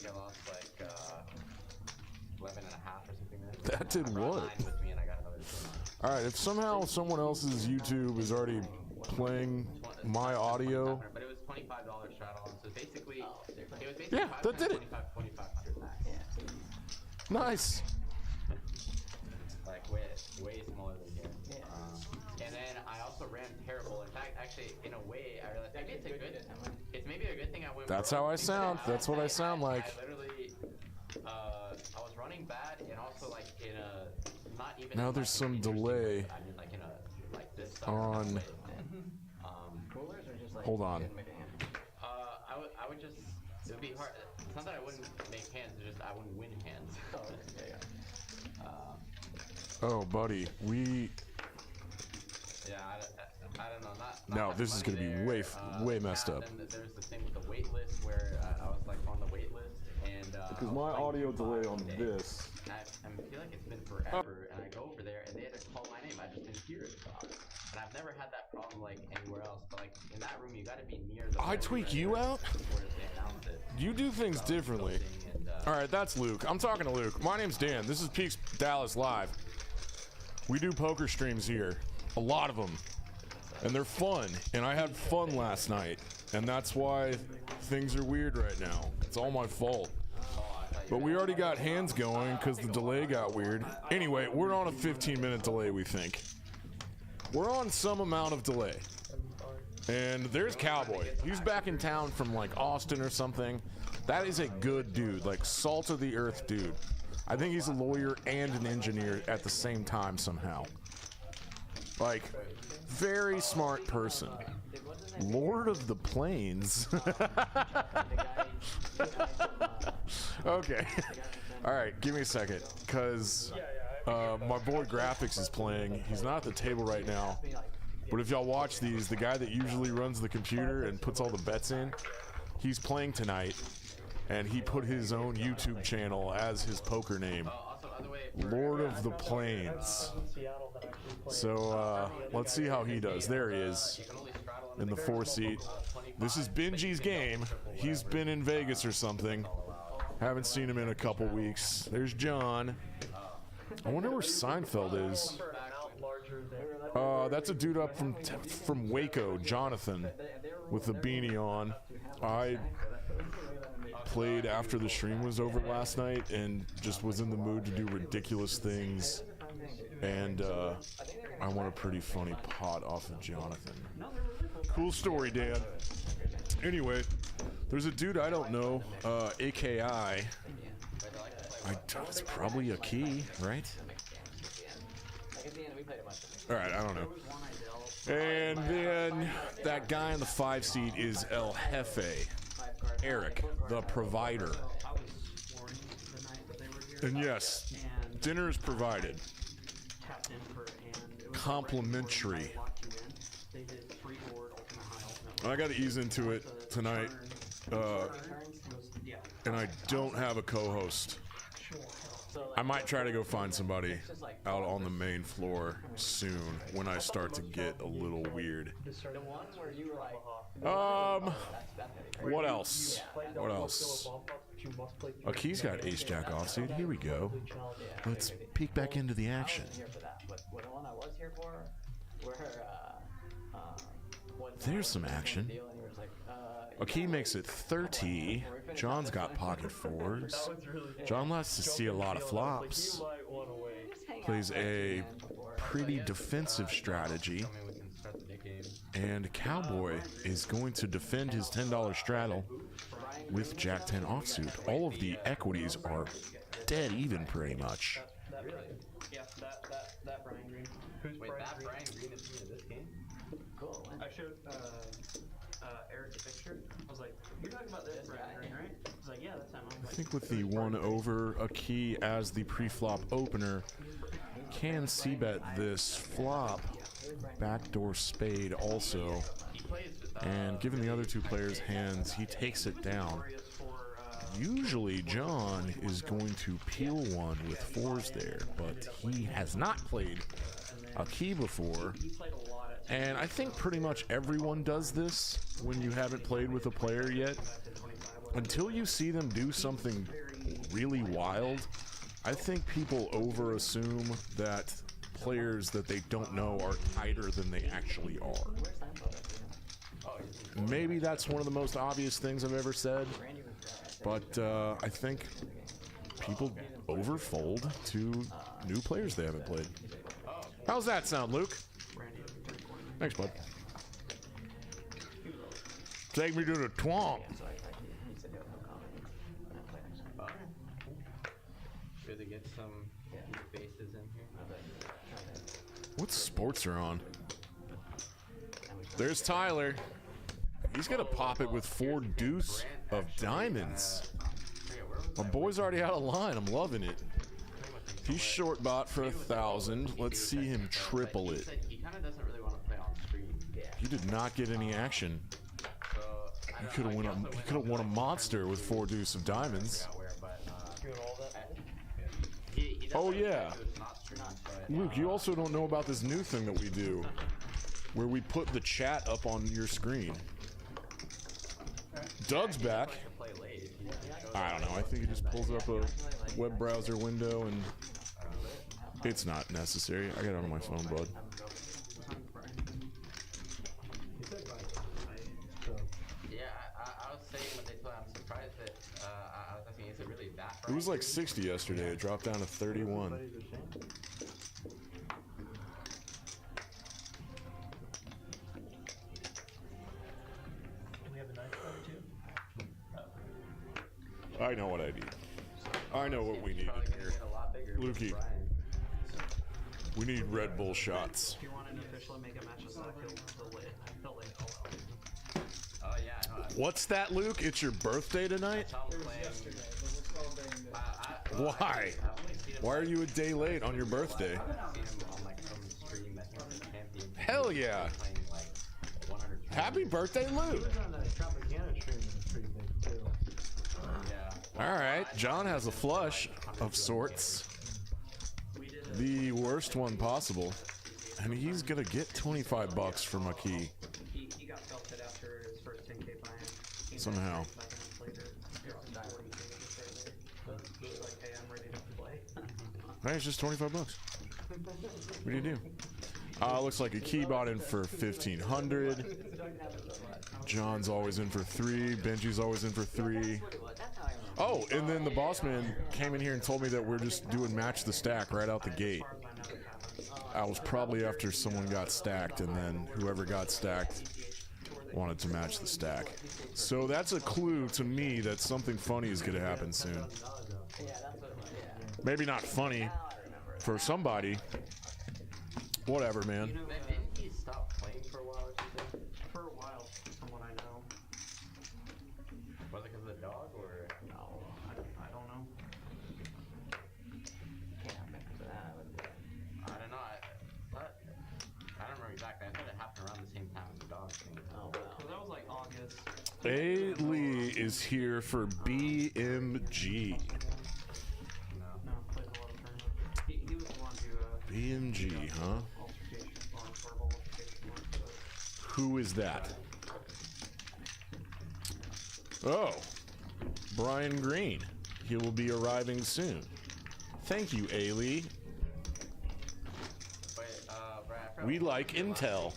think I lost like 11 and a half or something. That didn't work. With me and I got another All right, if somehow someone else's YouTube is already playing my audio. But it was $25 straddle, so basically, it was basically Yeah, that did it. 2,500 max. Yeah. Nice. Like way smaller than here. And then I also ran terrible. In fact, actually, in a way, I realized maybe it's a good. It's maybe a good thing I went. That's how I sound. That's what I sound like. I literally, I was running bad, and also like in a not even. Now there's some delay. I mean, like in a like this. On. Coolers or just like. Hold on. I would just. It would be hard. It's not that I wouldn't make hands. It's just I wouldn't win hands. Oh, buddy, we. Yeah, I don't know. No, this is gonna be way messed up. Then there's the thing with the wait list where I was like on the wait list and. Because my audio delay on this. I feel like it's been forever, and I go over there and they had to call my name. I just didn't hear it. And I've never had that problem like anywhere else. But like in that room, you got to be near the. I tweak you out. You do things differently. All right, that's Luke. I'm talking to Luke. My name's Dan. This is Peaks Dallas Live. We do poker streams here, a lot of them, and they're fun. And I had fun last night, and that's why things are weird right now. It's all my fault. But we already got hands going because the delay got weird. Anyway, we're on a 15-minute delay, we think. We're on some amount of delay. And there's Cowboy. He's back in town from like Austin or something. That is a good dude, like salt of the earth dude. I think he's a lawyer and an engineer at the same time somehow. Like, very smart person. Lord of the Plains. Okay. Alright, give me a second. Because my boy Graphics is playing. He's not at the table right now. But if y'all watch these, the guy that usually runs the computer and puts all the bets in, he's playing tonight. And he put his own YouTube channel as his poker name. Lord of the Plains. So, let's see how he does. There he is. In the 4 seat. This is Benji'S game. He's been in Vegas or something. Haven't seen him in a couple weeks. There's John. I wonder where Seinfeld is. That's a dude up from Waco, Jonathan, with the beanie on. I played after the stream was over last night and just was in the mood to do ridiculous things. And I won a pretty funny pot off of Jonathan. Cool story, Dan. Anyway, there's a dude I don't know, AKI. It's probably a key, right? Alright, I don't know. And then that guy in the 5 seat is El Jefe. Eric, the provider. And yes, dinner is provided. Complimentary. I gotta ease into it tonight. And I don't have a co-host. I might try to go find somebody out on the main floor soon when I start to get a little weird. What else? What else? Key's got ace jack offsuit. Here we go. Let's peek back into the action. There's some action. Key makes it 30. John's got pocket 4s. John likes to see a lot of flops. Plays a pretty defensive strategy. And Cowboy is going to defend his $10 straddle with Jack 10 offsuit. All of the equities are dead even pretty much. Yeah, that Brian Green. Who's Wait, that Brian Green is in this game? Cool. I showed Eric the picture. I was like, "You're talking about this Brian Green, right?" I was like, "Yeah, that's him." I think with the 1 over, a key as the pre-flop opener can c-bet this flop. Backdoor spade also. And given the other two players' hands, he takes it down. Usually John is going to peel one with 4s there, but he has not played a key before. And I think pretty much everyone does this when you haven't played with a player yet. until you see them do something really wild, I think people over-assume that players that they don't know are tighter than they actually are. Maybe that's one of the most obvious things I've ever said, but I think people overfold to new players they haven't played. How's that sound, Luke? Thanks, bud. Take me to the twomp. Should they get some faces in here? What sports are on? There's Tyler. He's gonna pop it with 4 deuce of diamonds. My boy's already out of line. I'm loving it. He's short bot for 1,000. Let's see him triple it. He kind of doesn't really want to play on stream. He did not get any action. He could have won a monster with 4 deuce of diamonds. Oh yeah. Luke, you also don't know about this new thing that we do, where we put the chat up on your screen. Doug's back. I don't know. I think he just pulls up a web browser window, and it's not necessary. I got it on my phone, bud. It was like 60 yesterday. It dropped down to 31. I know what I need. I know what we need in here. Lukey. We need Red Bull shots. If you want to officially make a match with Zach, he'll lay Oh yeah, I know. What's that, Luke? It's your birthday tonight? Why? Why are you a day late on your birthday? Hell yeah. Happy birthday, Luke. Alright, John has a flush of sorts. The worst one possible. And he's gonna get 25 bucks from a key. He got felted after his first 10K buy-in. Somehow. Hey, it's just 25 bucks. What do you do? Looks like a key bought in for 1,500. John's always in for 3. Benji's always in for 3. Oh, and then the boss man came in here and told me that we're just doing match the stack right out the gate. I was probably after someone got stacked, and then whoever got stacked wanted to match the stack. So that's a clue to me that something funny is going to happen soon. Maybe not funny for somebody. Whatever, man. You know, didn't he stop playing for a while or something? For a while, from what I know. Was it because of the dog or? No, I don't know. I don't know. I don't remember exactly. I thought it happened around the same time as the dog thing. Oh, wow. So that was like August. A. Lee is here for BMG. No, plays a lot of tournaments. He was the one who, BMG, huh? Who is that? Oh, Brian Green. He will be arriving soon. Thank you, Ailey. We like Intel.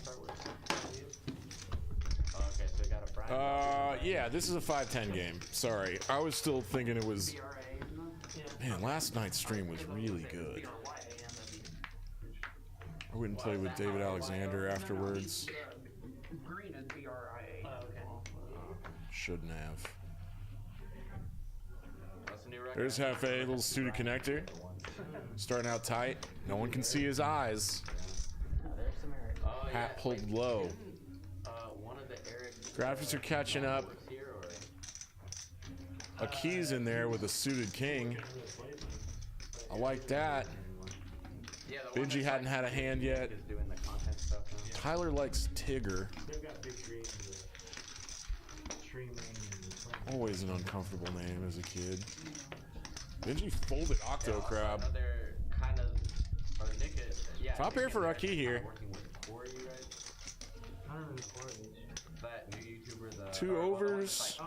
Yeah, this is a 5-10 game. Sorry, I was still thinking it was. Man, last night's stream was really good. I went and played with David Alexander afterwards. Green is BRIA. Shouldn't have. There's Hefe, little student connector. Starting out tight. No one can see his eyes. Hat pulled low. Graphics are catching up. A key's in there with a suited king. I like that. Benji hadn't had a hand yet. Tyler likes Tigger. Always an uncomfortable name as a kid. Benji folded Octo Crab. Top here for Rocky here. 2 overs.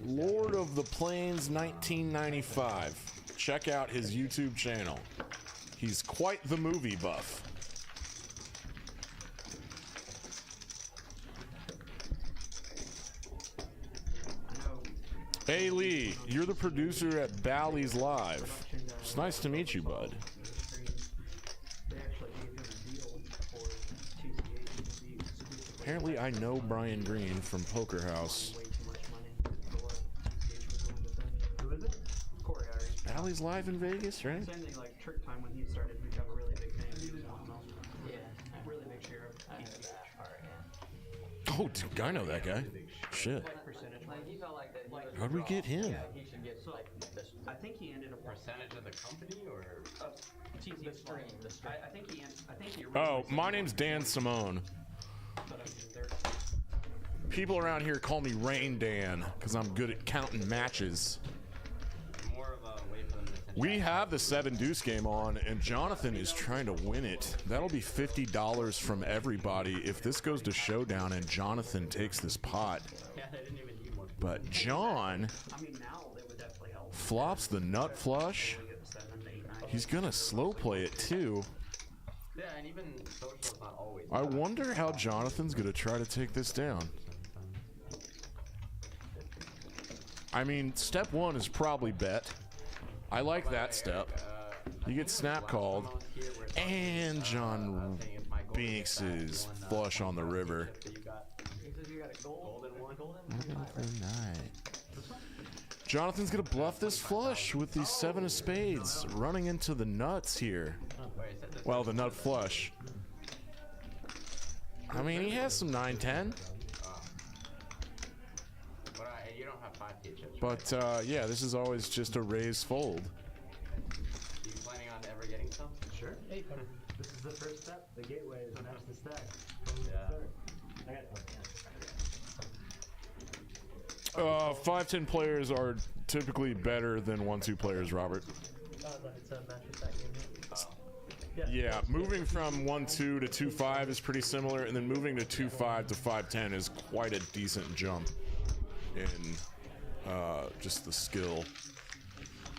Lord of the Plains 1995. Check out his YouTube channel. He's quite the movie buff. Hey Lee, you're the producer at Bally's Live. It's nice to meet you, bud. Apparently I know Brian Green from Poker House. Who is it? Corey Irie. Bally's Live in Vegas, right? Same thing like Trick Time when he started, we got a really big name. He was Yeah. really big share of I know that part, Oh, dude, I know that guy. Shit. percentage. Like, he felt like that. How'd we get him? Yeah, he should get, like, the I think he ended up percentage of the company, or? the stream. I think he Oh, my name's Dan Simone. but I mean, they're People around here call me Rain Dan because I'm good at counting matches. More of a way for them to We have the 7 deuce game on, and Jonathan is trying to win it. That'll be $50 from everybody if this goes to showdown and Jonathan takes this pot. Yeah, they didn't even need more. But John I mean, now they would definitely help. flops the nut flush. Get 7, 8, 9. He's gonna slow play it too. Yeah, and even social's not always. I wonder how Jonathan's gonna try to take this down. I mean, step 1 is probably bet. I like that step. You get snap called, and John Binks is flush on the river. Jonathan's gonna bluff this flush with the 7 of spades, running into the nuts here. Well, the nut flush. I mean, he has some 9-10. You don't have 5 chips. But, yeah, this is always just a raise fold. You planning on ever getting some? Sure. Hey, this is the first step. The gateway is match the stack. Yeah. I got 5-10 players are typically better than 1-2 players, Robert. it's a match the stack game. Yeah, moving from 1-2 to 2-5 is pretty similar, and then moving to 2-5 to 5-10 is quite a decent jump in just the skill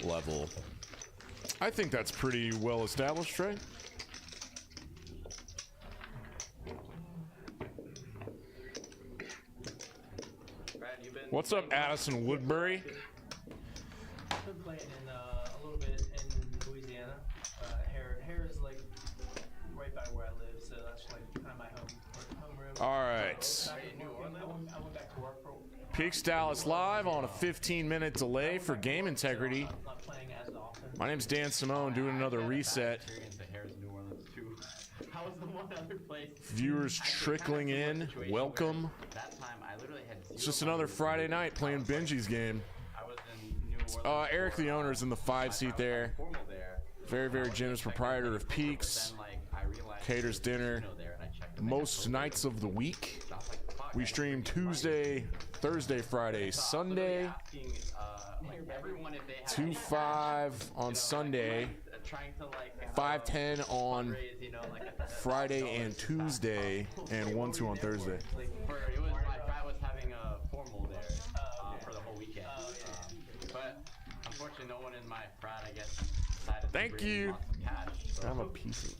level. I think that's pretty well established, right? What's up, Addison Woodbury? I've been playing in a little bit in Louisiana. Hair is like right by where I live, so that's like kind of my homeroom. All right. I went back to work for. Peaks Dallas Live on a 15-minute delay for game integrity. I'm not playing as often. My name's Dan Simone, doing another reset. How was the one other place? Viewers trickling in. Welcome. That time I literally had It's just another Friday night playing Benji'S game. I was in New Orleans. Eric the owner's in the 5 seat there. Formal there. Very, very generous proprietor of Peaks. Then like I realized Caters dinner there and I checked most nights of the week. We stream Tuesday, Thursday, Friday, Sunday. asking like everyone if they had 2-5 on Sunday. trying to like 5-10 on raise, you know, like a Friday and Tuesday, and 1-2 on Thursday. it was my frat was having a formal there for the whole weekend. But unfortunately, no one in my frat, I guess, decided to Thank bring you. lots of cash. So, I'm a piece of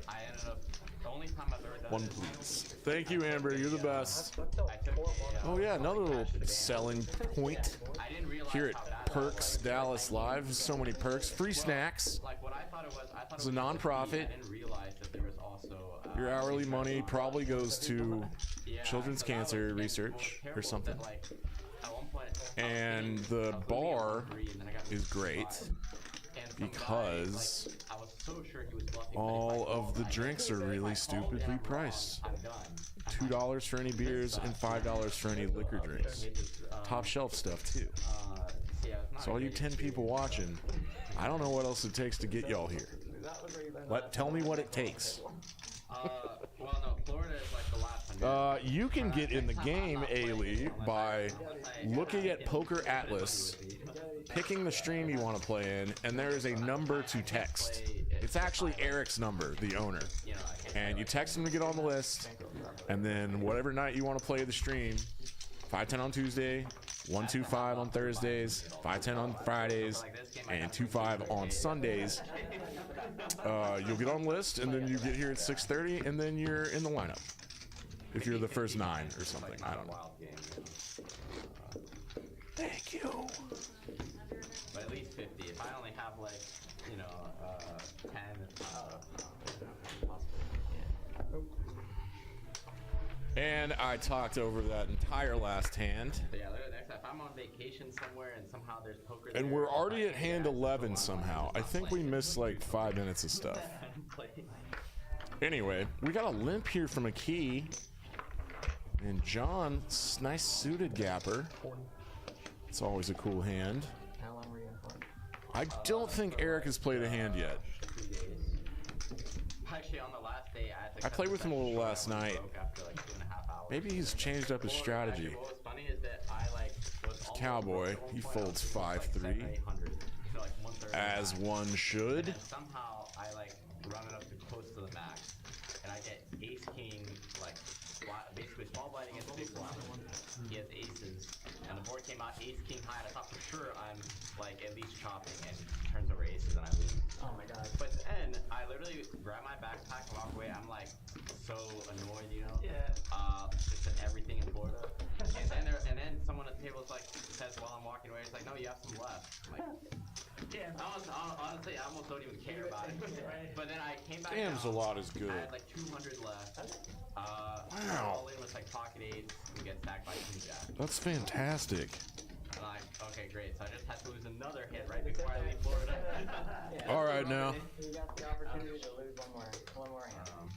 I ended up the only time I've ever done one, it, please. Thank you, Amber. You're the best. I took Oh yeah, another little selling point I didn't realize here how at bad Perks Dallas Live. So many perks, free snacks. like what I thought it was. I thought It's it a was nonprofit. I didn't realize that there was also Your hourly money probably goes to yeah, children's so that was cancer getting research most or terrible something. that, like, at one point, And I was the living in bar Hungary, and then I got is moved to great Dubai. And some because guy, like, I was so sure he was bluffing, but he's all like, of the I drinks think are if I really call it stupidly wrong, priced. I'm done. I'm like, $2 for any beers and $5 for any liquor drinks. Top shelf stuff too. yeah, it's not So all you great. 10 people watching, I don't know what else it takes to get y'all here. Tell me what it takes. Well, no, Florida is like the last one. You can get in the game, Ailey, by looking at Poker Atlas, picking the stream you want to play in, and there is a number to text. It's actually Eric's number, the owner. And you text him to get on the list, and then whatever night you want to play the stream, 5-10 on Tuesday, 125 on Thursdays, 510 on Fridays, and 25 on Sundays. You'll get on list, and then you get here at 6:30, and then you're in the lineup. If you're the first 9 or something, I don't know. Thank you. But at least 50. If I only have like, 10, it's not possible. And I talked over that entire last hand. But yeah, look at next time. If I'm on vacation somewhere and somehow there's poker there, And we're already at hand 11 somehow. I think we missed like 5 minutes of stuff. Anyway, we got a limp here from a key. And John, nice suited gapper. It's always a cool hand. How long were you in for? I don't think Eric has played a hand yet. 2 days. Actually, on the last day, I played with him a little last night. After like 2.5 hours. Maybe he's changed up his strategy. Actually, what was funny is that I was Cowboy, he folds 5-3. As one should. And somehow I run it up to close to the max, and I get ace king basically small blind against big blind. He has aces, and the board came out ace king high, and I thought for sure I'm at least chopping, and turns over aces and I lose. Oh my god. But then I literally grab my backpack and walk away. I'm so annoyed, Yeah. Just at everything in Florida. And then someone at the table says while I'm walking away, it's no, you have some left. I'm Yeah. honestly, I almost don't even care about it. Right. But then I came back Dam's a down, lot is good. I had 200 left. Wow. All in with pocket eights. We get stacked by king jack. That's fantastic. And okay, great. So I just had to lose another hit right before I leave Florida. All right now. You got the opportunity to lose one more hand.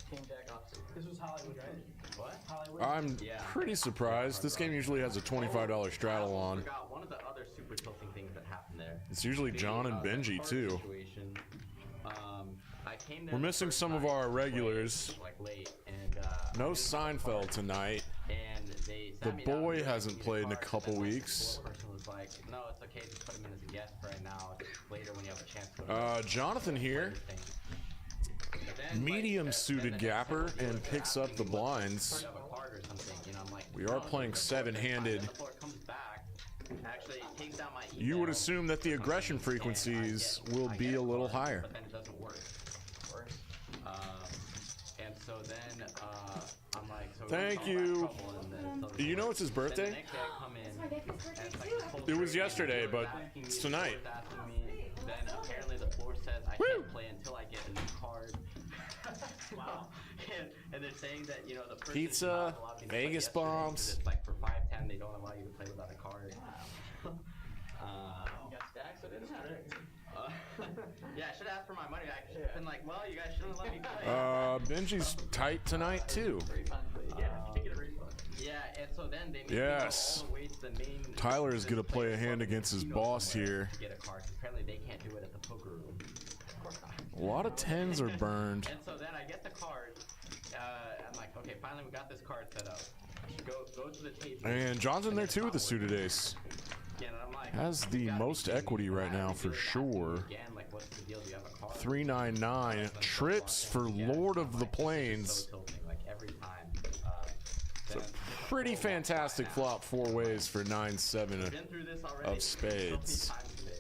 King Jack offsuit. This was Hollywood, right? What? Hollywood. I'm pretty surprised. This game usually has a $25 straddle I on. forgot one of the other super tilting things that happened there. It's usually John and Benji too. I came there We're missing some of our regulars. Late, and No Seinfeld tonight. and they The sat me down boy and hasn't gave me played in a cards, couple and then, weeks. The person was like, no, it's okay, just put him in as a guest for right now. Later when you have a chance to Jonathan here. Medium suited gapper and picks up the blinds. We are playing 7-handed. You would assume that the aggression frequencies will be a little higher. But then it doesn't work. And so then I'm like, so Thank you. Do you know it's his birthday? The next day I come in, and it's It was yesterday, but it's tonight. Then apparently the floor says I can't play until I get a new card. Wow. And they're saying that, the person Pizza, who's not allowed me to play Vegas yesterday, bombs. It's for 5-10, they don't allow you to play without a card. You got stacks, so it didn't matter. Yeah, I should have asked for my money. I should have been well, you guys shouldn't let me play. Benji's tight tonight too. Yeah, you get a refund. Yeah, and so then they made Yes. me go all the way to the main. Tyler is gonna play a hand against his boss here. To get a card. Apparently they can't do it at the poker room. A lot of 10s are burned. And so then I get the card. I'm like, okay, finally we got this card set up. Go to the table. And John's in there too with the suited ace. Yeah, and I'm like, Has the most equity right now for sure. Again, what's the deal? Do you have a card? 399 trips for Lord of the Plains. So tilting, every time. It's a pretty fantastic flop 4 ways for 9-7 Been through this already of spades. so many times today.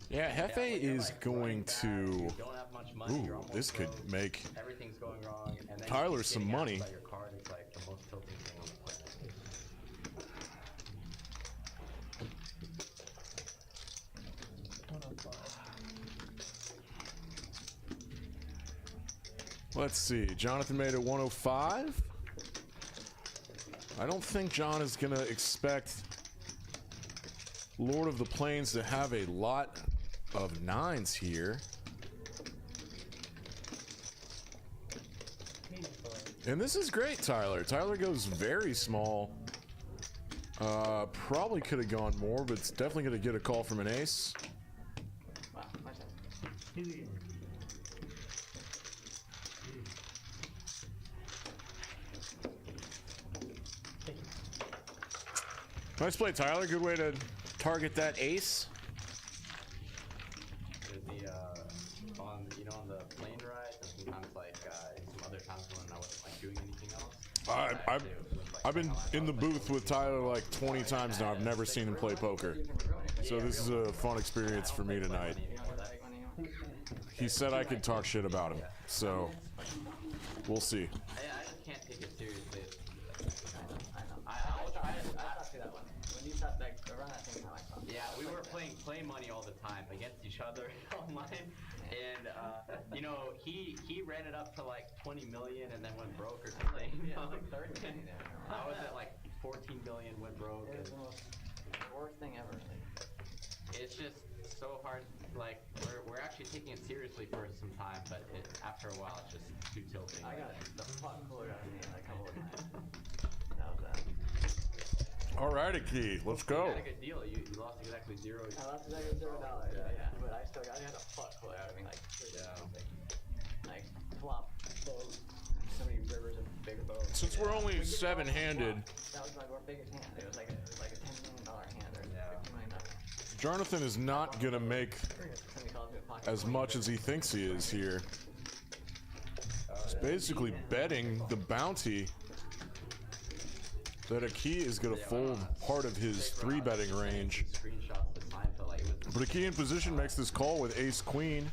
Yeah, Hefe is going to. You don't have much money, you're Ooh, almost this could broke, make everything's going wrong, and then Tyler you keep some getting money. asked about your card is the most tilting thing on the planet. Let's see. Jonathan made it 105. I don't think John is going to expect Lord of the Plains to have a lot of 9s here. And this is great, Tyler. Tyler goes very small. Probably could have gone more, but it's definitely going to get a call from an ace. Wow, nice hand. Nice play, Tyler. Good way to target that ace. There's on the plane ride, and sometimes some other times when I wasn't doing I've been in the booth with Tyler like 20 times now. I've never seen him play poker. So this is a fun experience for me tonight. He said I could talk shit about him. So we'll see. I just can't take it seriously. I talked to that one. When you thought that around that thing, Yeah, we were playing play money all the time against each other online, and you know he ran it up to like 20 million and then went broke or something. yeah, like 30 million. I was at like 14 million, went broke. It was the most worst thing ever. It's just so hard. Like we're actually taking it seriously for some time, but after a while it's just too tilting. I got the fuck cooler out of me a couple of times. That was that. Alrighty, Key, let's go. You got a good deal. You lost exactly $0. I lost exactly $0. Yeah. But I still got the fuck cooler out of me. Like flop bows. So many rivers of bigger bows. Since we're only 7-handed, That was my biggest hand. It was like a $10 million hand or $50 million. Jonathan is not gonna make Somebody calls me a pocket as much as he thinks he is here. He's basically betting the bounty that a key is gonna fold part of his 3-betting range. Screenshots this time, so like it was But a key in position makes this call with ace queen.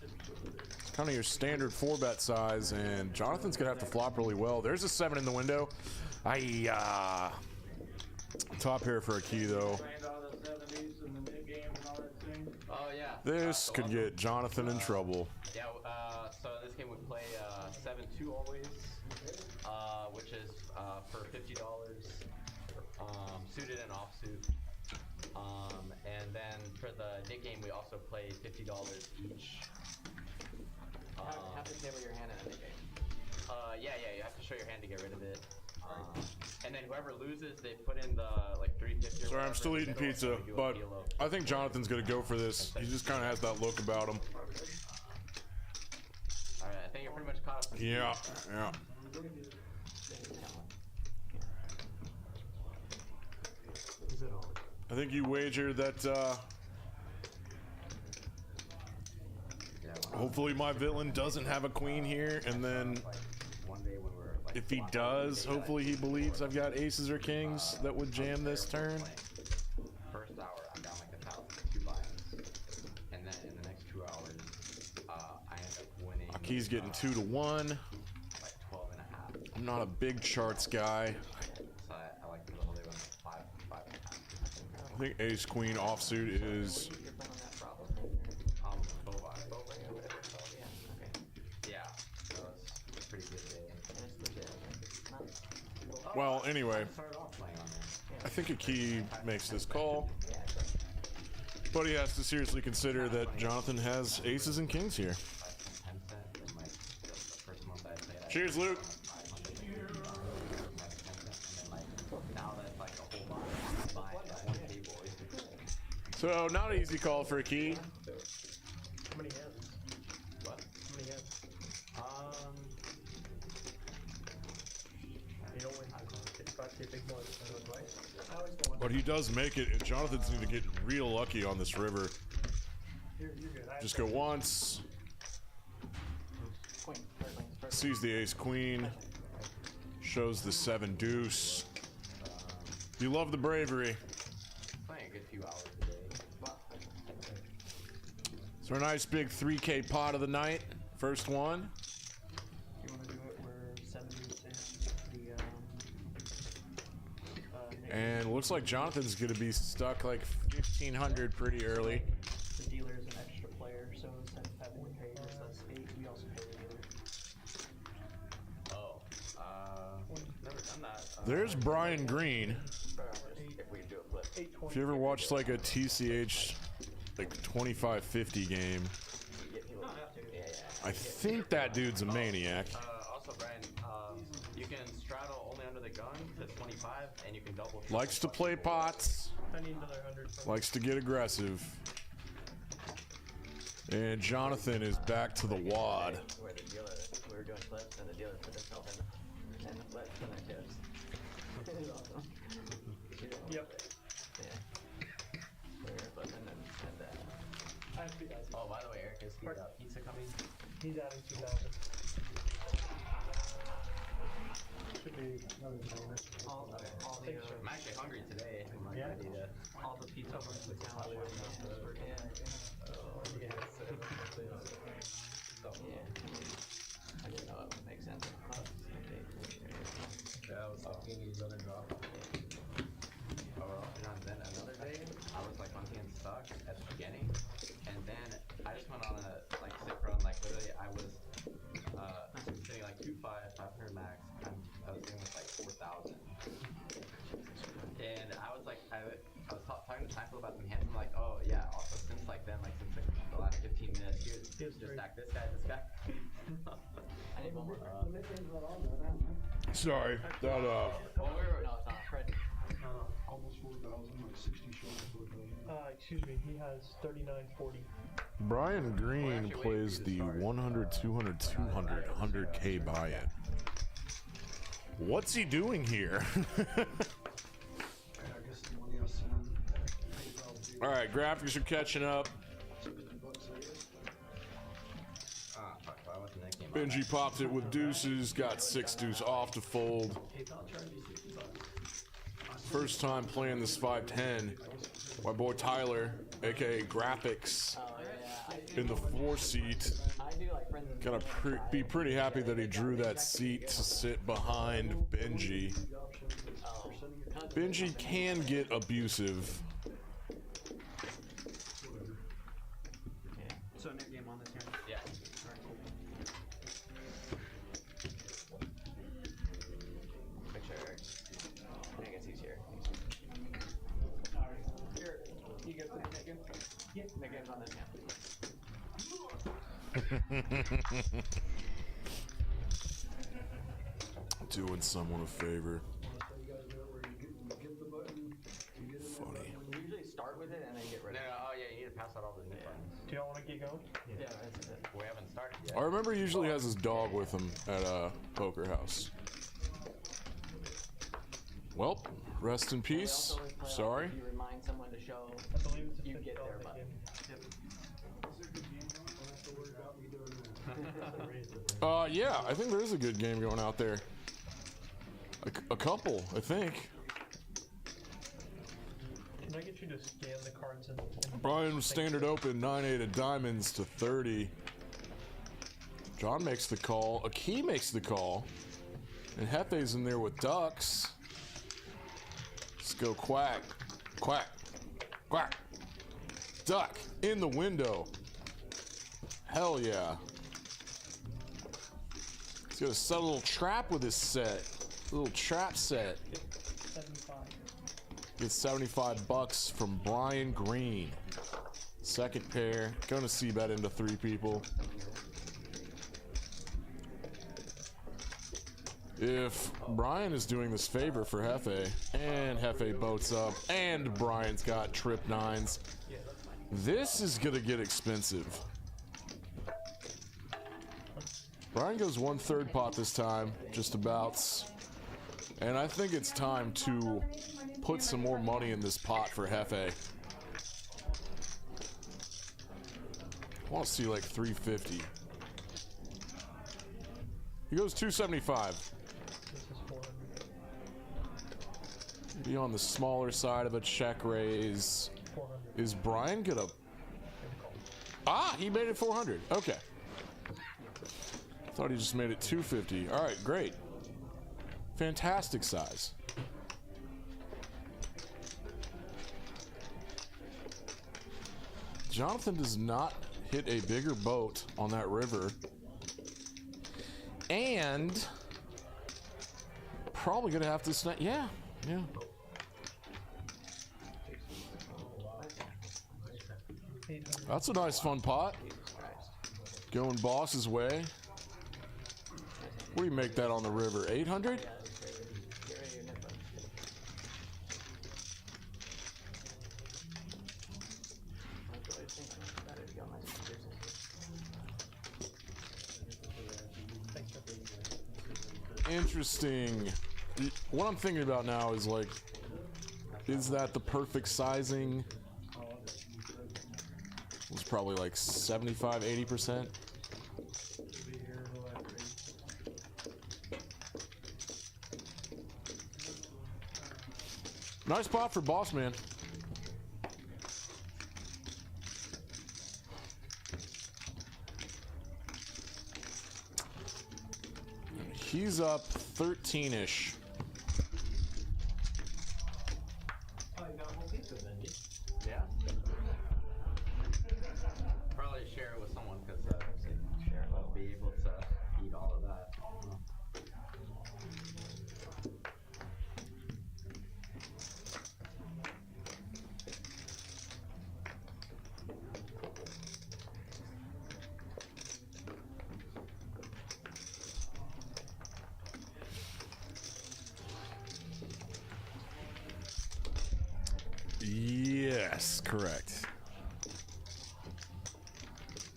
It's kind of your standard 4-bet size, and Jonathan's gonna have to flop really well. There's a 7 in the window. Top pair for a key though. Oh yeah. This could get Jonathan in trouble. Yeah. So in this game we play 7-2 always, which is for $50, suited and offsuit. And then for the Nick game we also play $50 each. Have to table your hand in a Nick game. Yeah, you have to show your hand to get rid of it. And then whoever loses, they put in the like 350. Sorry, I'm still eating pizza, but I think Jonathan's gonna go for this. He just kind of has that look about him. Alright, I think you're pretty much caught up. Yeah. I think you wager that hopefully my villain doesn't have a queen here, and then if he does, hopefully he believes I've got aces or kings that would jam this turn. First hour, I'm down like 1,000, 2 buy-ins. And then in the next 2 hours, I end up winning. Aki's getting 2 to 1. Like 12.5. I'm not a big charts guy. So I like the little, they went 5.5. I think ace queen offsuit is Yeah, so it's pretty good day. well. Anyway, Started off playing on there. I think Aki makes this call, but he has to seriously consider that Jonathan has aces and kings here. 10 cents in like the first month I played. Cheers, Luke. Now that's like a whole lot. Buying that one table. So not an easy call for Aki. How many hands? What? How many hands? You don't win. It's probably a big one. I always go But he does make it, and Jonathan's going to get real lucky on this river. You're good. Just go once. Queen. Sees the ace queen. Shows the 7 deuce. You love the bravery. Playing a good few hours a day. So a nice big 3K pot of the night. First one. You want to do it where 70s the And it looks like Jonathan's going to be stuck like 1,500 pretty early. the dealer is an extra player, so instead of having to pay just us 8, we also pay the dealer. Oh, never done that. There's Brian Green. If we do a flip. 820. If you ever watched like a TCH like 25-50 game, I think that dude's a maniac. Also, Brian, you can straddle only under the gun to 25, and you can double. Likes to play pots. I need another 100 from Likes to get aggressive. And Jonathan is back to the wad. Where the dealer, we were doing flips, and the dealer put himself in the flips and the tips. It was awesome. Yep. Yeah. We were flipping and I have 2,000. Oh, by the way, Eric, is the pizza coming? He's adding 2,000. Should be All the I'm actually hungry today. I'm like, Yeah. ready to. all the pizza ones with sandwich. Yeah. I didn't know it would make sense. Yeah, I was thinking he's gonna drop. And then another day, I was like hunting and stuck at the beginning, and then I just went on a like sick run. Like literally, I was hitting like 500 max. I was doing like 4,000, and I was like, I was talking to Typhel about some hands. I'm like, oh yeah. Also since like then, like since like the last 15 minutes, here's just stack this guy. I need one more. Sorry, that Oh, wait, no, it's not. Fred. Almost 4,000, like 60 shows per day. Excuse me, he has 3940. Brian Green plays the 100, 200, 200, 100K buy-in. What's he doing here? I guess the money I sent. All right, graphics are catching up. $60 I guess. Fuck, why wasn't that game? Benji popped it with deuces, got 6 deuce off to fold. PayPal charge you $60. First time playing this 510. My boy Tyler, aka Graphics, Oh, yeah. in the 4 seat. I do like friends. Gotta be pretty happy that he drew that seat to sit behind Benji. Oh. Benji can get abusive. So net game on this here. Yeah. Alright, cool. Picture. I guess he's here. Here, you get the net game? Yeah. Net game's on this hand. Doing someone a favor. You guys know where you get the button, you get in there, Funny. We usually start with it and then get rid No, of it. oh yeah, you need to pass out all the new buttons. Do y'all want to get going? Yeah, that's it. We haven't started yet. I remember he usually has his dog with him at a poker house. Well, rest in We peace. also always play, like, Sorry. if you remind someone to show I believe it's a you $50 get there, net but game. Is there a good game going? I don't have to worry about me doing that. Yeah, I think there is a good game going out there. A couple, I think. Can I get you to scan the cards and Brian standard open 9-8 of diamonds to 30. John makes the call. Aki makes the call. And Hefe's in there with ducks. Let's go quack. Quack. Quack. Duck in the window. Hell yeah. He's gonna set a little trap with his set. A little trap set. 75? Gets 75 bucks from Brian Green. Second pair. Gonna see bet into 3 people. If Brian is doing this favor for Hefe, and Hefe boats up, and Brian's got trip 9s, this is gonna get expensive. Brian goes 1/3 pot this time, just abouts. And I think it's time to put some more money in this pot for Hefe. I want to see like 350. He goes 275. This is 400. Be on the smaller side of a check raise. 400. Is Brian gonna... Ah, he made it 400. Okay. Thought he just made it 250. All right, great. Fantastic size. Jonathan does not hit a bigger boat on that river. And probably gonna have to snap. Yeah. That's a nice fun pot. Going boss's way. What do you make that on the river? 800? Interesting. What I'm thinking about now is like, is that the perfect sizing? It was probably like 75, 80%. Nice spot for boss man. He's up 13-ish. Oh, you got a whole pizza, Benji. Yeah. Probably share it with someone because I'll be able to eat all of that. Yes, correct.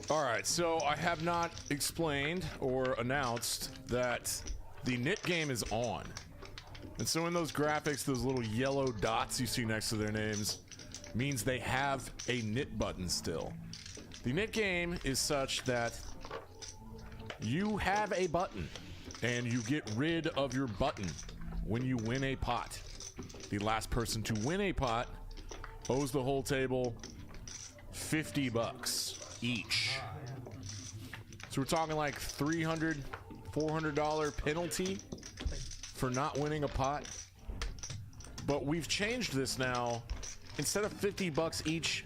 All right, so I have not explained or announced that the knit game is on. And so in those graphics, those little yellow dots you see next to their names means they have a knit button still. The knit game is such that you have a button and you get rid of your button when you win a pot. The last person to win a pot owes the whole table $50 each. So we're talking like $300, $400 penalty for not winning a pot. But we've changed this now. Instead of $50 each,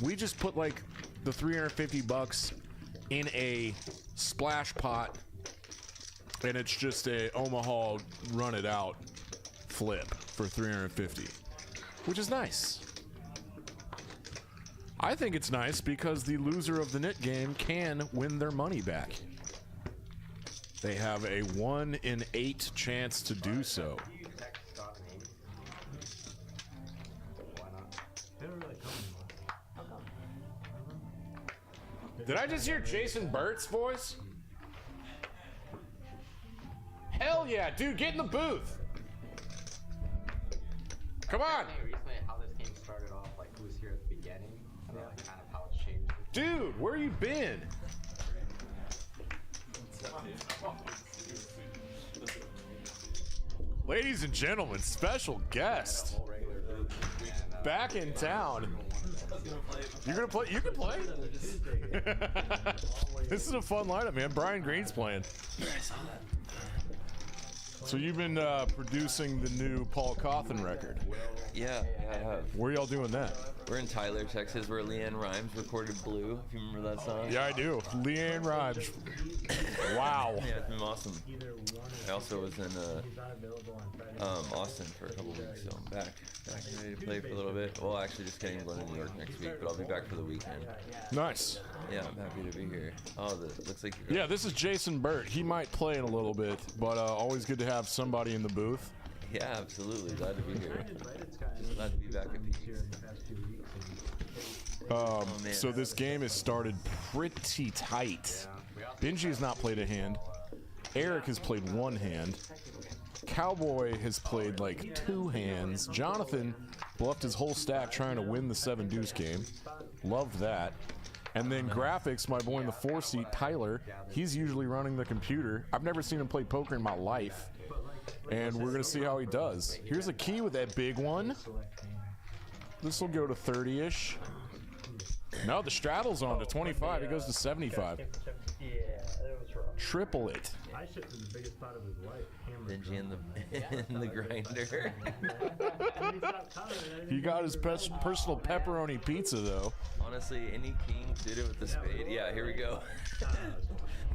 we just put like the $350 in a splash pot, and it's just a Omaha run it out flip for $350, which is nice. I think it's nice because the loser of the knit game can win their money back. They have a 1 in 8 chance to do so. Did I just hear Jason Burt's voice? Hell yeah, dude, get in the booth. Come on. Recently, how this game started off, like who was here at the beginning, and then like kind of how it's changed. Dude, where you been? Ladies and gentlemen, special guest. Back in town. You're gonna play? You can play? This is a fun lineup, man. Brian Green's playing. So you've been producing the new Paul Cawthon record. Yeah, I have. Where y'all doing that? We're in Tyler, Texas, where Leanne Rimes recorded Blue, if you remember that song. Yeah, I do. Leanne Rimes. Wow. Yeah, it's been awesome. I also was in Austin for a couple weeks, so I'm back and ready to play for a little bit. Well, actually, just kidding. I'm going to New York next week, but I'll be back for the weekend. Nice. Yeah, I'm happy to be here. Oh, looks like you're... Yeah, this is Jason Burt. He might play in a little bit, but always good to have somebody in the booth. Yeah, absolutely. Glad to be here. Just glad to be back at Pete's. So this game has started pretty tight. Benji has not played a hand. Eric has played one hand. Cowboy has played like 2 hands. Jonathan bluffed his whole stack trying to win the 7 deuce game. Loved that. And then graphics, my boy in the 4 seat, Tyler, he's usually running the computer. I've never seen him play poker in my life. And we're going to see how he does. Here's a key with that big one. This will go to 30-ish. No, the straddle's on to 25. It goes to 75. Yeah, that was rough. Triple it. I shipped him the biggest pot of his life. Benji in the grinder. He got his personal pepperoni pizza, though. Honestly, any king suited with the spade. Yeah, here we go.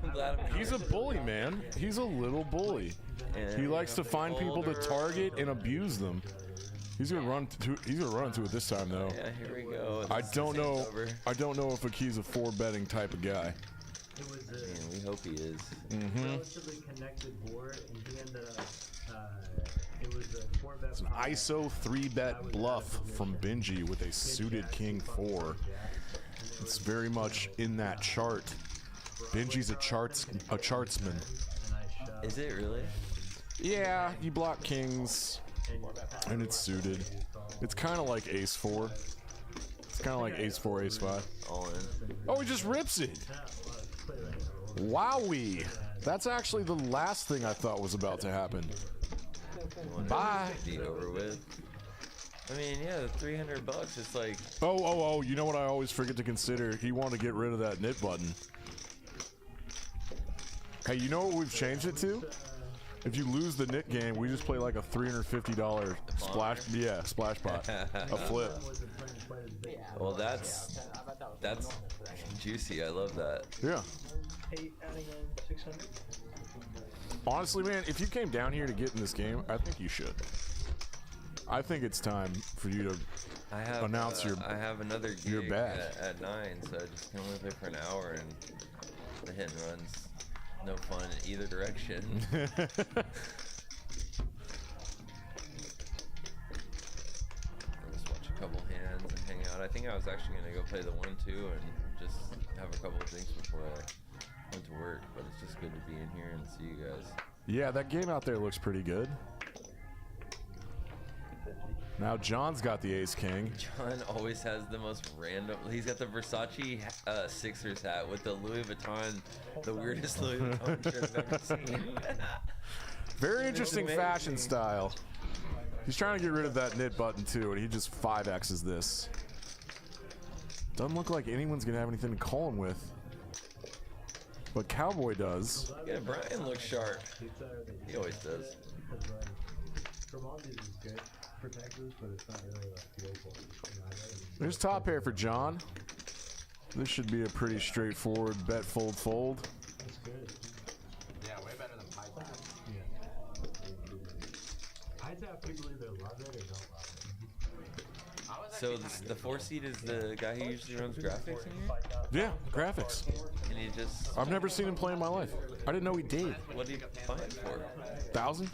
I'm glad I'm He's a bully, man. He's a little bully. And He likes to find people to target and abuse them. He's gonna run into it this time, though. Yeah, here we go. I don't know. I don't know if he's a 4-betting type of guy. It was Man, we hope he is. relatively connected board, and he ended up, it was a 4-bet It's an ISO 3-bet bluff from Benji with a suited king 4. It's very much in that chart. Benji's a chartsman. Is it really? Yeah, you block kings, and it's suited. It's kind of like ace 4. It's kind of like ace 4, ace 5. All in. Oh, he just rips it. Wowee. That's actually the last thing I thought was about to happen. Bye. Be over with. I mean, yeah, the $300. It's like. Oh! You know what I always forget to consider? He wanted to get rid of that knit button. Hey, you know what we've changed it to? If you lose the knit game, we just play like a $350 splash pot, a flip. Well, that's juicy. I love that. Yeah. Hey, adding on 600. Honestly, man, if you came down here to get in this game, I think you should. I think it's time for you to announce your. I have another gig your badge. at 9, so I just can only play for an hour, and the hit and runs no fun in either direction. Just watch a couple hands and hang out. I think I was actually gonna go play the 1-2 and just have a couple of drinks before I went to work, but it's just good to be in here and see you guys. Yeah, that game out there looks pretty good. Now John's got the ace king. John always has the most random. He's got the Versace Sixers hat with the Louis Vuitton, the weirdest Louis Vuitton shirt I've ever seen. Very interesting fashion style. He's trying to get rid of that knit button too, and he just 5X's this. Doesn't look like anyone's gonna have anything to call him with. But Cowboy does. Yeah, Brian looks sharp. He always does. There's top pair for John. This should be a pretty straightforward bet fold fold. That's good. Yeah, way better than pie tap. Pie tap, people either love it or don't love it. So the 4 seed is the guy who usually runs graphics in here? Yeah, graphics. And he just. I've never seen him play in my life. I didn't know he did. What do you buy it for? 1,000?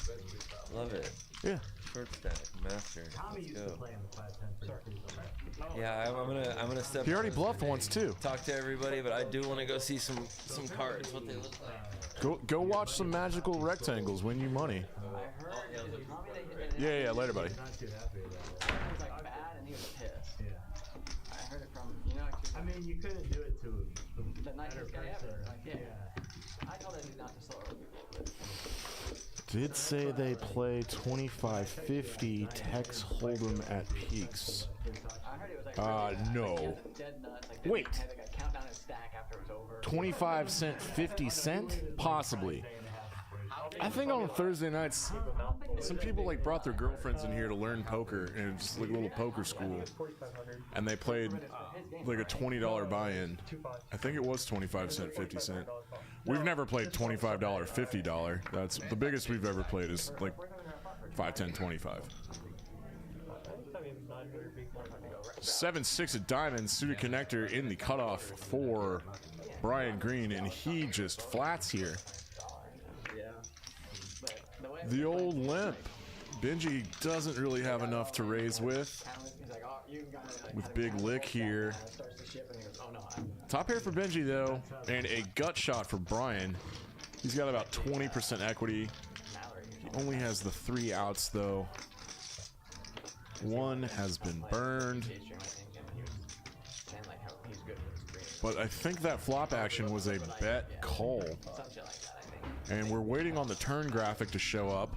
Love it. Yeah. Short stack, master. Tommy used to Let's go. play in the 5-10 for Yeah, I'm gonna step. He already bluffed once too. Talk to everybody, but I do want to go see some cards. What they look like. Go watch some magical rectangles, win you money. I heard, is it Tommy that hit Yeah, later, buddy. Not too happy about it. It was like bad and he was pissed. Yeah. I heard it from, you know, I mean, you couldn't do it to a the better nicest guy person. ever. Like, yeah. I told that dude not to slow people, but Did say they play 25-50 Tex Hold'em at Peaks. I heard it was like No. he has a dead nuts, like Wait. had like a countdown and stack after it was over. 25 cent, 50 cent? Possibly. I think on Thursday nights, some people like brought their girlfriends in here to learn poker, and it's just like a little poker school. And they played like a $20 buy-in. I think it was 25 cent, 50 cent. We've never played $25, $50. That's the biggest we've ever played is like 5, 10, 25. 7-6 of diamonds, suited connector in the cutoff for Brian Green, and he just flats here. The old limp. Benji doesn't really have enough to raise with. With big lick here. Top pair for Benji though, and a gut shot for Brian. He's got about 20% equity. He only has the 3 outs though. One has been burned. But I think that flop action was a bet call. And we're waiting on the turn graphic to show up.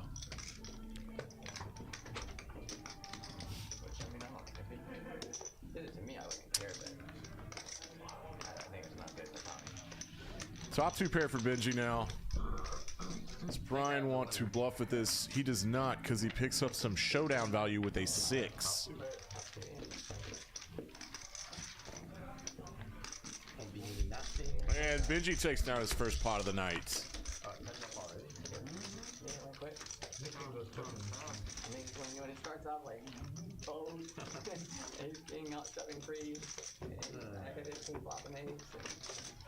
Top 2 pair for Benji now. Does Brian want to bluff with this? He does not, because he picks up some showdown value with a 6. And Benji takes down his first pot of the night. When it starts off like bows, ace king out 7-3, I could just flop an ace.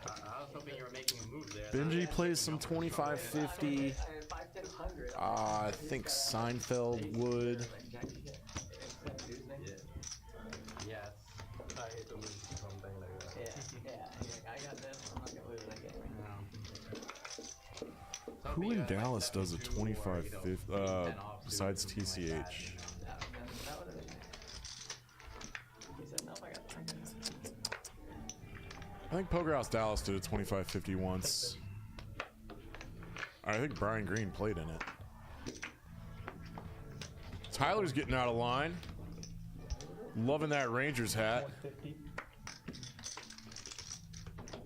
I was hoping you were making a move there. Benji plays some 25-50. I think Seinfeld would. Yes. I hate to lose something like that. Yeah, I got this. I'm not gonna lose that game. Who in Dallas does a 25-50 besides TCH? I think Poker House Dallas did a 25-50 once. I think Brian Green played in it. Tyler's getting out of line. Loving that Rangers hat. 150.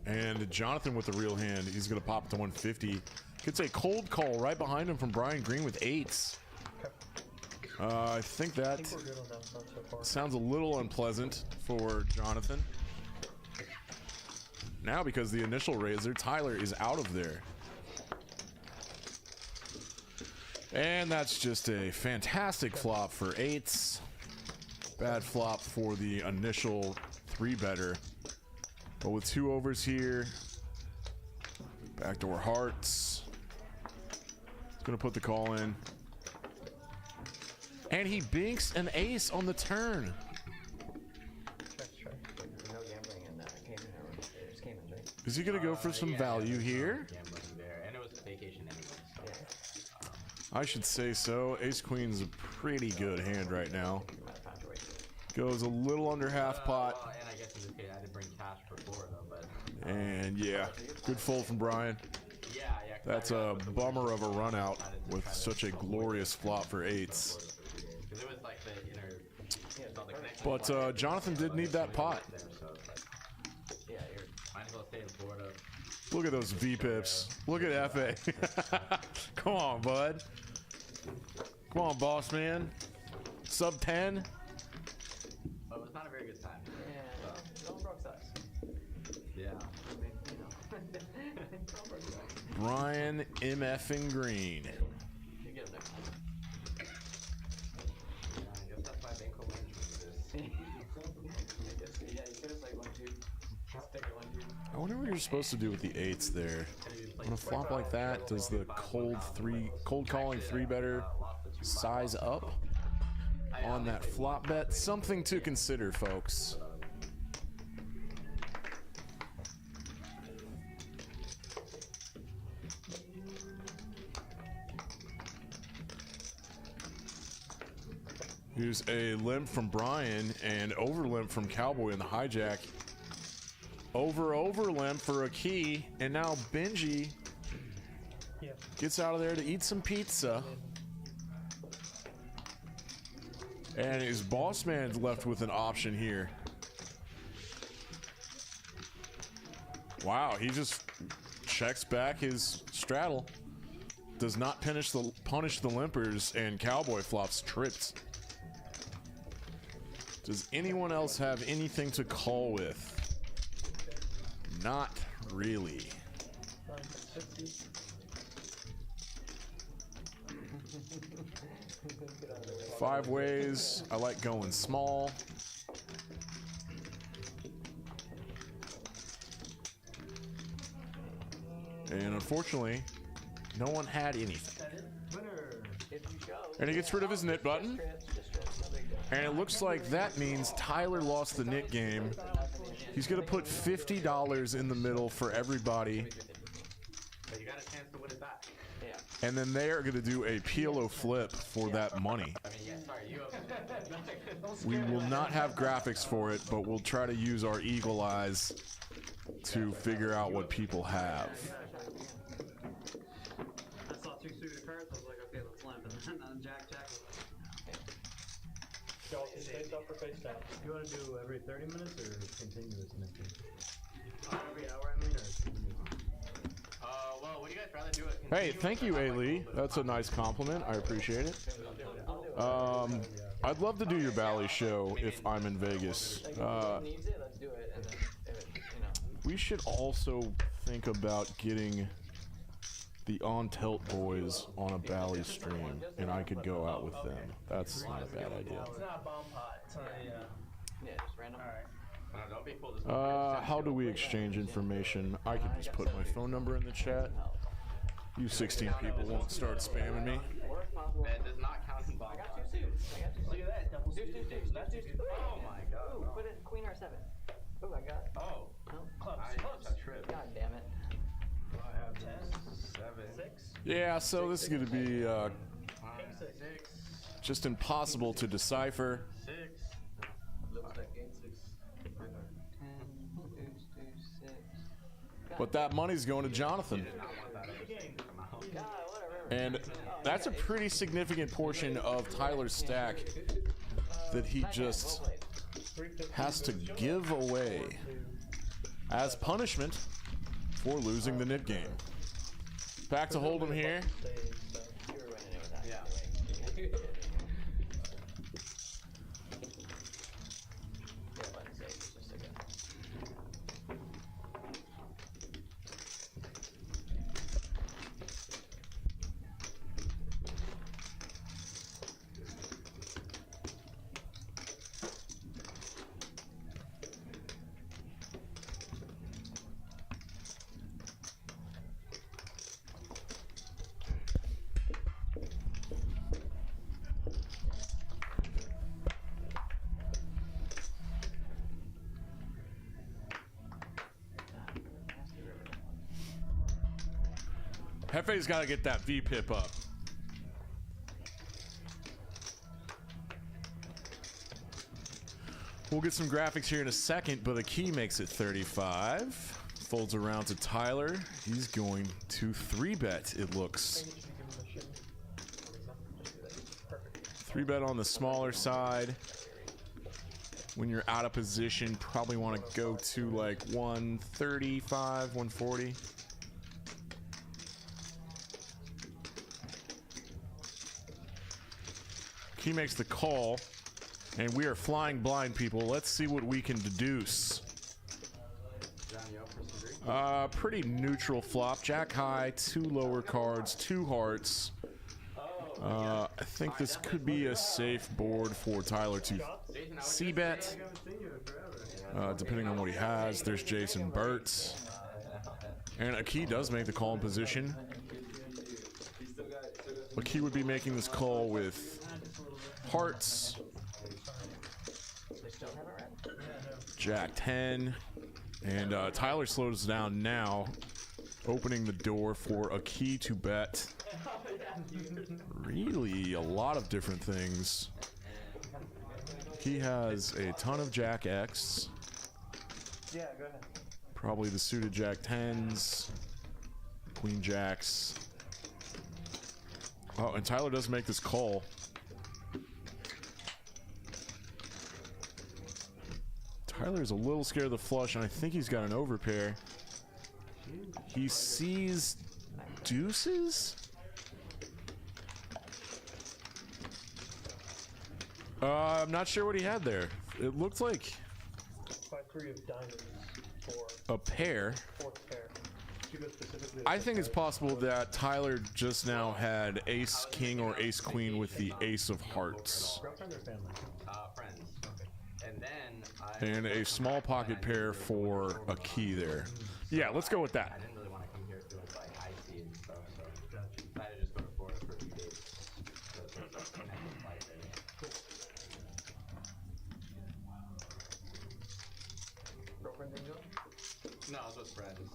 And Jonathan with the real hand. He's going to pop it to 150. Gets a cold call right behind him from Brian Green with 8s. I think that We're good on that front so far. sounds a little unpleasant for Jonathan. Now, because the initial raiser, Tyler is out of there. And that's just a fantastic flop for 8s. Bad flop for the initial 3-better. But with 2 overs here, backdoor hearts. He's gonna put the call in. And he binks an ace on the turn. No gambling in that. Cayman, or it just Cayman, right? Is he gonna go for some value here? Gambling there, and it was a vacation anyway. So. I should say so. Ace Queen's a pretty good hand right now. Goes a little under half pot. Well, and I guess in this case I had to bring cash before though, but. And yeah, good fold from Brian. Yeah. That's a bummer of a run out with such a glorious flop for 8s. Because it was like the inner. But Jonathan did need that pot. Yeah, you're. Might as well stay in Florida. Look at those V-pips. Look at FA. Come on, bud. Come on, boss man. Sub 10. But it was not a very good time. Yeah, Don't broke sucks. Yeah. I mean, you know. Don't broke sucks. Brian MFing Green. You get him next time. Yeah, I guess that's my bank arrangement. Yeah, you could have like 1-2. Stick it 1-2. I wonder what you're supposed to do with the 8s there. On a flop like that, does the cold calling 3-better size up on that flop bet? Something to consider, folks. Here's a limp from Brian and over limp from Cowboy in the hijack. Over limp for a key, and now Benji gets out of there to eat some pizza. And his boss man's left with an option here. Wow, he just checks back his straddle. Does not punish the limpers, and Cowboy flops tripped. Does anyone else have anything to call with? Not really. 5 ways. I like going small. And unfortunately, no one had anything. And he gets rid of his knit button. And it looks like that means Tyler lost the knit game. He's going to put $50 in the middle for everybody. But you got a chance to win it back. Yeah. And then they are going to do a PLO flip for that money. I mean, yeah, sorry, you have. We will not have graphics for it, but we'll try to use our eagle eyes to figure out what people have. I saw 2 suited cards. I was like, okay, let's limp. And then Jack was Y'all can face up or face down. You want to do every 30 minutes or continuous mixing? Every hour, I mean, or Well, would you guys rather do it? Hey, thank you, A. Lee. That's a nice compliment. I appreciate it. I'd love to do your Bally show if I'm in Vegas. Needs it, let's do it. And then, you know. We should also think about getting the On Tilt boys on a Bally stream, and I could go out with them. That's not a bad idea. It's not a bomb pot. It's not a, Yeah, just random. alright. Don't be cool. How do we exchange information? I can just put my phone number in the chat. You 16 people won't start spamming me. Worst possible. That does not count in bomb. I got 2 suits. Look at that. Double Deuce, suited. deuce, deuce. That's Deuce, good. deuce. Oh my god. Ooh, put it Queen R7. Ooh, I got it. Oh. No. Clubs. I Clubs. a trip. God damn it. I have 10, 7. 6. Yeah, so this is going to be 6. just impossible to decipher. 6. looks like 8-6. 10, deuce, deuce, 6. But that money's going to Jonathan. God, whatever. And that's a pretty significant portion of Tyler's stack that he just has to give away as punishment for losing the nip game. Back to Hold'em here. Hefe's got to get that V-pip up. We'll get some graphics here in a second, but the key makes it 35. Folds around to Tyler. He's going to 3-bet, it looks. 3-bet on the smaller side. When you're out of position, probably want to go to like 135, 140. He makes the call, and we are flying blind, people. Let's see what we can deduce. Pretty neutral flop. Jack high, 2 lower cards, 2 hearts. I think this could be a safe board for Tyler to C-bet, depending on what he has. There's Jason Burt. And Aki does make the call in position. Aki would be making this call with hearts, Jack 10, and Tyler slows down now, opening the door for a key to bet. Really a lot of different things. He has a ton of Jack X. Yeah, go ahead. Probably the suited Jack 10s, Queen Jacks. Oh, and Tyler does make this call. Tyler's a little scared of the flush, and I think he's got an overpair. He sees deuces? I'm not sure what he had there. It looked like 5-3 of diamonds for a pair. 4th pair. I think it's possible that Tyler just now had ace king or ace queen with the ace of hearts. Girlfriend or family? Friends. And then And a small pocket pair for a key there. Yeah, let's go with I that. didn't really want to come here feeling like icy and stuff, so decided to just go to Florida for a few days. So it's sort of a nice flight there. girlfriend thing going? No, it was with friends.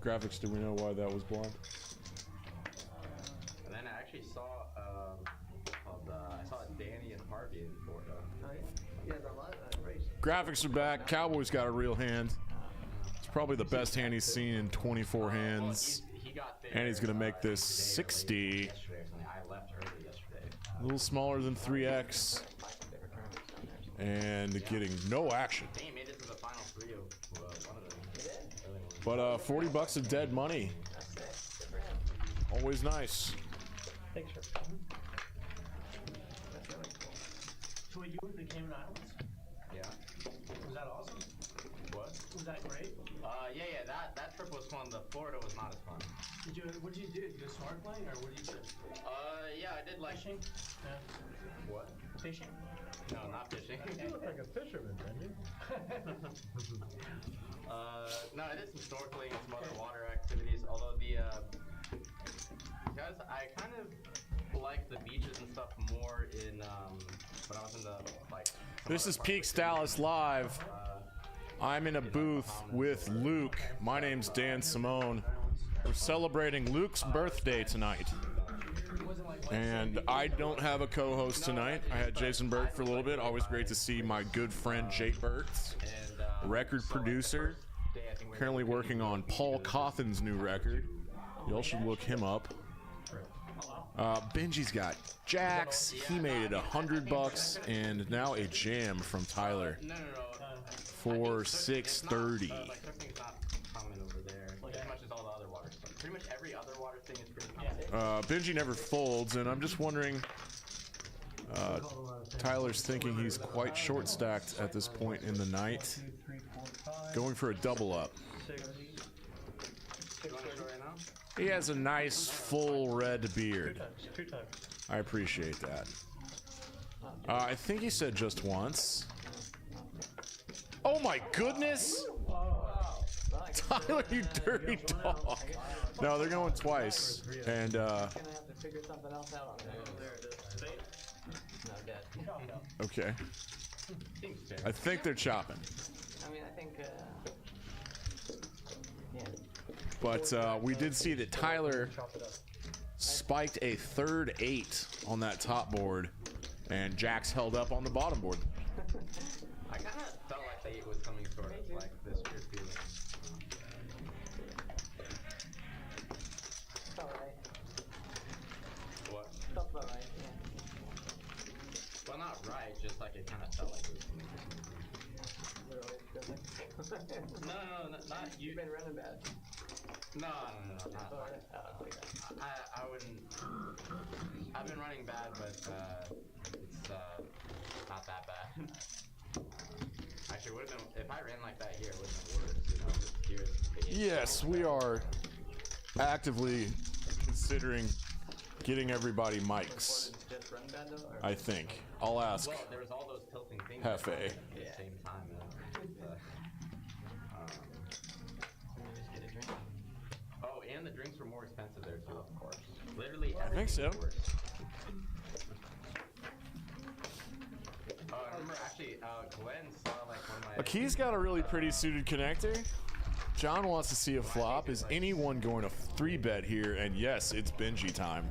Graphics, do we know why that was blonde? And then I actually saw, I saw Danny and Harvey in Florida. Oh, yeah. Yeah, the live race. Graphics are back. Cowboy's got a real hand. It's probably the best hand he's seen in 24 hands. He got there, And he's going to make this 60. yesterday or something. I left early yesterday. A little smaller than 3x. And getting no action. I think he made it to the final 3 of one of them. But 40 bucks of dead money. Always nice. Thanks for So wait, you were at the Cayman Islands? Yeah. Was that awesome? What? Was that great? Yeah, that trip was fun. The Florida was not as fun. What did you do? Did you go snorkeling or what did you do? Yeah, I did like Fishing? Yeah. What? Fishing? No, not fishing. You look like a fisherman, Benji. No, I did some snorkeling and some other water activities. Although guys, I kind of like the beaches and stuff more in when I was in the like. This is Peaks Dallas Live. I'm in a booth with Luke. My name's Dan Simone. We're celebrating Luke's birthday tonight. And I don't have a co-host tonight. I had Jason Burt for a little bit. Always great to see my good friend Jake Burt, record producer. Currently working on Paul Cawthon's new record. Y'all should look him up. Benji's got jacks. He made it $100, and now a jam from Tyler No. for 630. Like something's not common over there. Like as much as all the other water stuff. Pretty much every other water thing is pretty common. Benji never folds, and I'm just wondering. Tyler's thinking he's quite short stacked at this point in the night. Going for a double up. He has a nice full red beard. I appreciate that. I think he said just once. Oh my goodness! Tyler, you dirty dog. No, they're going twice. And Gonna have to figure something else out on there. No, dead. okay. I think they're chopping. I mean, I think, yeah. But we did see that Tyler spiked a third 8 on that top board, and Jax held up on the bottom board. I kind of felt like the 8 was coming sort of like this year too. Felt right. What? Felt about right, yeah. Well, not right, just like it kind of felt like it was coming. Literally, feels like. No, not you. You've been running bad. No, not. Alright. I wouldn't. I've been running bad, but it's not that bad. Actually, would have been if I ran like that here, it would have been worse. You know, just here. Yes, we are actively considering getting everybody mics. Just run bad though? Or? I think. I'll ask Well, there was all those tilting things Hefe. at the same time. Just get a drink. Oh, and the drinks were more expensive there too, of course. Literally, I think so. everything was worse. Oh, I remember actually, Glenn saw like one of my. Aki's got a really pretty suited connector. John wants to see a flop. Is anyone going to 3-bet here? And yes, it's Benji time.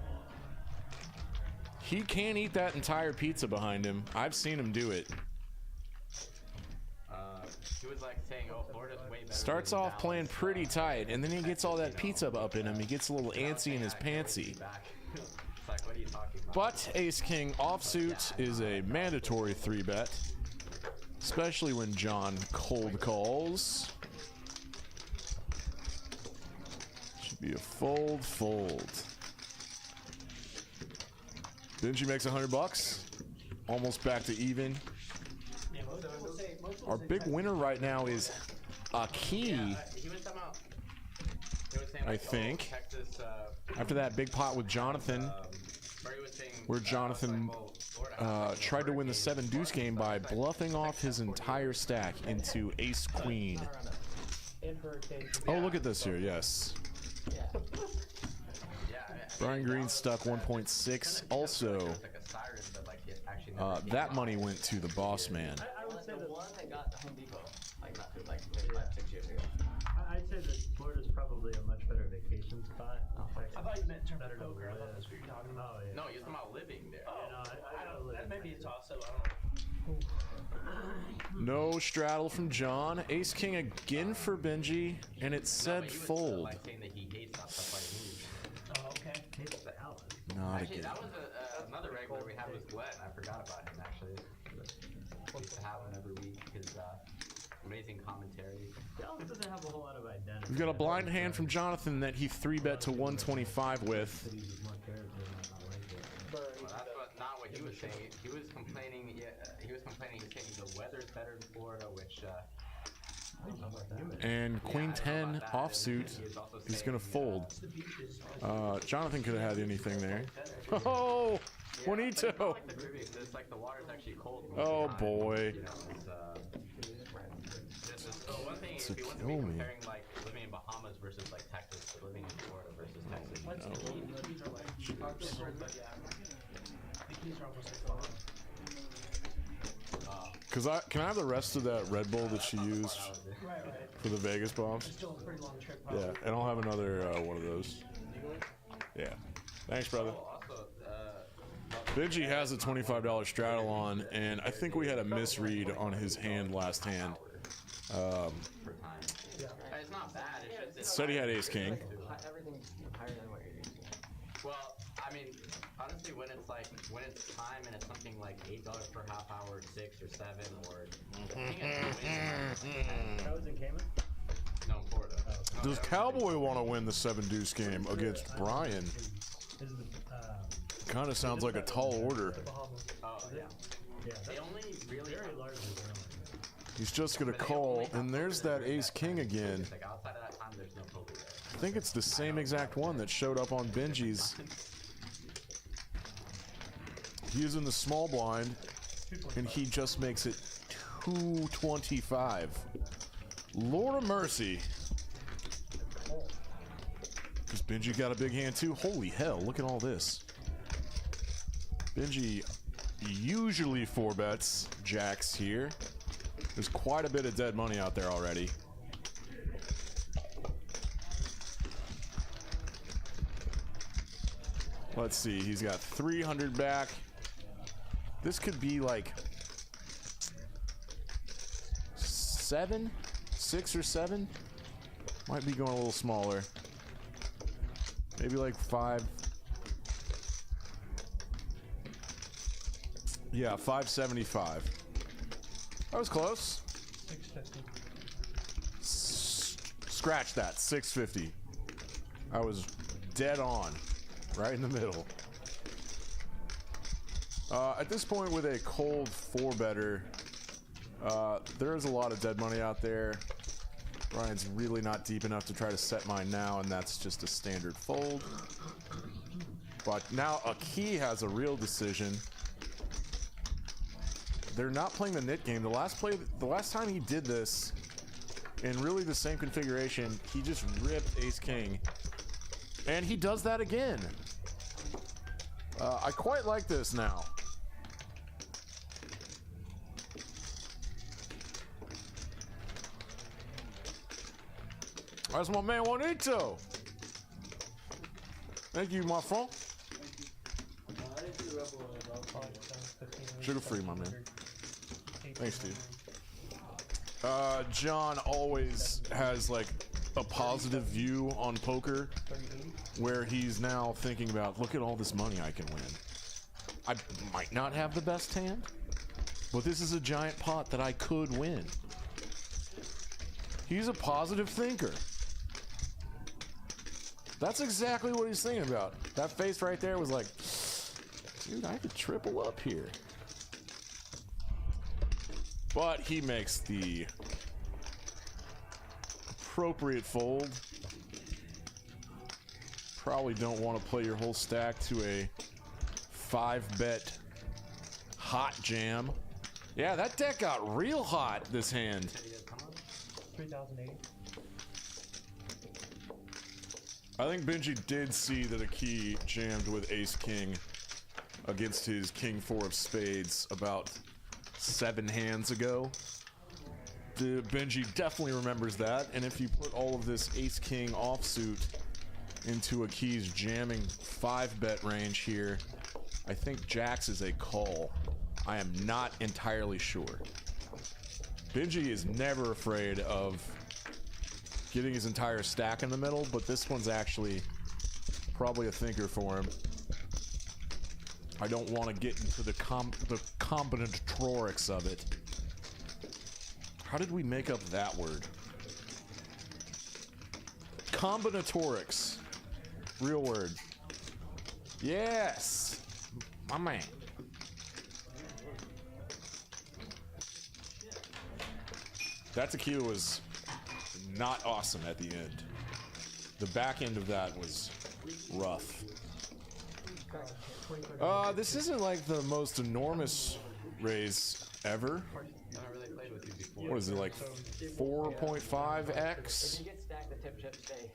He can't eat that entire pizza behind him. I've seen him do it. He was like saying, "Oh, Florida's way better." Starts off playing pretty tight, and then he gets all that pizza up in him. He gets a little antsy in his pantsy. It's like, what are you talking about? But Ace King offsuit is a mandatory 3-bet, especially when John cold calls. Should be a fold. Benji makes $100, almost back to even. Our big winner right now is Aki. He was talking about. He was saying, I like, think. Oh, Texas, After that big pot with Jonathan, where he was saying, where Jonathan tried to win the 7-deuce game by bluffing off his entire stack into ace queen. Oh, look at this here. Yes. Yeah. Brian Green stuck 1.6. Also, that money went to the boss man. I would say the one that got Home Depot, like not too, like maybe 5-6 years ago. I'd say that Florida's probably a much better vacation spot. I thought you meant in terms of poker. I thought that's what you're talking about. Oh, yeah. No, you're talking about living there. Oh, I don't know. live in Maybe it's Texas. also, I don't know. No straddle from John. Ace King again for Benji, and it said fold. Like saying that he hates that stuff like me. Oh, okay. Not Actually, again. that was another regular we had was Glenn. I forgot about him actually. We used to have him every week. His amazing commentary. Dallas doesn't have a whole lot of identity. We've got a blind hand from Jonathan that he 3-bet to 125 with. Well, that's not what he was saying. He was complaining. Yeah, he was complaining. He's saying the weather's better in Florida, which. And Queen 10 offsuit is going to fold. Jonathan could have had anything there. Oh, Juanito. Like the Caribbean, it's like the water's actually cold. Oh, boy. You know, it's one thing To if you want to kill be me. comparing like living in Bahamas versus like Texas, or living in Florida versus Texas. The keys are like, but yeah. The keys are almost like fun. Can I have the rest of that Red Bull that she used Right. for the Vegas bombs? It's still a pretty long trip. Yeah, and I'll have another one of those. Yeah. Thanks, brother. Also, Benji has a $25 straddle on, and I think we had a misread on his hand last hand. per time. It's not bad. It's just Said he had ace king. Everything's higher than what you're used to. Well, I mean, honestly, when it's time and it's something like $8 per half hour, 6 or 7 or. That was in Cayman? No, Florida. Oh. Does Cowboy want to win the 7 deuce game against Brian? Kind of sounds like a tall order. Oh, yeah. Yeah, They only really. very large. He's just gonna call, and there's that ace king again. Like outside of that time, there's no poker there. I think it's the same exact one that showed up on Benji's. He's in the small blind, and he just makes it 225. Lord of mercy. Because Benji got a big hand too. Holy hell, look at all this. Benji usually 4-bets jacks here. There's quite a bit of dead money out there already. Let's see, he's got 300 back. This could be like 7, 6 or 7. Might be going a little smaller. Maybe like 5. Yeah, 575. That was close. 650. Scratch that, 650. I was dead on, right in the middle. At this point, with a cold 4-better, there is a lot of dead money out there. Ryan's really not deep enough to try to set mine now, and that's just a standard fold. But now Aki has a real decision. They're not playing the nit game. The last time he did this, in really the same configuration, he just ripped ace king, and he does that again. I quite like this now. That's my man Juanito. Thank you, my friend. Sugar free, my man. Thanks, dude. John always has like a positive view on poker, where he's now thinking about, look at all this money I can win. I might not have the best hand, but this is a giant pot that I could win. He's a positive thinker. That's exactly what he's thinking about. That face right there was like, dude, I could triple up here. But he makes the appropriate fold. Probably don't want to play your whole stack to a 5-bet hot jam. Yeah, that deck got real hot this hand. 3080. I think Benji did see that Aki jammed with ace king against his king 4 of spades about 7 hands ago. Benji definitely remembers that, and if you put all of this ace king offsuit into Aki's jamming 5-bet range here, I think jacks is a call. I am not entirely sure. Benji is never afraid of getting his entire stack in the middle, but this one's actually probably a thinker for him. I don't want to get into the combinatorics of it. How did we make up that word? Combinatorics. Real word. Yes! My man. That tequila was not awesome at the end. The back end of that was rough. This isn't like the most enormous raise ever. What is it, like 4.5x? If you get stacked, the tip stay.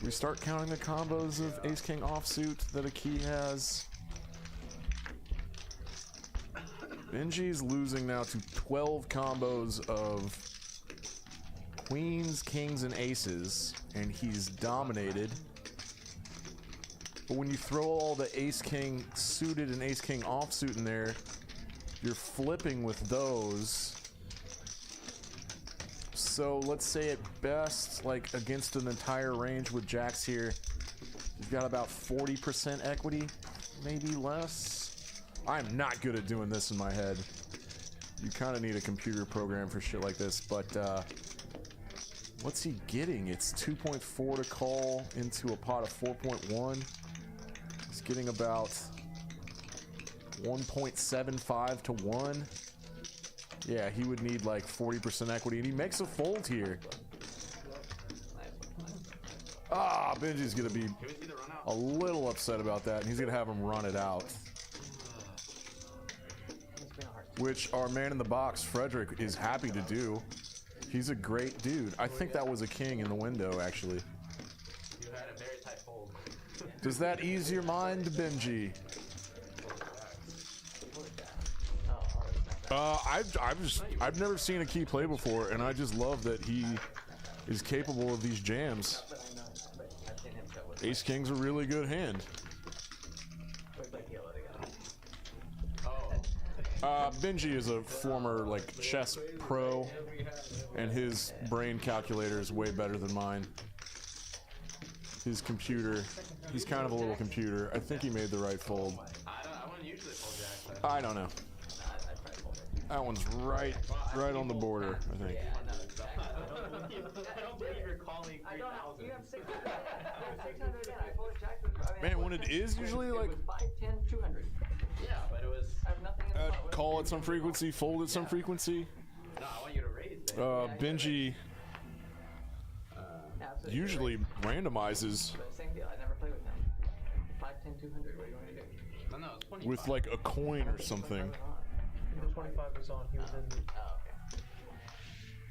We start counting the combos of ace king offsuit that Aki has. Benji's losing now to 12 combos of queens, kings, and aces, and he's dominated. But when you throw all the ace king suited and ace king offsuit in there, you're flipping with those So let's say at best, like against an entire range with jacks here, you've got about 40% equity, maybe less. I'm not good at doing this in my head. You kind of need a computer program for shit like this, but what's he getting? It's 2.4 to call into a pot of 4.1. He's getting about 1.75 to 1. Yeah, he would need like 40% equity, and he makes a fold here. Ah, Benji's gonna be a little upset about that, and he's gonna have him run it out. Which our man in the box, Frederick, is happy to do. He's a great dude. I think that was a king in the window, actually. You had a very tight fold. Does that ease your mind, Benji? I've never seen a key play before, and I just love that he is capable of these jams. Ace King's a really good hand. Benji is a former like chess pro, and his brain calculator is way better than mine. His computer, he's kind of a little computer. I think he made the right fold. I wouldn't usually fold jacks. I don't know. That one's right on the border, I think. I don't believe you're calling 3,000. You have 600 again. I folded jacks with, Man, when it is usually like 5, 10, 200. Yeah, but it was. I have nothing in the pot. call at some frequency, fold at some frequency. No, I want you to raise it. Benji usually randomizes But same deal. I never play with him. 5, 10, 200. What do you want me to do? No, it's 25. with like a coin or something. The 25 was on. He was in. Oh,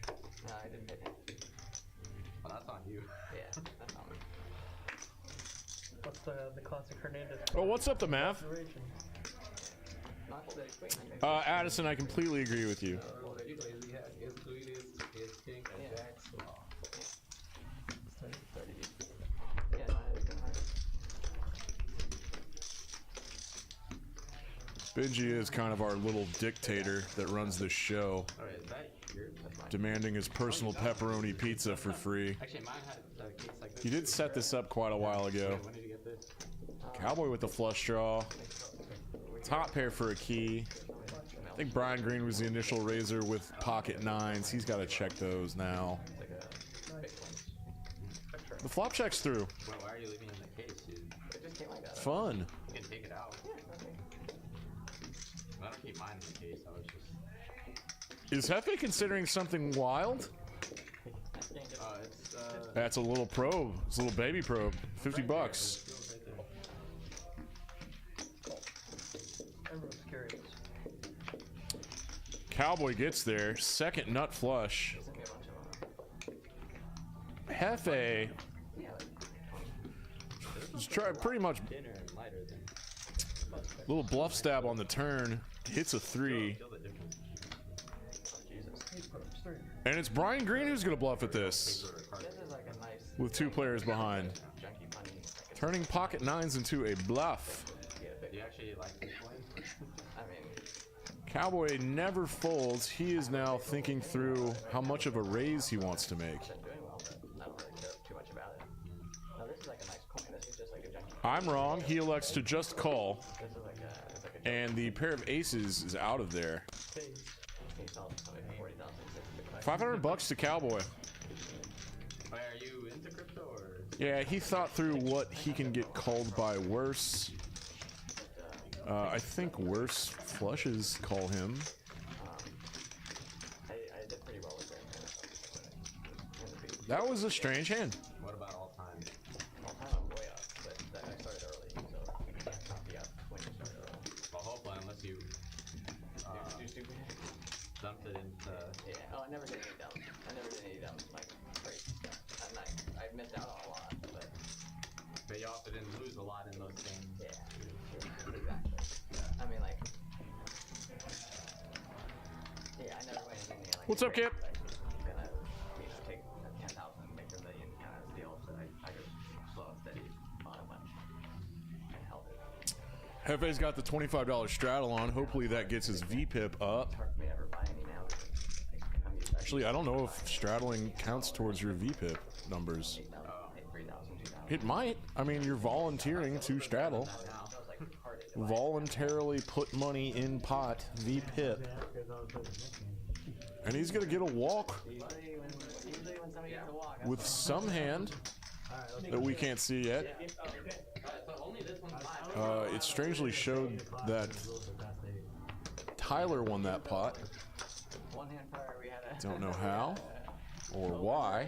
okay. No, I didn't hit him. Well, that's on you. Yeah, that's on me. What's the classic Hernandez? Oh, what's up, the math? Observation. Not the queen. Addison, I completely agree with you. Yeah, no, I didn't hurt. Benji is kind of our little dictator that runs this show, Alright, is that yours? demanding his personal pepperoni pizza for free. Actually, mine had a case like this. He did set this up quite a while ago. When did you get this? Cowboy with the flush draw. Top pair for a key. I think Brian Green was the initial raiser with pocket nines. He's got to check those now. The flop check's through. Well, why are you leaving it in the case, dude? It just came like that. Fun. You can take it out. I don't keep mine in the case. I was just. Is Hefe considering something wild? It's That's a little probe. It's a little baby probe. 50 bucks. Everyone's curious. Cowboy gets there. Second nut flush. Hefe just try pretty much thinner and lighter than. little bluff stab on the turn. Hits a 3. Feel the difference. And it's Brian Green who's gonna bluff at this. This is like a nice With 2 players behind. junky money. Turning pocket nines into a bluff. Do you actually like this one? I mean, Cowboy never folds. He is now thinking through how much of a raise he wants to make. been doing well, but I don't really care too much about it. No, this is like a nice coin. This is just like a junky. I'm wrong. He elects to just call. This is like a, it's like a And the pair of aces is out of there. He sold something for 40,000. 500 bucks to Cowboy. Are you into crypto or? Yeah, he thought through what he can get called by worse. I think worse flushes call him. I did pretty well with it. That was a strange hand. What about all time? All time I'm way up, but I started early, so I can't be up when you start early. Well, hopefully, unless you dumped it into. Yeah. Oh, I never did any dumps. I never did any dumps like crazy stuff. I missed out on a lot, but But you also didn't lose a lot in those games. yeah, exactly. I mean, like, yeah, I never went in any like. What's up, Kip? Gonna, take 10,000 and make a million kind of deal. So I just slow and steady bought a bunch and held it. Hefe's got the $25 straddle on. Hopefully that gets his VPIP up. Hard for me to ever buy any now. I'm used to Actually, I don't know if straddling counts towards your VPIP numbers. It might. I mean, you're volunteering to straddle. Voluntarily put money in pot VPIP. And he's gonna get a walk with some hand that we can't see yet. It strangely showed that Tyler won that pot. Don't know how or why.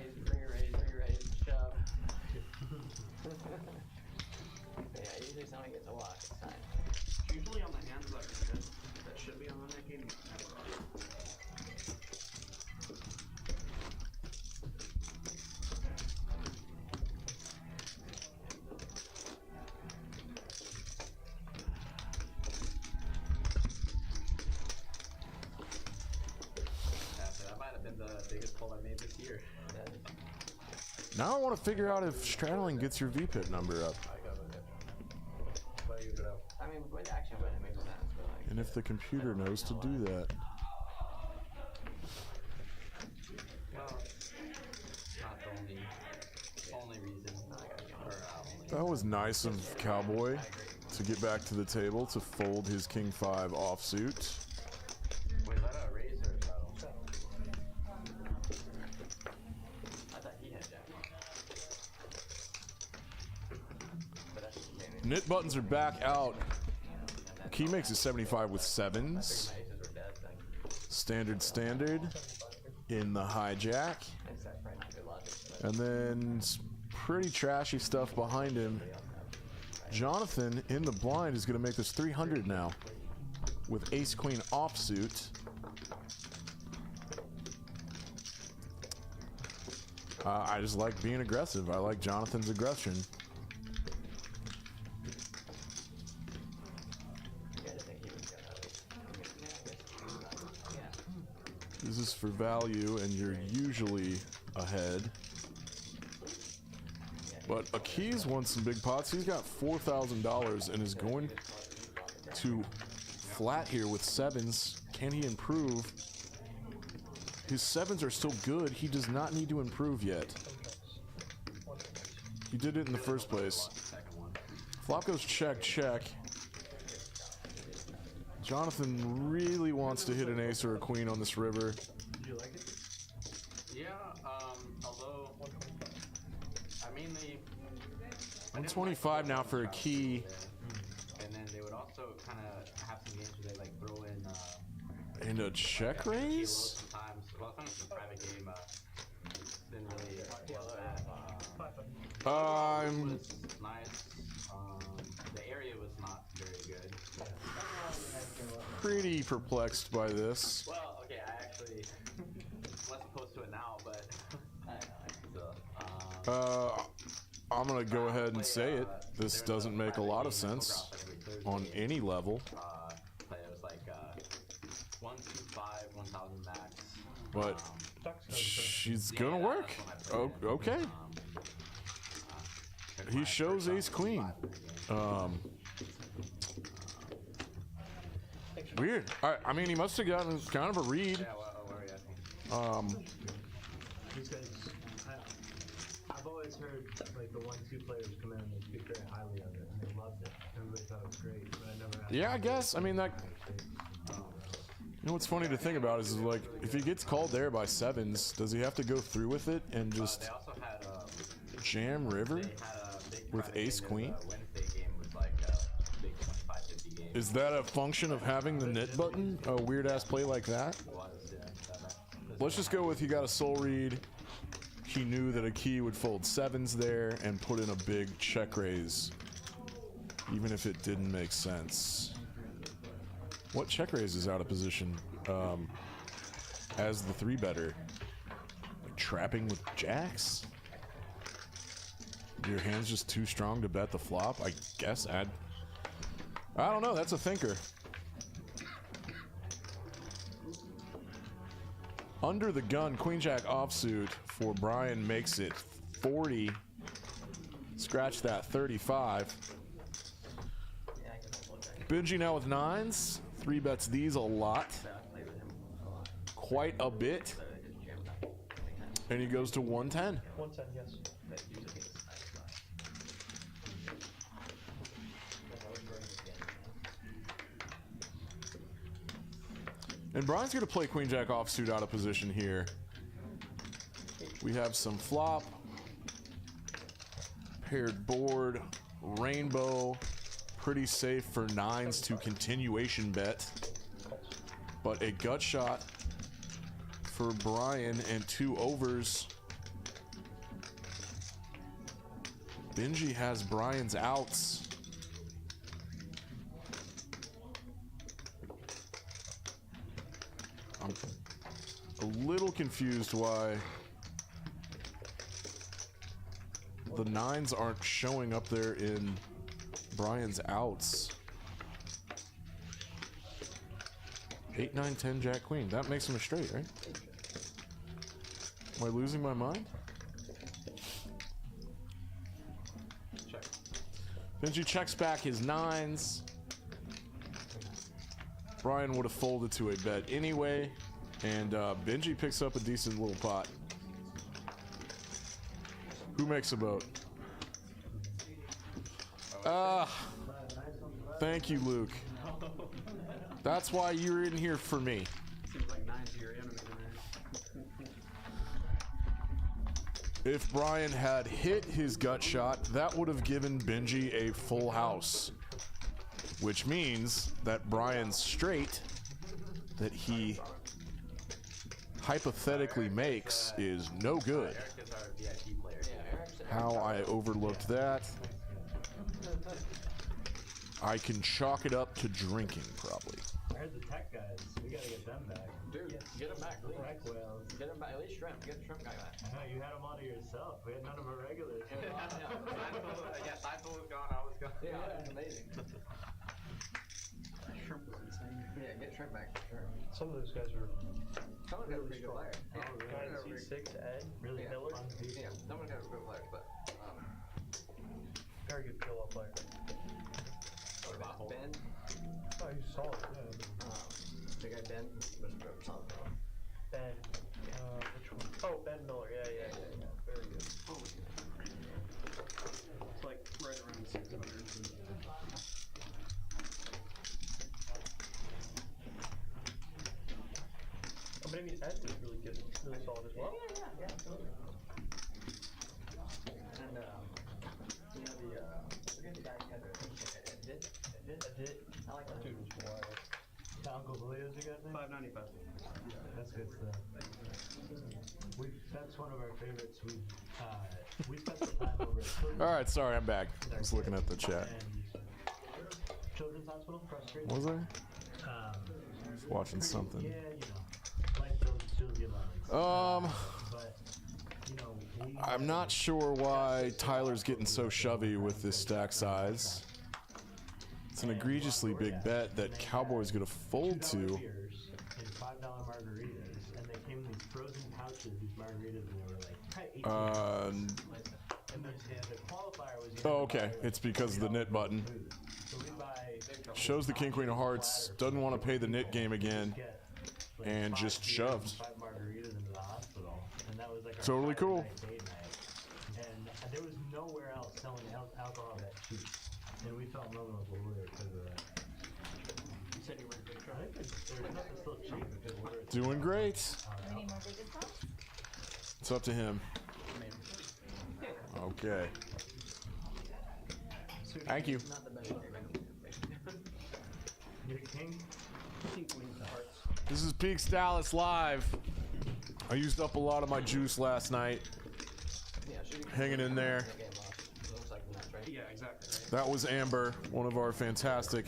Yeah, usually somebody gets a walk. It's fine. Usually on the hands that should be on the game. That might have been the biggest pull I made this year. Now I want to figure out if straddling gets your VPIP number up. I mean, with action, but it makes sense. But like, And if the computer knows to do that. Well, not the only reason. That was nice of Cowboy to get back to the table to fold his King 5 offsuit. Wait, let a raise or settle? I thought he had jack. But that's okay. Knit buttons are back out. Key makes it 75 with sevens. Standard in the hijack. And then pretty trashy stuff behind him. Jonathan in the blind is going to make this 300 now with ace queen offsuit. I just like being aggressive. I like Jonathan's aggression. This is for value, and you're usually ahead. But Akiz wants some big pots. He's got $4,000 and is going to flat here with sevens. Can he improve? His sevens are still good. He does not need to improve yet. He did it in the first place. Flop goes check, check. Jonathan really wants to hit an ace or a queen on this river. Did you like it? Yeah, although I mean they 125 now for a key. and then they would also kind of have some games where they like throw in And a check raise? sometimes. Well, sometimes it's a private game. Didn't really love that. I'm Was nice. The area was not very good. pretty perplexed by this. Well, okay, I actually wasn't opposed to it now, but I'm gonna go ahead and say it. This doesn't make a lot of sense on any level. But it was like 125, 1,000 max. But she's gonna work. Oh, okay. He shows ace queen. Weird. I mean, he must have gotten kind of a read. Yeah, what were you asking? These guys, I've always heard like the 1-2 players come in and they speak very highly of it, and they loved it. Everybody thought it was great, but I never. Yeah, I guess. I mean, that. You know what's funny to think about is like, if he gets called there by sevens, does he have to go through with it and just They also had jam river they had a big with private ace game. queen? The Wednesday game was like a big 25-50 game. Is that a function of having the knit button? A weird ass play like that? Let's just go with he got a soul read. He knew that a key would fold sevens there and put in a big check raise, even if it didn't make sense. What check raise is out of position as the 3-better? Like trapping with jacks? Your hand's just too strong to bet the flop? I guess I don't know. That's a thinker. Under the gun, queen jack offsuit for Brian makes it 40. Scratch that 35. Benji now with nines. 3 bets these a lot. Quite a bit. And he goes to 110. 110, yes. And Brian's going to play Queen Jack offsuit out of position here. We have some flop, paired board, rainbow, pretty safe for nines to continuation bet, but a gut shot for Brian and 2 overs. Benji has Brian's outs. I'm a little confused why the nines aren't showing up there in Brian's outs. 8, 9, 10, Jack, Queen. That makes him a straight, right? Am I losing my mind? Check. Benji checks back his nines. Brian would have folded to a bet anyway, and Benji picks up a decent little pot. Who makes a boat? Thank you, Luke. That's why you're in here for me. Seems like 9's your enemy there. If Brian had hit his gut shot, that would have given Benji a full house. Which means that Brian's straight that he hypothetically makes is no good. Eric is our VIP player. How I overlooked that. I can chalk it up to drinking, probably. I heard the tech guys. We gotta get them back. Dude, get them back, please. Tech whales. Get them back. At least shrimp. Get the shrimp guy back. I know, you had them all to yourself. We had none of our regulars. Seinfeld was gone, I was gone. Yeah, it's amazing. Shrimp was insane. Yeah, get shrimp back for sure. Some of those guys are Someone got a pretty good player. Oh, really? guys, C6, Ed, Really Yeah. fun people. Yeah, someone got a good player, but very good kill up player. Ben, Oh, he's solid, yeah. the guy Ben was solid. Ben, which one? Oh, Ben Miller, yeah. Very good. It's like right around 600. But I mean, Ed was really good, really solid as well. Yeah, absolutely. And you know forget the guy who had Ed, I like that. dude was wild. Uncle Julio's your guy's name? 595. That's good stuff. That's one of our favorites. We spent some time over at All right, sorry, I'm back. I was looking at the chat. Children's Hospital, frustrated. Was I? Watching something. Yeah, life shows you lemons. But, I'm not sure why Tyler's getting so shovey with this stack size. It's an egregiously big bet that Cowboy's gonna fold to. $2 beers and $5 margaritas, and they came in these frozen pouches, these margaritas, and they were like, and the qualifier was Oh, okay. It's because of the knit button. So we buy Shows the King Queen of Hearts, doesn't want to pay the knit game again, and just shoved. 5 margaritas into the hospital, and that was like our Totally Friday cool. night date night. And there was nowhere else selling alcohol that cheap, and we fell in love with Woodward because of that. You said you were a good try. I think there's nothing still cheap because Woodward's Doing great. Any more Vegas sauce? It's up to him. Okay. Thank you. Not the best player. You're king. This is Peaks Dallas Live. I used up a lot of my juice last night. Yeah, shooting. Hanging in there. Game lost. It looks like nuts, right? Yeah, exactly. Right? That was Amber, one of our fantastic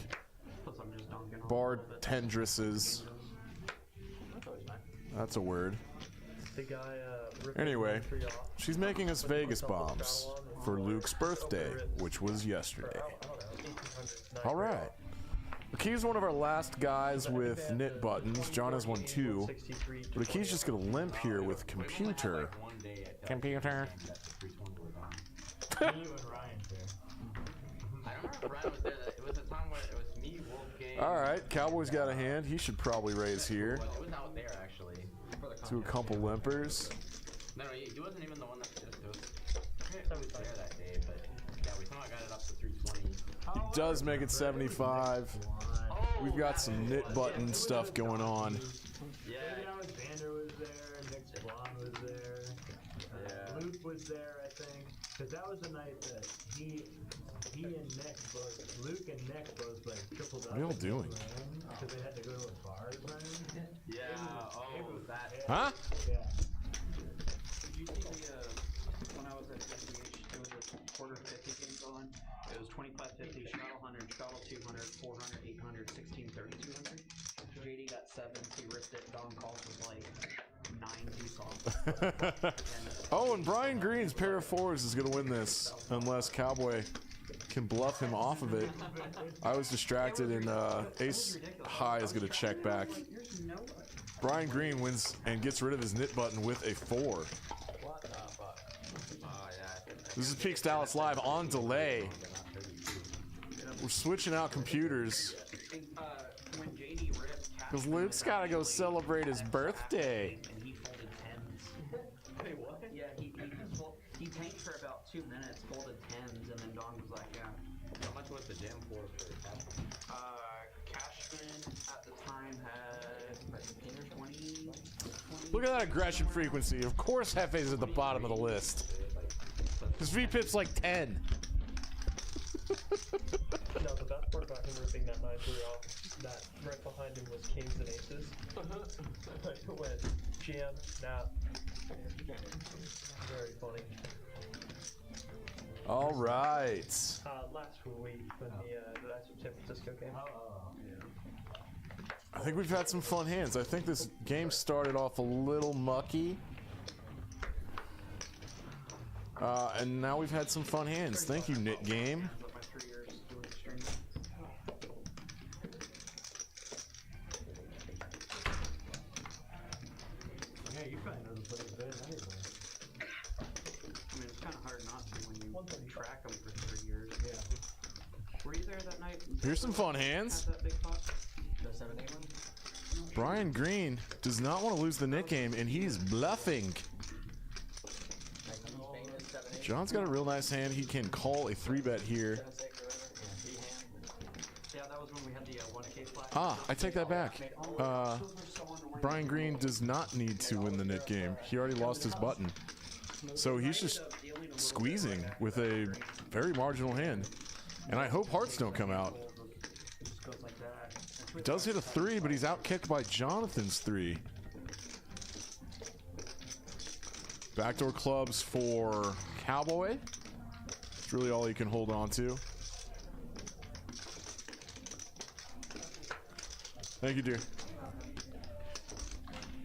Plus, I'm just dunking on bartendresses. That's always fine. That's a word. the guy. Anyway, she's making us Vegas bombs for Luke's birthday, which was yesterday. All right. Aki's one of our last guys with knit buttons. John has one too. But Aki's just going to limp here with computer. Computer. You and Ryan there. I don't remember if Ryan was there. It was a time where it was me, Wolfgang. All right, Cowboy's got a hand. He should probably raise here. It was out there actually. To a couple limpers. No, he wasn't even the one that was there that day, but yeah, we somehow got it up to 320. He does make it 75. We've got some knit button stuff going on. Yeah. David Alexander was there, Nick Blonde was there, Luke was there, I think. Because that was the night that he and Nick both, Luke and Nick both like tripled up. What are y'all doing? Because they had to go to a bar to play. Yeah, that. Huh? Yeah. Did you see the, when I was at SDH, it was a quarter 50 game going. It was 2550, shuttle 100, shuttle 200, 400, 800, 16, 30, 200. JD got 7, he ripped it, Don Calls was like 9 2 songs. Oh, and Brian Green's pair of fours is going to win this, unless Cowboy can bluff him off of it. I was distracted, and Ace High is going to check back. Brian Green wins and gets rid of his knit button with a 4. What the fuck? This is Peaks Dallas Live on delay. We're switching out computers When JD ripped, because Luke's got to go celebrate his birthday. and he folded 10s. Wait, what? Yeah, he tanked for about 2 minutes, folded 10s, and then Don was like, yeah. How much was the jam for Cashman? Cashman at the time had 15 or 20. Look at that aggression frequency. Of course Hefe's at the bottom of the list. His VPIP's like 10. No, the best part about him ripping that 9-3 off, that right behind him was kings and aces. When GM, nah. Very funny. All right. Last week when the San Francisco game. I think we've had some fun hands. I think this game started off a little mucky. And now we've had some fun hands. Thank you, Knit Game. Up my 3 years doing the stream. Yeah, you probably know the players better than anybody. I mean, it's kind of hard not to when you track them for 3 years. Yeah. Were you there that night? Here's some fun hands. Had that big pot? The 17 one? Brian Green does not want to lose the Knit Game, and he's bluffing. John's got a real nice hand. He can call a 3-bet here. Yeah, that was when we had the 1K flag. Ah, I take that back. Brian Green does not need to win the Knit Game. He already lost his button. So he's just squeezing with a very marginal hand. And I hope hearts don't come out. He does hit a 3, but he's outkicked by Jonathan's 3. Backdoor clubs for Cowboy. It's really all he can hold on to. Thank you, dear.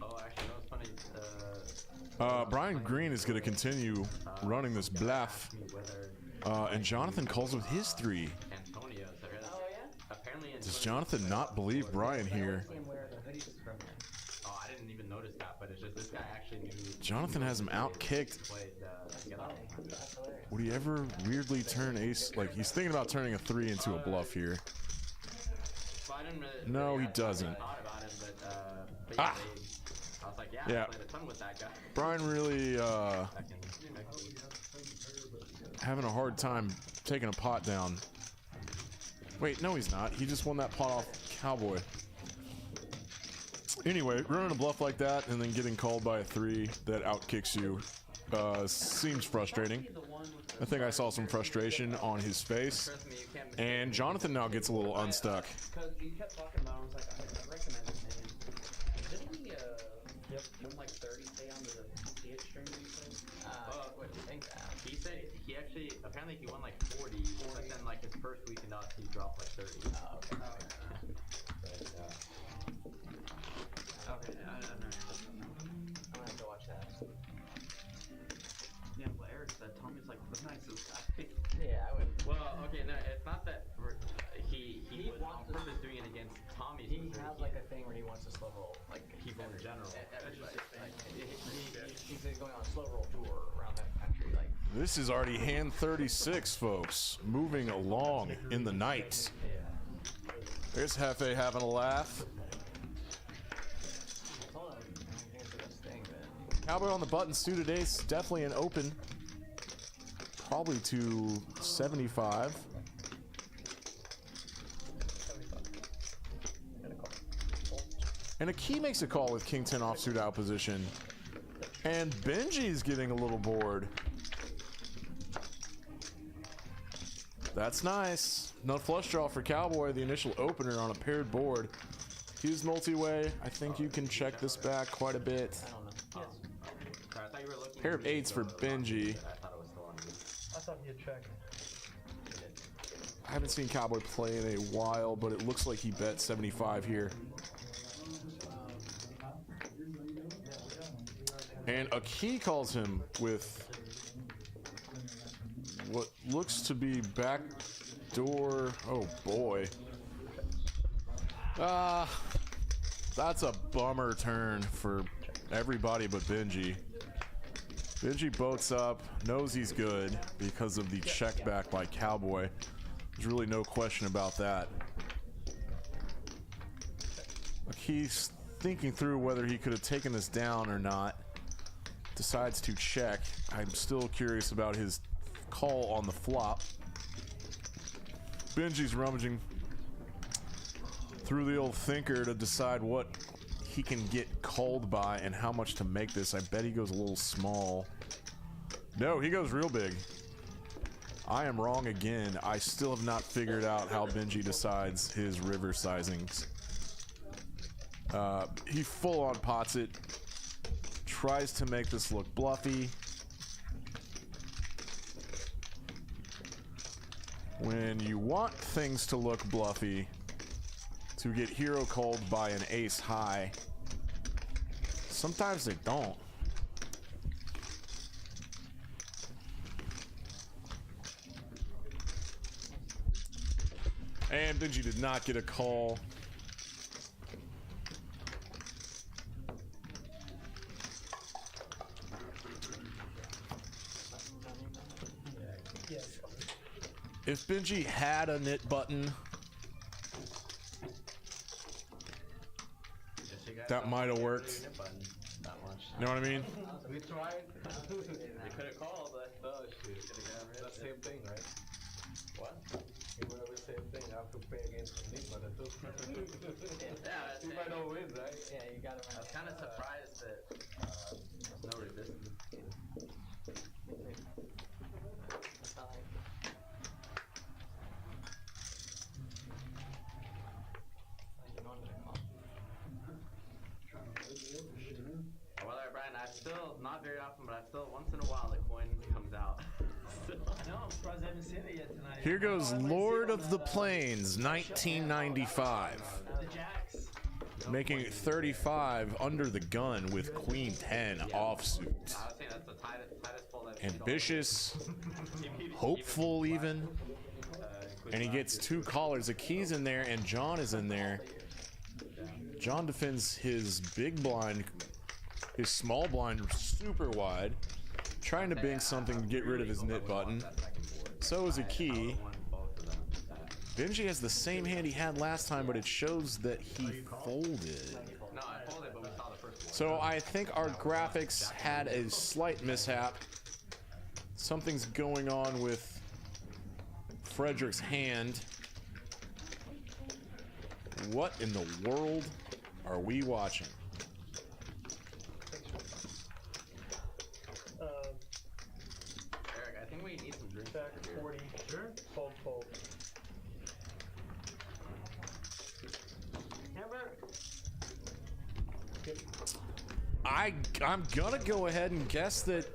Oh, actually, that was funny. Brian Green is going to continue running this bluff. And Jonathan calls with his 3. Antonio, so apparently Does Jonathan not believe Brian here? Oh, I didn't even notice that, but it's just this guy actually knew. Jonathan has him outkicked. Would he ever weirdly turn ace? Like, he's thinking about turning a 3 into a bluff here. Well, I didn't really, No, he doesn't. I thought about it, but Ah! I was like, yeah, Yeah. I played a ton with that guy. Brian really having a hard time taking a pot down. Wait, no he's not. He just won that pot off Cowboy. Anyway, running a bluff like that and then getting called by a 3 that outkicks you seems frustrating. I think I saw some frustration on his face. And Jonathan now gets a little unstuck. Because you kept talking about it, I was like, I recommend his name. Didn't he, win like 30K on the DH stream that you said? What do you think? He said he actually, apparently he won like 40, but then like his first week in Dust, he dropped like 30. Okay. Okay, I don't know. I'm gonna have to watch that. Yeah, well, Eric said Tommy's like the nicest guy. Yeah, I would. Well, okay, no, it's not that he was on purpose doing it against Tommy's. He has like a thing where he wants to slow roll, like people in general. He's going on a slow roll tour around that country, like. This is already hand 36, folks. Moving along in the night. There's Hefe having a laugh. Hold on, I think it's the best thing, but. Cowboy on the button, suited ace, definitely an open. Probably to 75. And a key makes a call with King 10 offsuit out position. And Benji's getting a little bored. That's nice. Nut flush draw for Cowboy, the initial opener on a paired board. He's multi-way. I think you can check this back quite a bit. Pair of eights for Benji. I thought you checked. I haven't seen Cowboy play in a while, but it looks like he bet 75 here. And a key calls him with what looks to be backdoor. Oh boy. That's a bummer turn for everybody but Benji. Benji boats up, knows he's good because of the check back by Cowboy. There's really no question about that. He's thinking through whether he could have taken this down or not. Decides to check. I'm still curious about his call on the flop. Benji's rummaging through the old thinker to decide what he can get called by and how much to make this. I bet he goes a little small. No, he goes real big. I am wrong again. I still have not figured out how Benji decides his river sizings. He full on pots it. Tries to make this look bluffy. When you want things to look bluffy, to get hero called by an ace high, sometimes they don't. And Benji did not get a call. If Benji had a knit button, that might have worked. You know what I mean? We tried. They could have called, but oh shoot. That's the same thing, right? What? It would have the same thing. I have to pay against the knit button too. Yeah, you might not win, right? Yeah, you gotta I was kind of surprised that there's no resistance. Well, Brian, I still, not very often, but I still, once in a while, the coin comes out. I know, I'm surprised I haven't seen it yet tonight. Here goes Lord of the Plains, 1995. The Jacks. Making 35 under the gun with Queen 10 offsuit. I was saying that's the tightest pull that Ambitious, hopeful even. And he gets two callers. A key's in there and John is in there. John defends his big blind, his small blind super wide, trying to bing something to get rid of his knit button. So is a key. Benji has the same hand he had last time, but it shows that he folded. No, I folded, but we saw the first one. So I think our graphics had a slight mishap. Something's going on with Frederick's hand. What in the world are we watching? Eric, I think we need some drinks. Back 40. Sure. Fold, fold. I'm gonna go ahead and guess that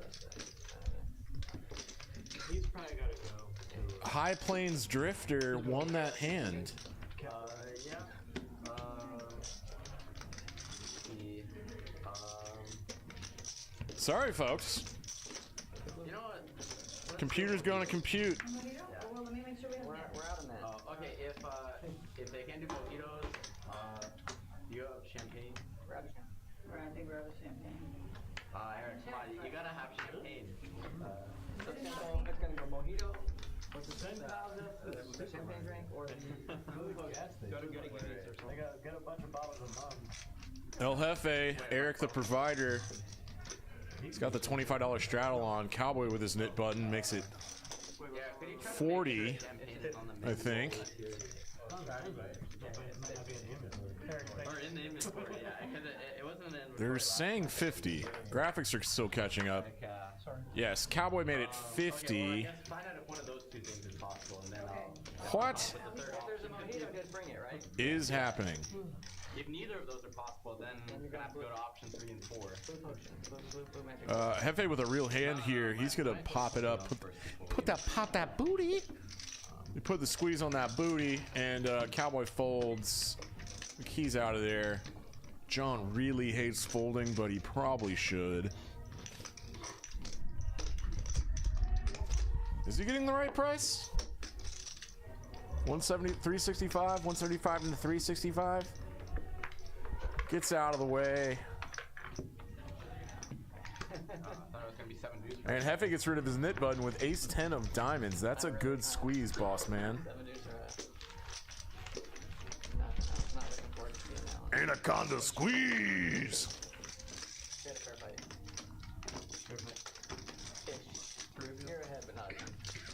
He's probably gotta go. High Plains Drifter won that hand. Yeah. Sorry, folks. You know what? Computer's gonna compute. Well, let me make sure we have We're out on that. Okay, if they can't do mojitos, do you have champagne? I think we're out of champagne. Eric, come on, you gotta have champagne. It's gonna go mojito. What's the 10,000? The champagne drink or the They got a bunch of bottles of rum. El Jefe, Eric the provider, He's got the $25 straddle on. Cowboy with his knit button makes it 40, I think. Or in the inventory, yeah, because it wasn't in the inventory. They're saying 50. Graphics are still catching up. Yes, Cowboy made it 50. Okay, well, I guess find out if one of those two things is possible, and then I'll... What If there's a mojito, just bring it, right? is happening? If neither of those are possible, then you're gonna have to go to option 3 and 4. Hefe with a real hand here. He's gonna pop it up. Pop that booty. We put the squeeze on that booty, and Cowboy folds. The key's out of there. John really hates folding, but he probably should. Is he getting the right price? 170, 365, 135 into 365. Gets out of the way. And Hefe gets rid of his knit button with ace 10 of diamonds. That's a good squeeze, boss man. Anaconda squeeze!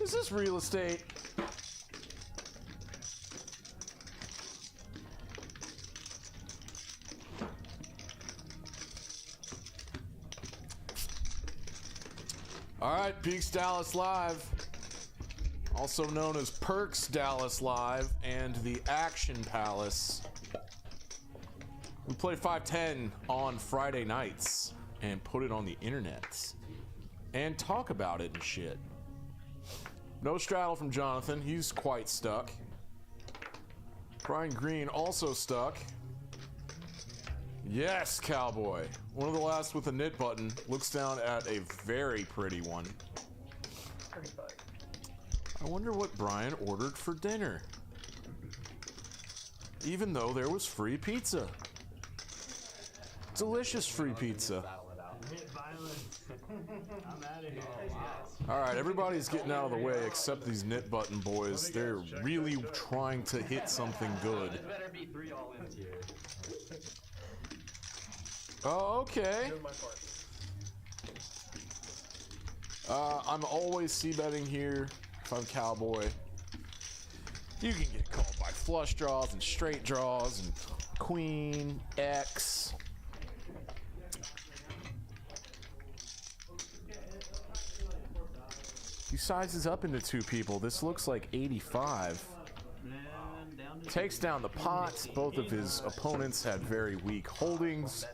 Is this real estate? Alright, Peaks Dallas Live, also known as Perks Dallas Live and the Action Palace. We play 510 on Friday nights and put it on the internet and talk about it and shit. No straddle from Jonathan, he's quite stuck. Brian Green also stuck. Yes, Cowboy. One of the last with a knit button. Looks down at a very pretty one. I wonder what Brian ordered for dinner. Even though there was free pizza. Delicious free pizza. I'm out of here. Alright, everybody's getting out of the way except these knit button boys. They're really trying to hit something good. It better be 3 all-ins here. Oh, okay. I'm always c-betting here if I'm Cowboy. You can get called by flush draws and straight draws and queen, X. He sizes up into 2 people. This looks like 85. Takes down the pots. Both of his opponents had very weak holdings.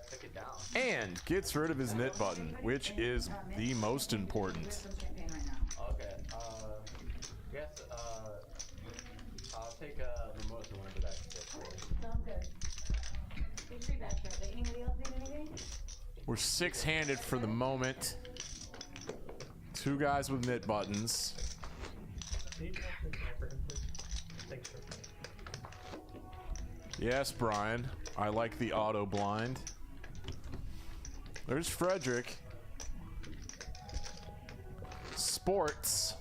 And gets rid of his knit button, which is the most important. Okay, guess, I'll take a mimosa whenever that gets for. Sounds good. Big free back here. Anybody else need anything? We're 6-handed for the moment. 2 guys with knit buttons. Yes, Brian. I like the auto blind. There's Frederick. Sports.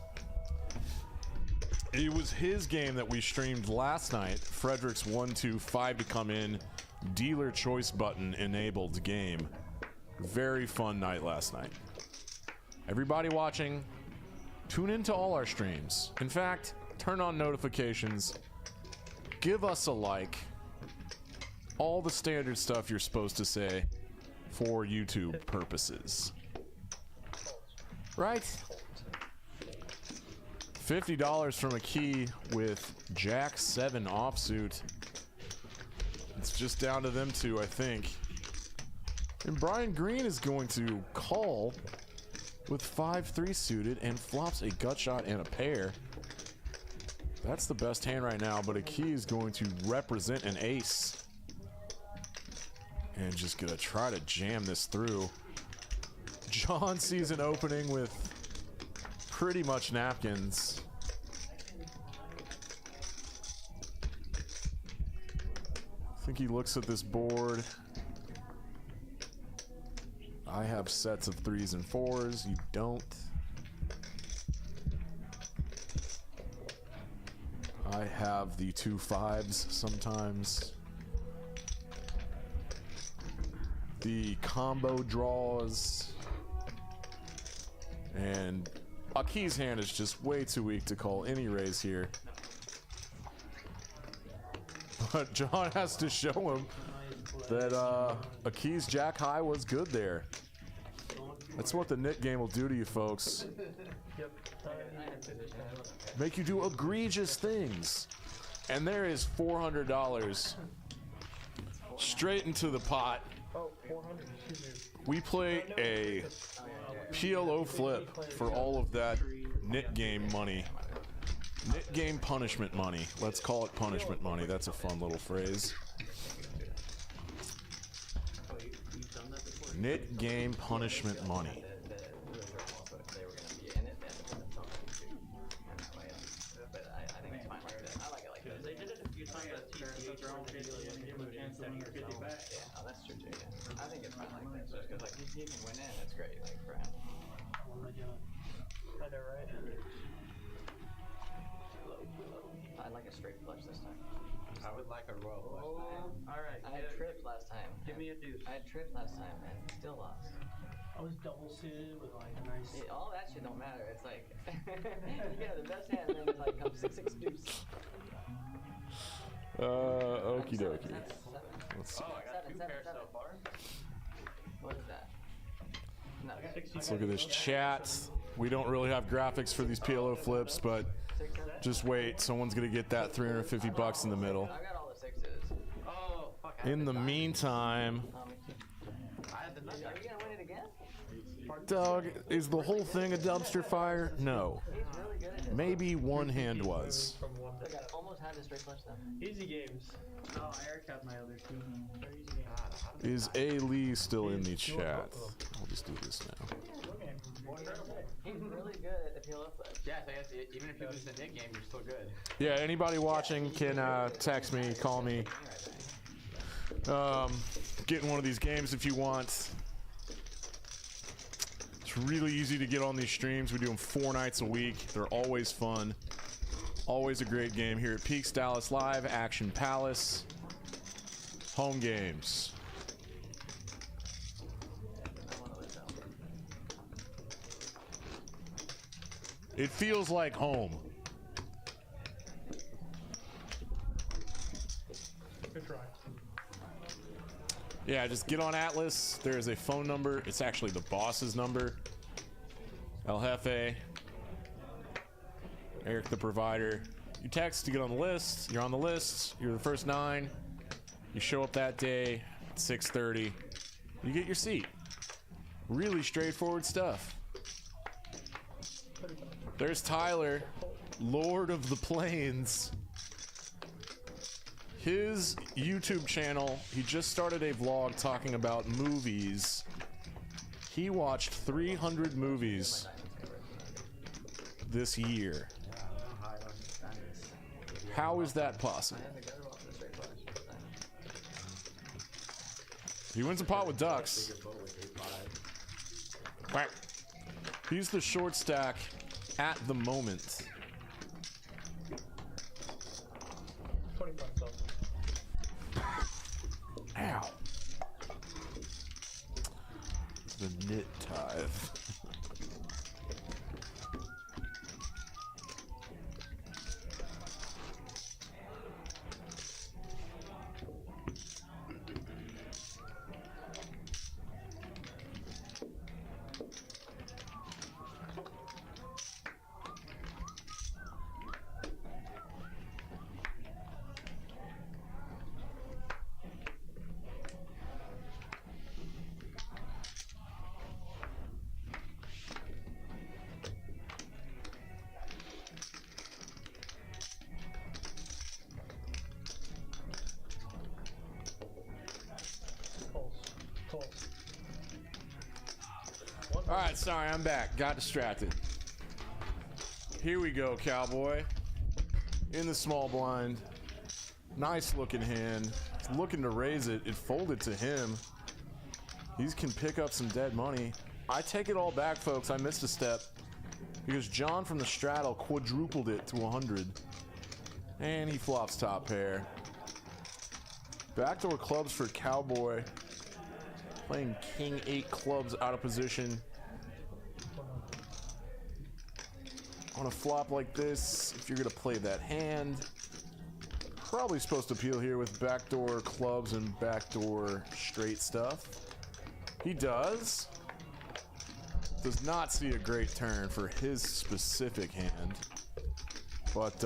It was his game that we streamed last night. Frederick's 1-2-5 to come in. Dealer choice button enabled game. Very fun night last night. Everybody watching, tune into all our streams. In fact, turn on notifications. Give us a like. All the standard stuff you're supposed to say for YouTube purposes. Right? $50 from a key with Jack 7 offsuit. It's just down to them 2, I think. And Brian Green is going to call with 5-3 suited and flops a gut shot and a pair. That's the best hand right now, but a key is going to represent an ace. And just gonna try to jam this through. John sees an opening with pretty much napkins. I think he looks at this board. I have sets of 3s and 4s. You don't. I have the 2 5s sometimes. The combo draws. And Aki's hand is just way too weak to call any raise here. But John has to show him that Aki's jack high was good there. That's what the knit game will do to you folks. Make you do egregious things. And there is $400 straight into the pot. We play a PLO flip for all of that knit game money. Knit game punishment money. Let's call it punishment money. That's a fun little phrase. Knit game punishment money. That's true too. I think it's fine like that. So because like he can win in, it's great like for him. I know, right? I like a straight flush this time. I would like a royal flush. Alright. I had tripped last time. Give me a deuce. I had tripped last time and still lost. I was double suited with like a nice. Yeah, all that shit don't matter. It's like you have the best hand and then it like comes 6-6 deuce. Okie dokie. Let's see. Oh, I got 2 pairs so far. What is that? No. Let's look at this chat. We don't really have graphics for these PLO flips, but just wait. Someone's gonna get that $350 in the middle. I got all the 6s. Oh, fuck. In the meantime, I had the nut. Are you gonna win it again? Doug, is the whole thing a dumpster fire? No. He's really good at it. Maybe one hand was. Like, I almost had the straight flush though. Easy games. Oh, Eric had my other two. They're easy games. Is A. Lee still in the chat? I'll just do this now. He's really good at the PLO flip. Yeah, so I guess even if you lose the knit game, you're still good. Yeah, anybody watching can text me, call me. Get in one of these games if you want. It's really easy to get on these streams. We do them 4 nights a week. They're always fun. Always a great game here at Peaks Dallas Live, Action Palace. Home games. It feels like home. Good try. Yeah, just get on Atlas. There is a phone number. It's actually the boss's number. El Jefe. Eric the provider. You text to get on the list. You're on the list. You're the first 9. You show up that day at 6:30. You get your seat. Really straightforward stuff. There's Tyler, Lord of the Plains. His YouTube channel, he just started a vlog talking about movies. He watched 300 movies this year. How is that possible? He wins a pot with ducks. Quack. He's the short stack at the moment. 25 cents. Ow. The knit tithe. Alright, sorry, I'm back. Got distracted. Here we go, cowboy. In the small blind. Nice looking hand. He's looking to raise it. It folded to him. He can pick up some dead money. I take it all back, folks. I missed a step. Because John from the straddle quadrupled it to 100. And he flops top pair. Backdoor clubs for cowboy. Playing king 8 clubs out of position. on a flop like this, if you're gonna play that hand, probably supposed to appeal here with backdoor clubs and backdoor straight stuff. He does. Does not see a great turn for his specific hand. But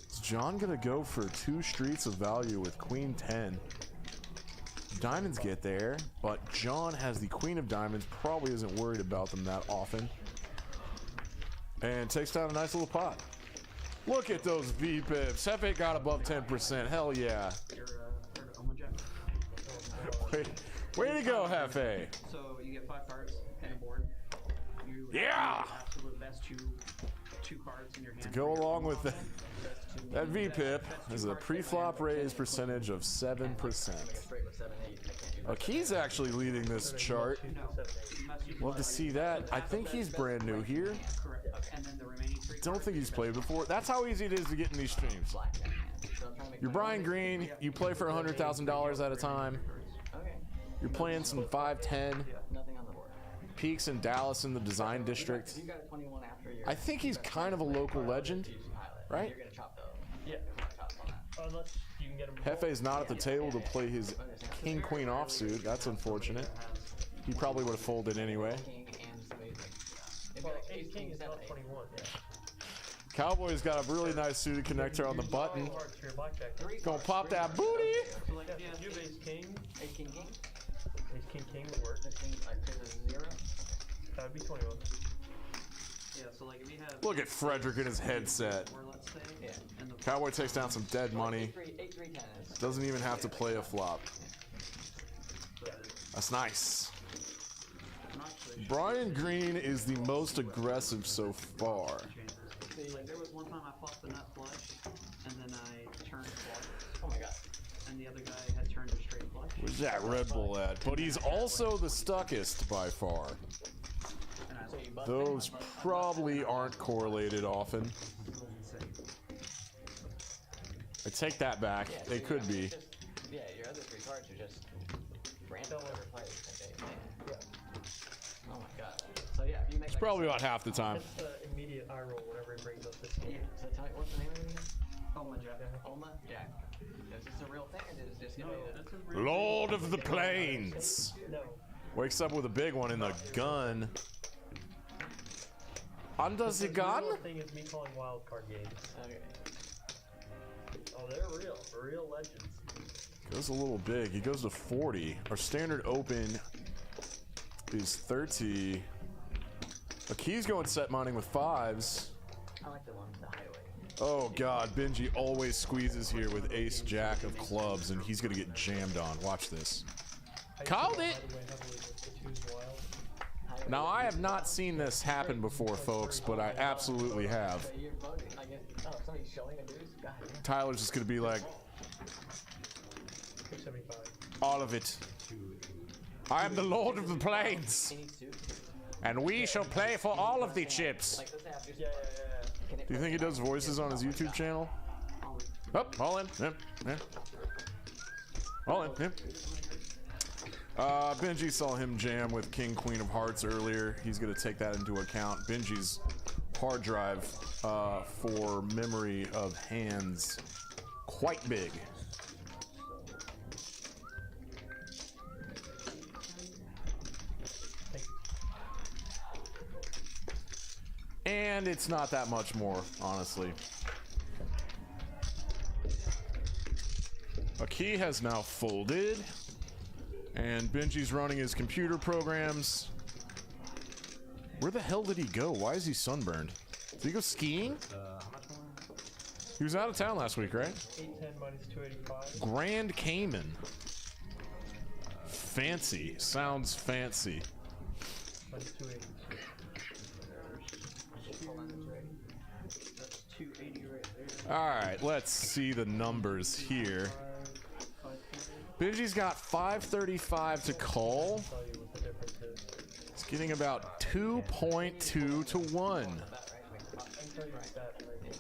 is John gonna go for 2 streets of value with Queen 10? Diamonds get there, but John has the Queen of Diamonds, probably isn't worried about them that often. And takes down a nice little pot. Look at those V-pips. Hefe got above 10%. Hell yeah. Way to go, Hefe. So you get 5 cards and a board. You Yeah! have absolute best two cards in your hand. To go along with that V-pip is a pre-flop raise percentage of 7%. Keys actually leading this chart. Love to see that. I think he's brand new here. Don't think he's played before. That's how easy it is to get in these streams. You're Brian Green. You play for $100,000 at a time. You're playing some 5-10. Peaks in Dallas in the design district. I think he's kind of a local legend, right? Yeah. Unless you can get him. Hefe's not at the table to play his king-queen offsuit. That's unfortunate. He probably would have folded anyway. Well, Ace-King is not 21, yeah. Cowboy's got a really nice suited connector on the button. Gonna pop that booty! So like, yeah, you have Ace-King. Ace-King? Ace-King would work. That would be 21. Yeah, so like if you have... Look at Frederick in his headset. Cowboy takes down some dead money. Doesn't even have to play a flop. That's nice. Brian Green is the most aggressive so far. Like there was one time I flopped the nut flush, and then I turned flush. Oh my god. And the other guy had turned a straight flush. Where's that Red Bull at? But he's also the stuckest by far. Those probably aren't correlated often. I take that back. They could be. Yeah, your other 3 cards are just random plays. Oh my god. So yeah, if you make It's probably about half the time. It's immediate eye roll whenever he brings up this game. So tell me, what's the name of it again? Oma Jack. Oma Jack. Is this a real thing, or is this just Lord of the Plains. No. Wakes up with a big one in the gun. Under the gun? The thing is me calling wild card games. Okay. Oh, they're real legends. Goes a little big. He goes to 40. Our standard open is 30. Key's going set mining with 5s. I like the one with the highway. Oh god, Benji always squeezes here with ace jack of clubs, and he's gonna get jammed on. Watch this. Called it! Now I have not seen this happen before, folks, but I absolutely have. Somebody's showing a deuce? God. Tyler's just gonna be like, 275. all of it. I am the Lord of the Plains, and we shall play for all of the chips. Yeah. Do you think he does voices on his YouTube channel? Oh, all in. Yep. Yeah. All in. Yep. Benji saw him jam with King Queen of Hearts earlier. He's going to take that into account. Benji's hard drive for memory of hands quite big. And it's not that much more, honestly. A key has now folded, and Benji's running his computer programs. Where the hell did he go? Why is he sunburned? Did he go skiing? He was out of town last week, right? 810 minus 285. Grand Cayman. Fancy. Sounds fancy. Minus 280. That's 280 right there. Alright, let's see the numbers here. Benji's got 535 to call. I'll tell you what the difference is. He's getting about 2.2 to 1. I can tell you that right here.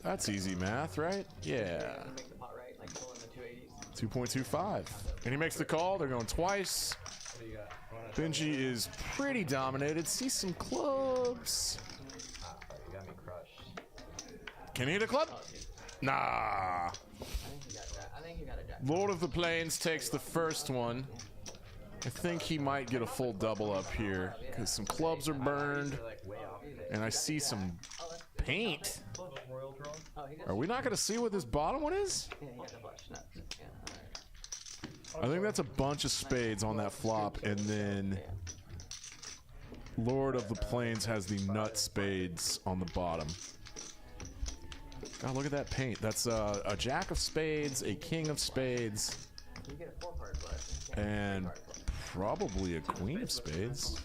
That's easy math, right? Yeah. 2.25. And he makes the call. They're going twice. What do you got? Benji is pretty dominated. See some clubs. Ah, fuck, you got me crushed. Can he hit a club? Nah. I think he got that. I think he got a jack. Lord of the Plains takes the first one. I think he might get a full double up here because some clubs are burned, You're like way off today. and I see some paint. Royal draw. Oh, he got. Are we not going to see what this bottom one is? Yeah, he got the flush nuts. Yeah, alright. I think that's a bunch of spades on that flop, and then Lord of the Plains has the nut spades on the bottom. God, look at that paint. That's a jack of spades, a king of spades, You get a 4-card flush. and probably a queen of spades.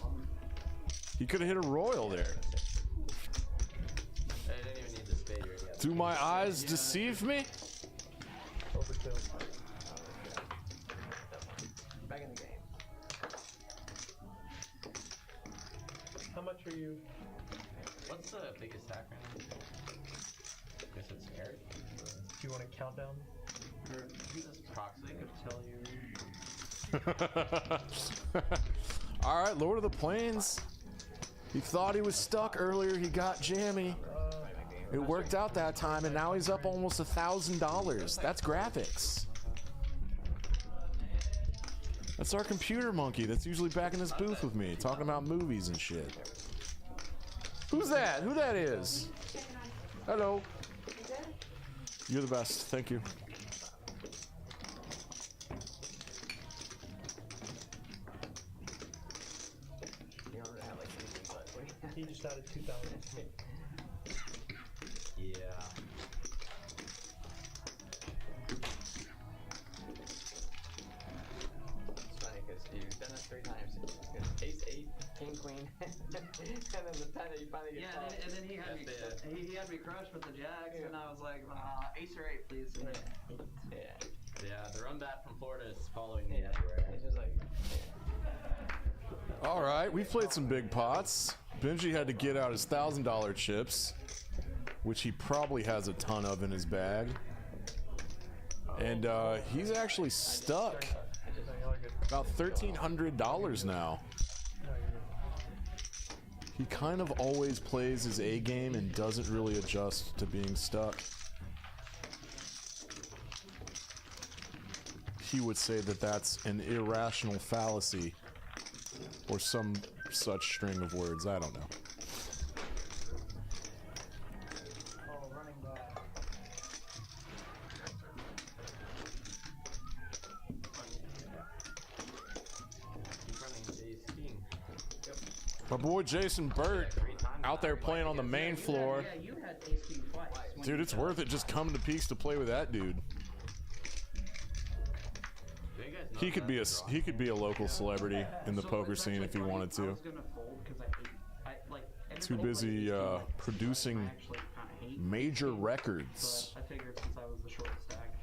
He could have hit a royal there. I didn't even need the spade. You already had Do my eyes deceive me? Overkill. Back in the game. How much are you? What's the biggest stack right now? Guess it's Eric. Do you want a countdown? Or Jesus proxy. I could tell you. All right, Lord of the Plains. He thought he was stuck earlier. He got jammy. It worked out that time, and now he's up almost $1,000. That's graphics. That's our computer monkey that's usually back in this booth with me, talking about movies and shit. Who's that? Who that is? Hello. You're the best. Thank you. You don't have like anything, but what do you He just added 2,000. Yeah. It's funny because you've done it 3 times. Ace 8, king queen, and then the 10 that you finally get. Yeah, called. and then he had me. He had me crushed with the jacks, and I was like, ace or 8, please. Yeah. Yeah, the run back from Florida is following me Yeah. everywhere. It's just like. All right, we've played some big pots. Benji had to get out his $1,000 chips, which he probably has a ton of in his bag. And he's actually stuck about $1,300 now. He kind of always plays his A game and doesn't really adjust to being stuck. He would say that that's an irrational fallacy or some such string of words. I don't know. Oh, running back. My boy Jason Burt out there playing on the main floor. Yeah, you had ace king twice. Dude, it's worth it just coming to Peaks to play with that dude. He could be a local celebrity in the poker scene if he wanted I to. was gonna fold because I like. Too busy producing major records. But I figured since I was the shortest stack,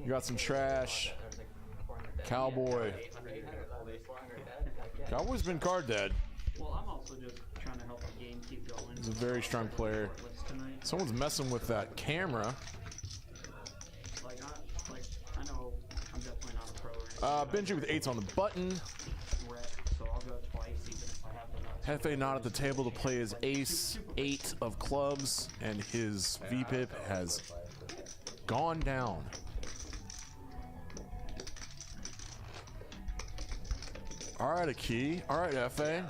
You got some trash. Cowboy. Cowboy's been card dead. well, I'm also just trying to help the game keep going. He's a very strong player. Tonight. Someone's messing with that camera. I know I'm definitely not a pro or anything. Benji with 8s on the button. Rep, so I'll go twice even if I have the nuts. Hefe not at the table to play his ace 8 of clubs, and his VPIP has gone down. All right, a key. All right, Hefe.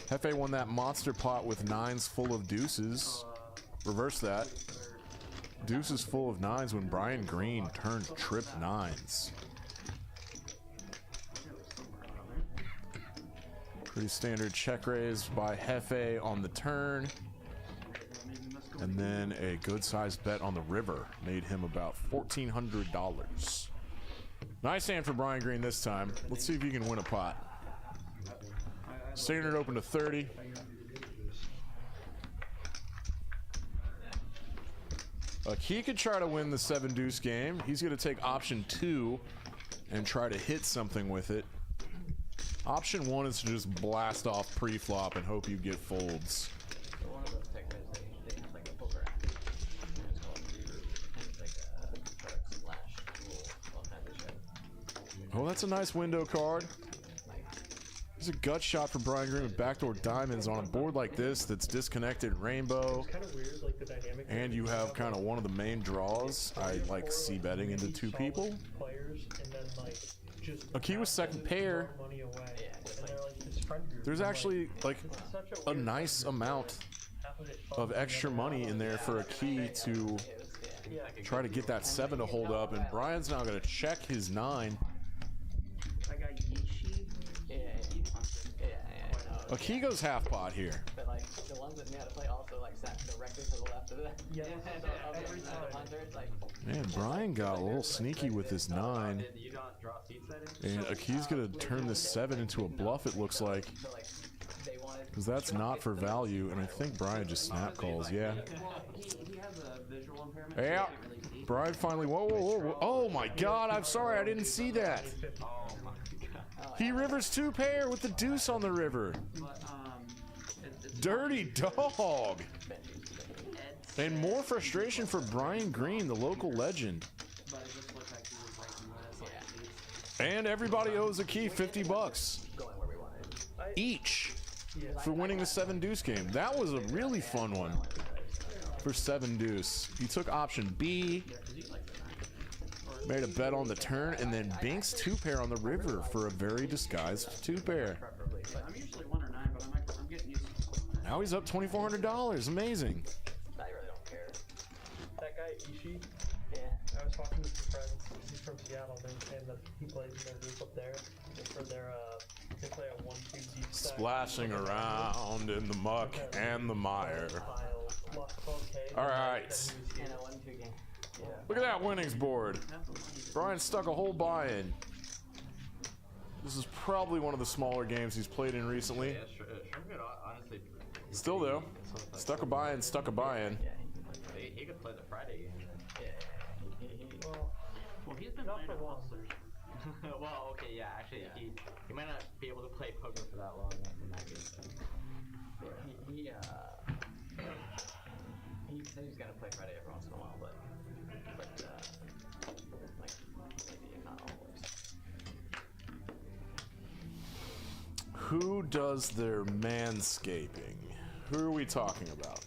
Hefe won that monster pot with 9s full of deuces. Reverse that. Deuces full of 9s when Brian Green turned trip 9s. Pretty standard check raise by Hefe on the turn. And then a good sized bet on the river made him about $1,400. Nice hand for Brian Green this time. Let's see if he can win a pot. Standard open to 30. He could try to win the 7 deuce game. He's going to take option 2 and try to hit something with it. Option 1 is to just blast off pre-flop and hope you get folds. So one of those techniques, they have like a poker app. It's called Reaver. It's like a slash tool, all kinds of shit. Oh, that's a nice window card. Like There's a gut shot for Brian Green with backdoor diamonds on a board like this that's disconnected rainbow. Kind of weird, like the dynamic. And you have kind of one of the main draws. I like c betting into two people. Players, and then like just A key was second pair. money away. And they're like this friend group. There's actually like Such a weird nice friend group. amount Half of it of fun, extra the other money in there for a key to try to get that 7 to hold up. And Brian's now going to check his 9. That guy Yishi. A key goes half pot here. But like the ones that knew how to play also like sat directly to the left of it. Yeah, So every time. 100, like Man, Brian got a little sneaky with his 9. You don't draw seats that in? And a key's going to turn this 7 into a bluff, it looks like. so like they wanted. Because that's not for value. And I think Brian just snap calls, yeah. Well, he has a visual impairment. Yeah. Brian finally, whoa, whoa, whoa, whoa. Oh my God, I'm sorry, I didn't see that. Oh my god. He rivers 2 pair with the deuce on the river. But it's Dirty dog. And more frustration for Brian Green, the local legend. But it just looked like he was breaking with us. And everybody owes a key $50 Going where we wanted. each for winning the 7 deuce game. That was a really fun one for 7 deuce. He took option B, made a bet on the turn, and then binks 2 pair on the river for a very disguised 2 pair. But I'm usually 1 or 9, but I'm getting used to it. Now he's up $2,400. Amazing. I really don't care. That guy Ishi, Yeah. I was talking with some friends. He's from Seattle. They were saying that he plays in their group up there. For their they play a 1-2 deep stack. Splashing around in the muck and the mire. All right. And a 1-2 game. Yeah. Look at that winnings board. Brian stuck a whole buy-in. This is probably one of the smaller games he's played in recently. Yeah, Shrimp honestly. Still though, stuck a buy-in, stuck a buy-in. He could play the Friday game. Well, he's been playing a hustlers. Well, okay, yeah, actually, he might not be able to play poker for that long in that game. He said he's gonna play Friday every once in a while, but like maybe not always. Who does their manscaping? Who are we talking about?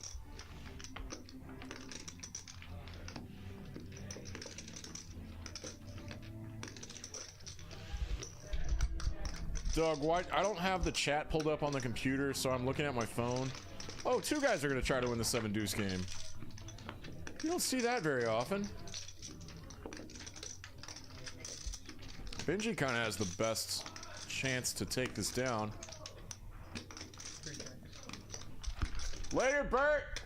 Doug, why? I don't have the chat pulled up on the computer, so I'm looking at my phone. Oh, 2 guys are going to try to win the 7 deuce game. You don't see that very often. Benji kind of has the best chance to take this down. Later, Bert!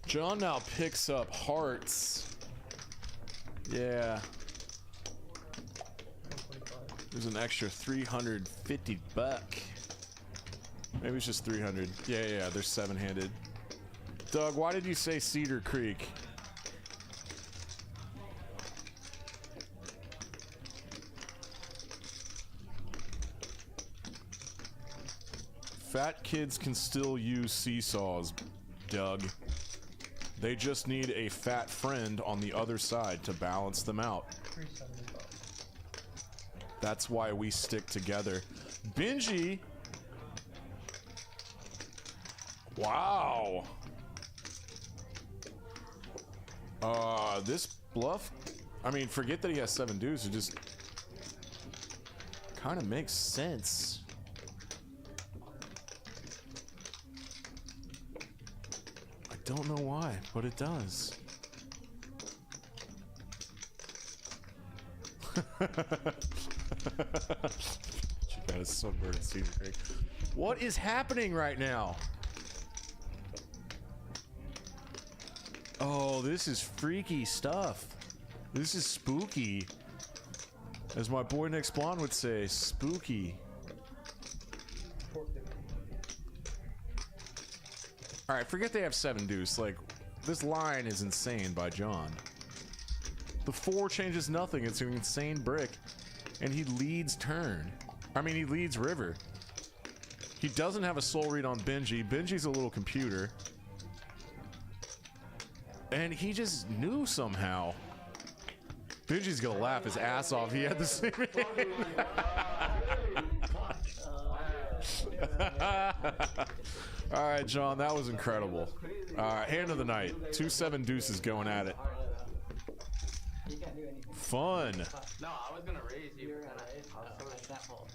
John now picks up hearts. Yeah. There's an extra 350 buck. Maybe it's just 300. Yeah, they're 7-handed. Doug, why did you say Cedar Creek? Fat kids can still use seesaws, Doug. They just need a fat friend on the other side to balance them out. That's why we stick together. Benji. Wow. This bluff, I mean, forget that he has 7 deuce. It just kind of makes sense. I don't know why, but it does. She got a sunburned Cedar Creek. What is happening right now? Oh, this is freaky stuff. This is spooky. As my boy Nick Splon would say, spooky. Alright, forget they have 7 deuce. Like, this line is insane by John. The 4 changes nothing. It's an insane brick. And he leads turn. I mean, he leads river. He doesn't have a soul read on Benji. Benji's a little computer. And he just knew somehow. Benji's gonna laugh his ass off. He had the same. All right, John, that was incredible. Hand of the night. 2-7 deuces going at it. Fun. No, I was gonna raise you.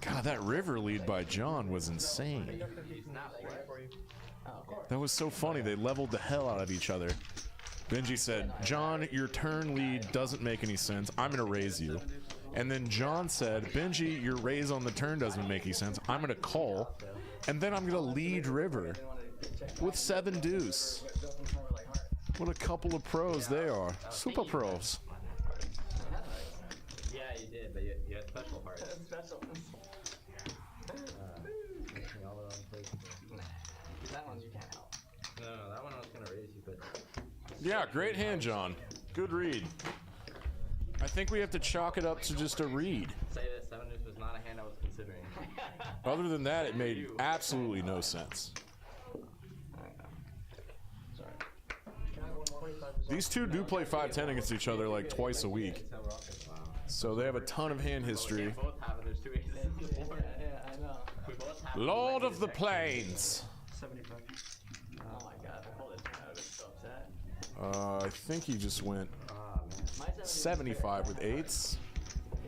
God, that river lead by John was insane. That was so funny. They leveled the hell out of each other. Benji said, John, your turn lead doesn't make any sense. I'm going to raise you. And then John said, Benji, your raise on the turn doesn't make any sense. I'm going to call. And then I'm going to lead river with 7 deuce. What a couple of pros they are. Super pros. Yeah, you did, but you had special hearts. Special. That one you can't help. No, that one I was gonna raise you, but Yeah, great hand, John. Good read. I think we have to chalk it up to just a read. say this, 7 deuce was not a hand I was considering. Other than that, it made absolutely no sense. These two do play 5-10 against each other like twice a week. So they have a ton of hand history. Both have it, there's 2 aces. Yeah, I know. We both have Lord of the Plains. 75. Oh my god, if I pulled this one, I would have been so upset. I think he just went Mine's 75 with 8s.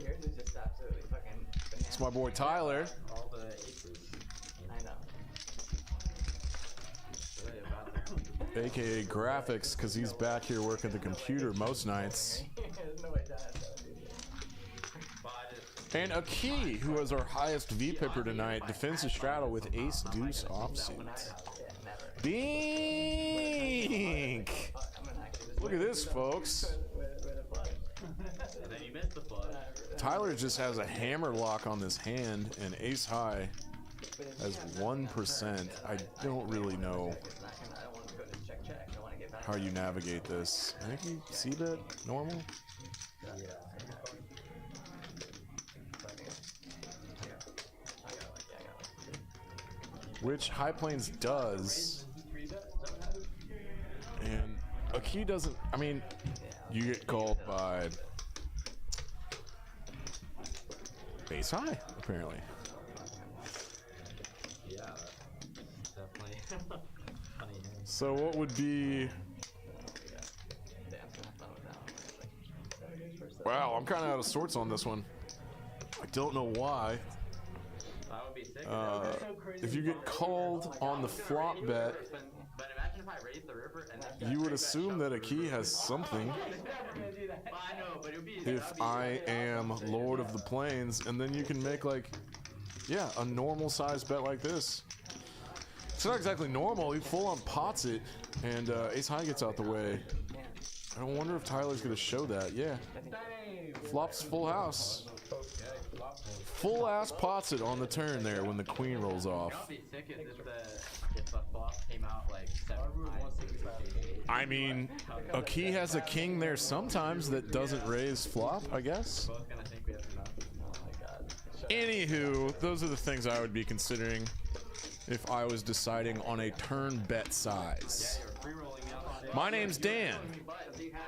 Yours is just absolutely fucking bananas. It's my boy Tyler. all the aces. I know. Really about that. AKA graphics, because he's back here working the computer most nights. There's no way that has to do it. But I just, And Aki, who has our highest V-Pipper tonight, defends his straddle with ace deuce offsuit. Yeah, never. Bink! I'm gonna actually just Look at this, folks. with a flush. and then you missed the flush. Tyler just has a hammer lock on this hand, and ace high has 1%. I don't really know I don't want to go to check. I want to get back. how you navigate this. I think you see that normal? Which High Plains does. And Aki doesn't, I mean, you get called by ace high, apparently. Yeah, definitely. Funny hand. So what would be, wow, I'm kind of out of sorts on this one. I don't know why. That would be sick. If you get called on the flop bet, But imagine if I raised the river and then you would assume that Aki has something. Well, I know, but it would be If I am Lord of the Plains, and then you can make like, yeah, a normal size bet like this. It's not exactly normal. He full on pots it, and ace high gets out the way. I don't wonder if Tyler's gonna show that. Yeah, flops full house. Full ass pots it on the turn there when the queen rolls off. That'd be sick if the flop came out like 7 times. I mean, Aki has a king there sometimes that doesn't raise flop, I guess. Both gonna think we have enough. Anywho, those are the things I would be considering if I was deciding on a turn bet size. Free rolling me out. My name's Dan.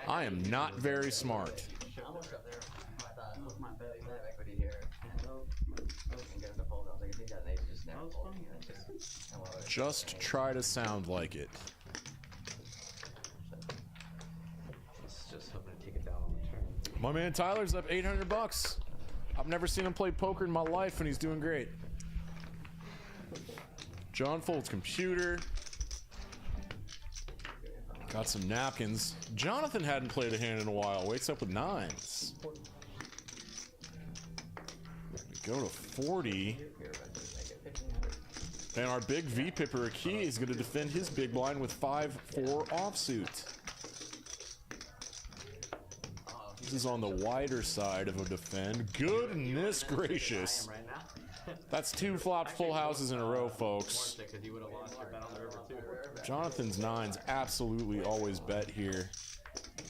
I am not very smart. Almost up there. I thought, with my belly, I have equity here. I was gonna get him to fold. I was like, if he got an ace, just never fold. Just try to sound like it. Just hoping to take it down on the turn. My man Tyler's up $800. I've never seen him play poker in my life, and he's doing great. John folds computer. Got some napkins. Jonathan hadn't played a hand in a while. Wakes up with 9s. We go to 40. And our big V-Pipper Aki is going to defend his big blind with 5-4 offsuit. This is on the wider side of a defend. Goodness gracious. Right now. That's 2 flopped full houses in a row, folks. Because you would have lost your bet on the river too. Jonathan's 9s absolutely always bet here.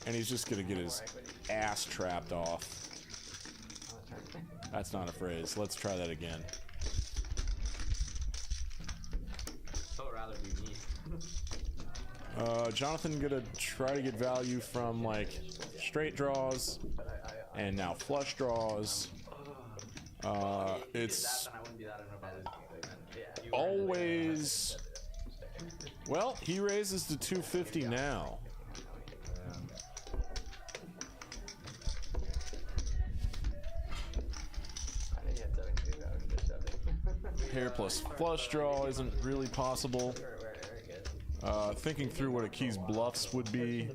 And he's just going to get his ass trapped off. That's not a phrase. Let's try that again. So rather be me. Jonathan gonna try to get value from like straight draws, And now flush draws. It's always... Well, he raises to 250 now. Pair plus flush draw isn't really possible. Thinking through what a key's bluffs would be,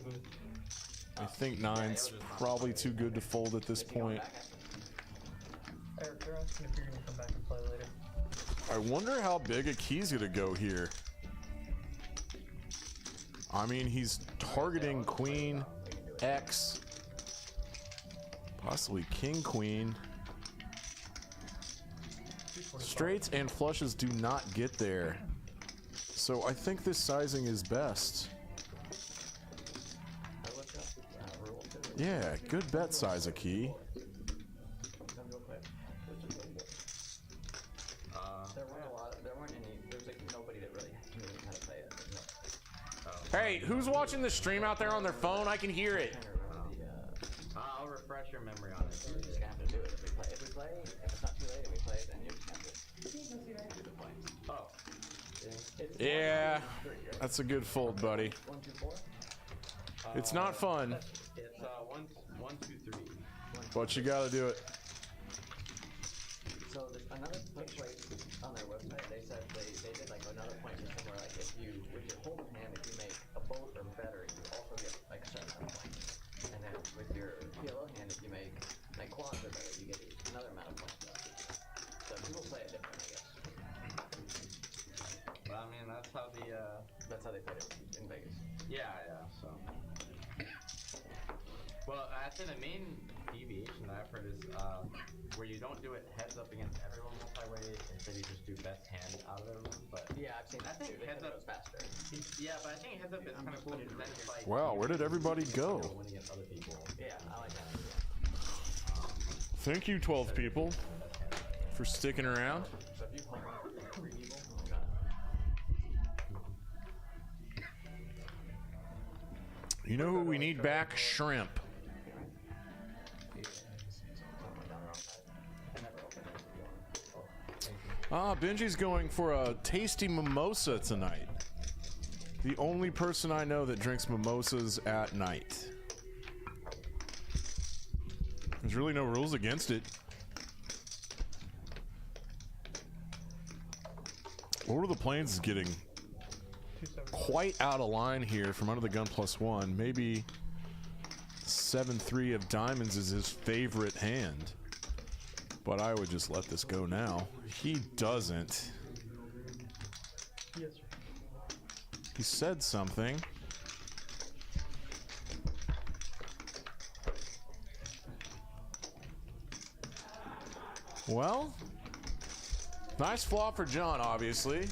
I think 9's probably too good to fold at this point. Eric, you're asking if you're gonna come back and play later. I wonder how big a key's gonna go here. I mean, he's targeting queen, X, possibly king, queen. Straights and flushes do not get there. So I think this sizing is best. Yeah, good bet size a key. Hey, who's watching the stream out there on their phone? I can hear it. I'll refresh your memory on it. You're just gonna have to do it if we play. If it's not too late, if we play, then you just have to do the points. Oh. Yeah, that's a good fold, buddy. 1, 2, 4. It's not fun, It's 1, 2, 3. but you gotta do it. So there's another place on their website. They said they did like another point system where like if you with your hold'em hand, if you make a both or better, you also get like a certain amount of points. And then with your PLO hand, if you make like quads or better, you get another amount of points. So people play it different, I guess. Well, I mean, that's how they played it in Vegas. Yeah, so. Well, I'd say the main deviation that I've heard is where you don't do it heads up against everyone multi-way, instead you just do best hand out of everyone. But yeah, I've seen that too. Heads up goes faster. Yeah, but I think heads up is kind of cool because then it's like. Wow, where did everybody go? Win against other people. Yeah, I like that. Thank you, 12 people, for sticking around. So if you play for evil, You know who we need back? Shrimp. Benji's going for a tasty mimosa tonight. The only person I know that drinks mimosas at night. There's really no rules against it. Lord of the Plains is getting quite out of line here from under the gun +1. Maybe 7-3 of diamonds is his favorite hand. But I would just let this go now. He doesn't. Yes, sir. He said something. Well, nice flop for John, obviously.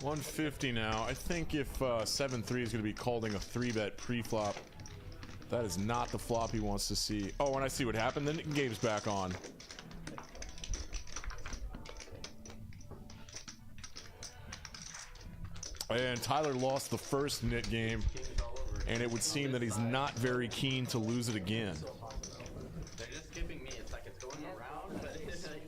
$150 now. I think if 7-3 is going to be calling a 3-bet pre-flop, that is not the flop he wants to see. Oh, and I see what happened. The game's back on. And Tyler lost the first knit game, and it would seem that he's not very keen to lose it again. They're just skipping me. It's like it's going around, but it's like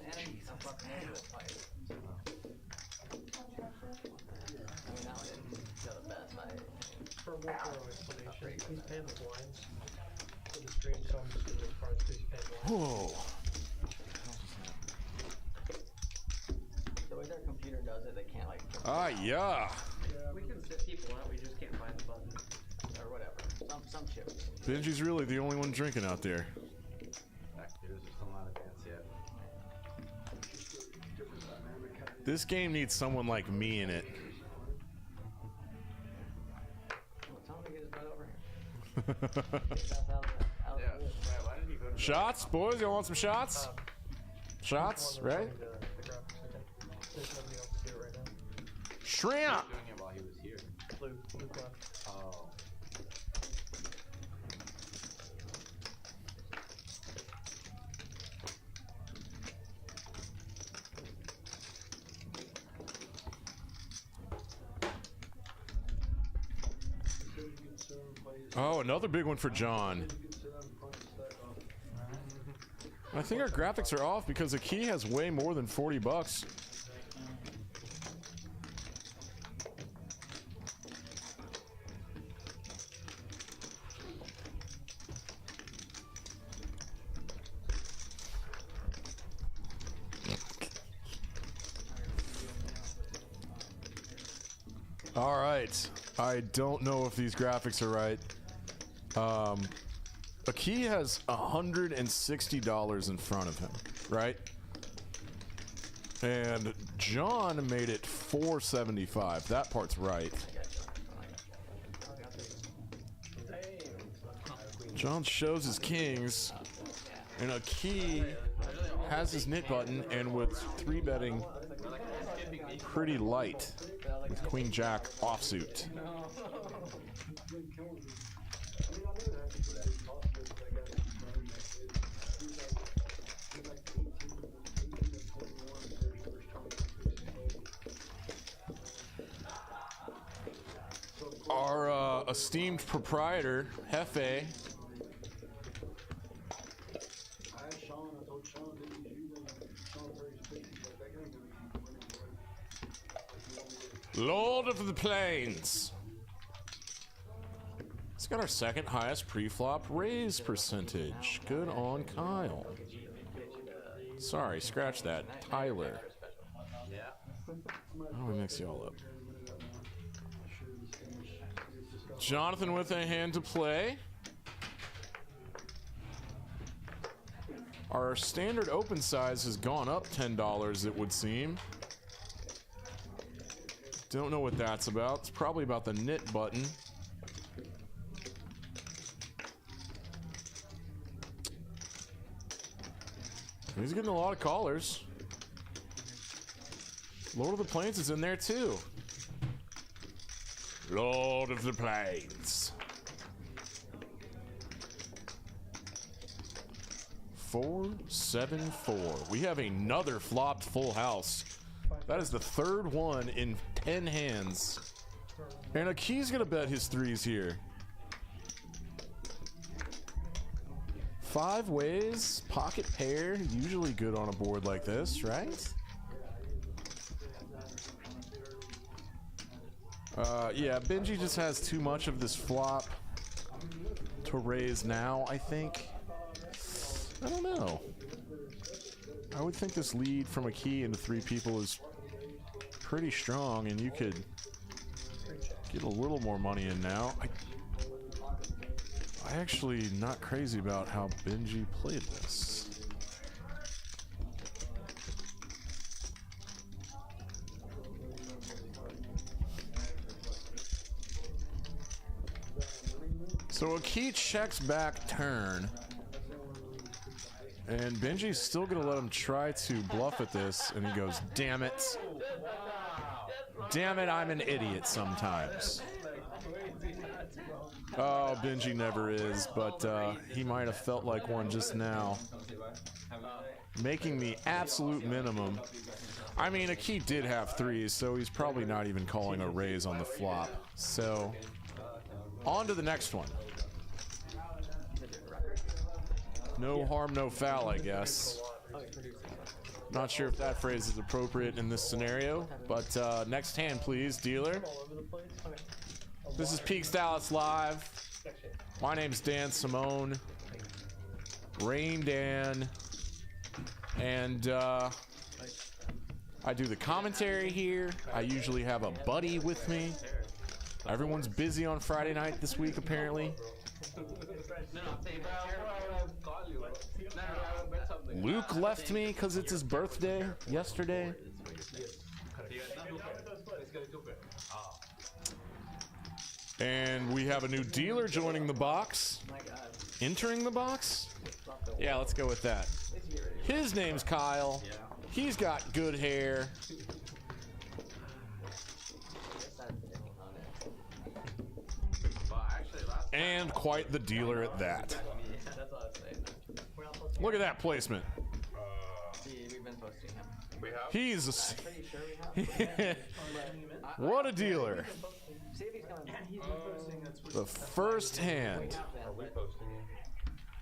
For a more thorough explanation, he's paying the blinds for the stream, so I'm just doing the cards because he's paying blinds. Whoa. the way their computer does it, they can't like. Ah, yeah. We can sit people out, we just can't find the button. Or whatever. Some shit. Benji's really the only one drinking out there. Actors are still not advanced yet. This game needs someone like me in it. Tell him to get his butt over here. Yeah. Why did he go to Shots, boys? Y'all want some shots? Shots, right? There's nobody else to do it right now. Shrimp! doing it while he was here? Luke left. Oh. Oh, another big one for John. I think our graphics are off because the key has way more than 40 bucks. All right, I don't know if these graphics are right. A key has $160 in front of him, right? And John made it $475. That part's right. John shows his kings, and a key has his knit button, and with 3-betting pretty light with Queen Jack offsuit. Our esteemed proprietor, Hefe, Lord of the Plains. It's got our second highest pre-flop raise percentage. Good on Kyle. Sorry, scratch that. Tyler. How do we mix y'all up? Jonathan with a hand to play. Our standard open size has gone up $10, it would seem. Don't know what that's about. It's probably about the knit button. He's getting a lot of callers. Lord of the Plains is in there too. Lord of the Plains. 4-7-4. We have another flopped full house. That is the third one in 10 hands. And a key's gonna bet his threes here. 5 ways, pocket pair, usually good on a board like this, right? Yeah, Benji just has too much of this flop to raise now, I think. I don't know. I would think this lead from a key into 3 people is pretty strong, and you could get a little more money in now. I actually not crazy about how Benji played this. So a key checks back turn, and Benji's still gonna let him try to bluff at this, and he goes, damn it. Damn it, I'm an idiot sometimes. Oh, Benji never is, but he might have felt like one just now. Making the absolute minimum. I mean, a key did have 3s, so he's probably not even calling a raise on the flop. So, on to the next one. No harm, no foul, I guess. Not sure if that phrase is appropriate in this scenario, but next hand, please, dealer. This is Peaks Dallas Live. My name's Dan Simone. Rain Dan. And I do the commentary here. I usually have a buddy with me. Everyone's busy on Friday night this week, apparently. Luke left me because it's his birthday yesterday. And we have a new dealer joining the box. Entering the box? Yeah, let's go with that. His name's Kyle. He's got good hair. And quite the dealer at that. Look at that placement. We've been posting him. We have? He's I'm pretty sure we have. what a dealer. See if he's coming back. He's been posting. The first hand We have them, Are we but posting him?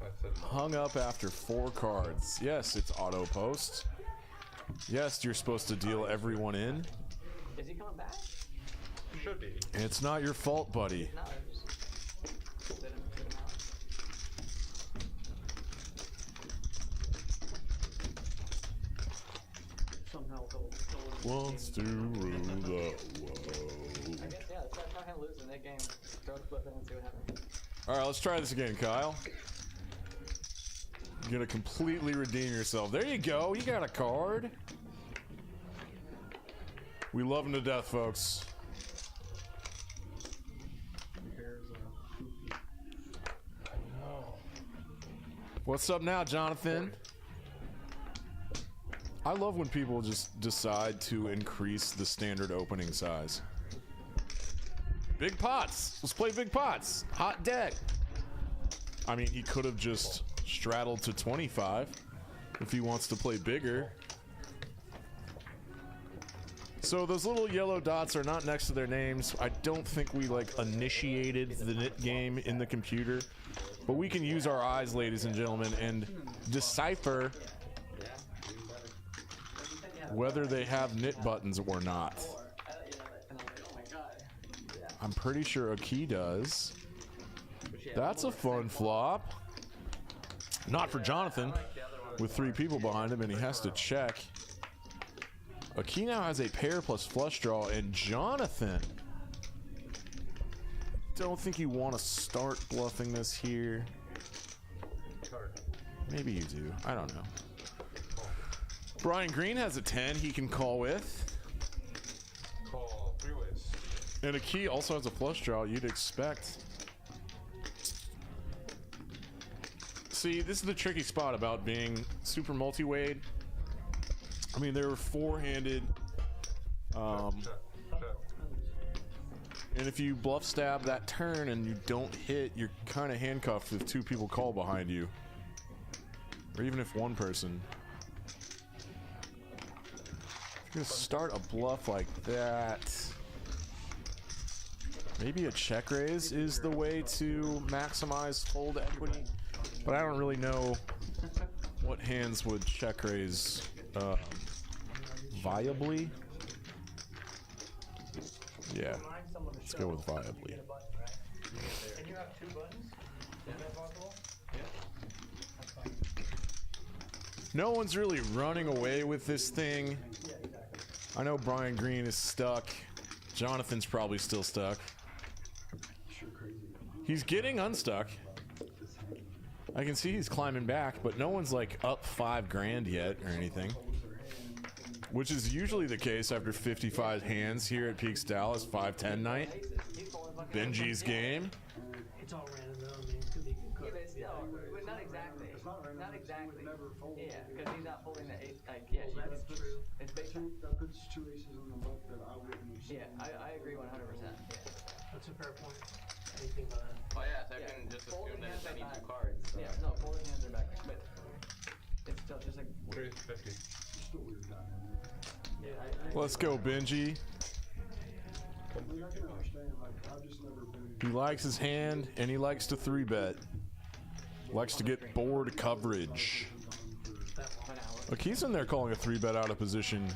That's it. hung up after 4 cards. Yes, it's auto post. Yes, you're supposed to deal everyone in. is he coming back? Should be. It's not your fault, buddy. No, just sit him out. Somehow he'll Wants to rule the world. I guess, yeah, let's try him losing that game. Throw the flip in and see what happens. All right, let's try this again, Kyle. You're gonna completely redeem yourself. There you go. You got a card. We love him to death, folks. What's up now, Jonathan? I love when people just decide to increase the standard opening size. Big pots. Let's play big pots. Hot deck. I mean, he could have just straddled to 25 if he wants to play bigger. So those little yellow dots are not next to their names. I don't think we like initiated the knit game in the computer, but we can use our eyes, ladies and gentlemen, and decipher whether they have knit buttons or not. I'm pretty sure a key does. That's a fun flop. Not for Jonathan, with 3 people behind him, and he has to check. A key now has a pair plus flush draw, and Jonathan. Don't think you want to start bluffing this here. Maybe you do. I don't know. Brian Green has a 10 he can call with. Call 3 ways. And a key also has a flush draw, you'd expect. See, this is the tricky spot about being super multi-weight. I mean, they were 4-handed. And if you bluff stab that turn and you don't hit, you're kind of handcuffed if 2 people call behind you. Or even if 1 person. If you're gonna start a bluff like that, maybe a check raise is the way to maximize fold equity. But I don't really know what hands would check raise viably. Yeah, let's go with viably. And you have 2 buttons? Is that possible? No one's really running away with this thing. I know Brian Green is stuck. Jonathan's probably still stuck. He's getting unstuck. I can see he's climbing back, but no one's like up 5 grand yet or anything. Which is usually the case after 55 hands here at Peaks Dallas 5-10 night. Benji's game. It's all random though, I mean, it could be Yeah, but still, but not exactly. Not exactly. Yeah, because he's not holding the 8. Like, yeah, That's true. it's based on. That puts 2 aces on the left that I wouldn't have seen. Yeah, I agree 100%. Yeah. That's a fair point. Anything but Oh yeah, so I Yeah, can just folding assume that it's hands are any back. 2 cards. So. Yeah, no, folding hands are back, but it's still just like. 350. Still weird down Let's go, Benji. I mean, I can understand, like, I've just never been. He likes his hand and he likes to 3-bet. Likes to get board coverage. Look, he's in there calling a 3-bet out of position.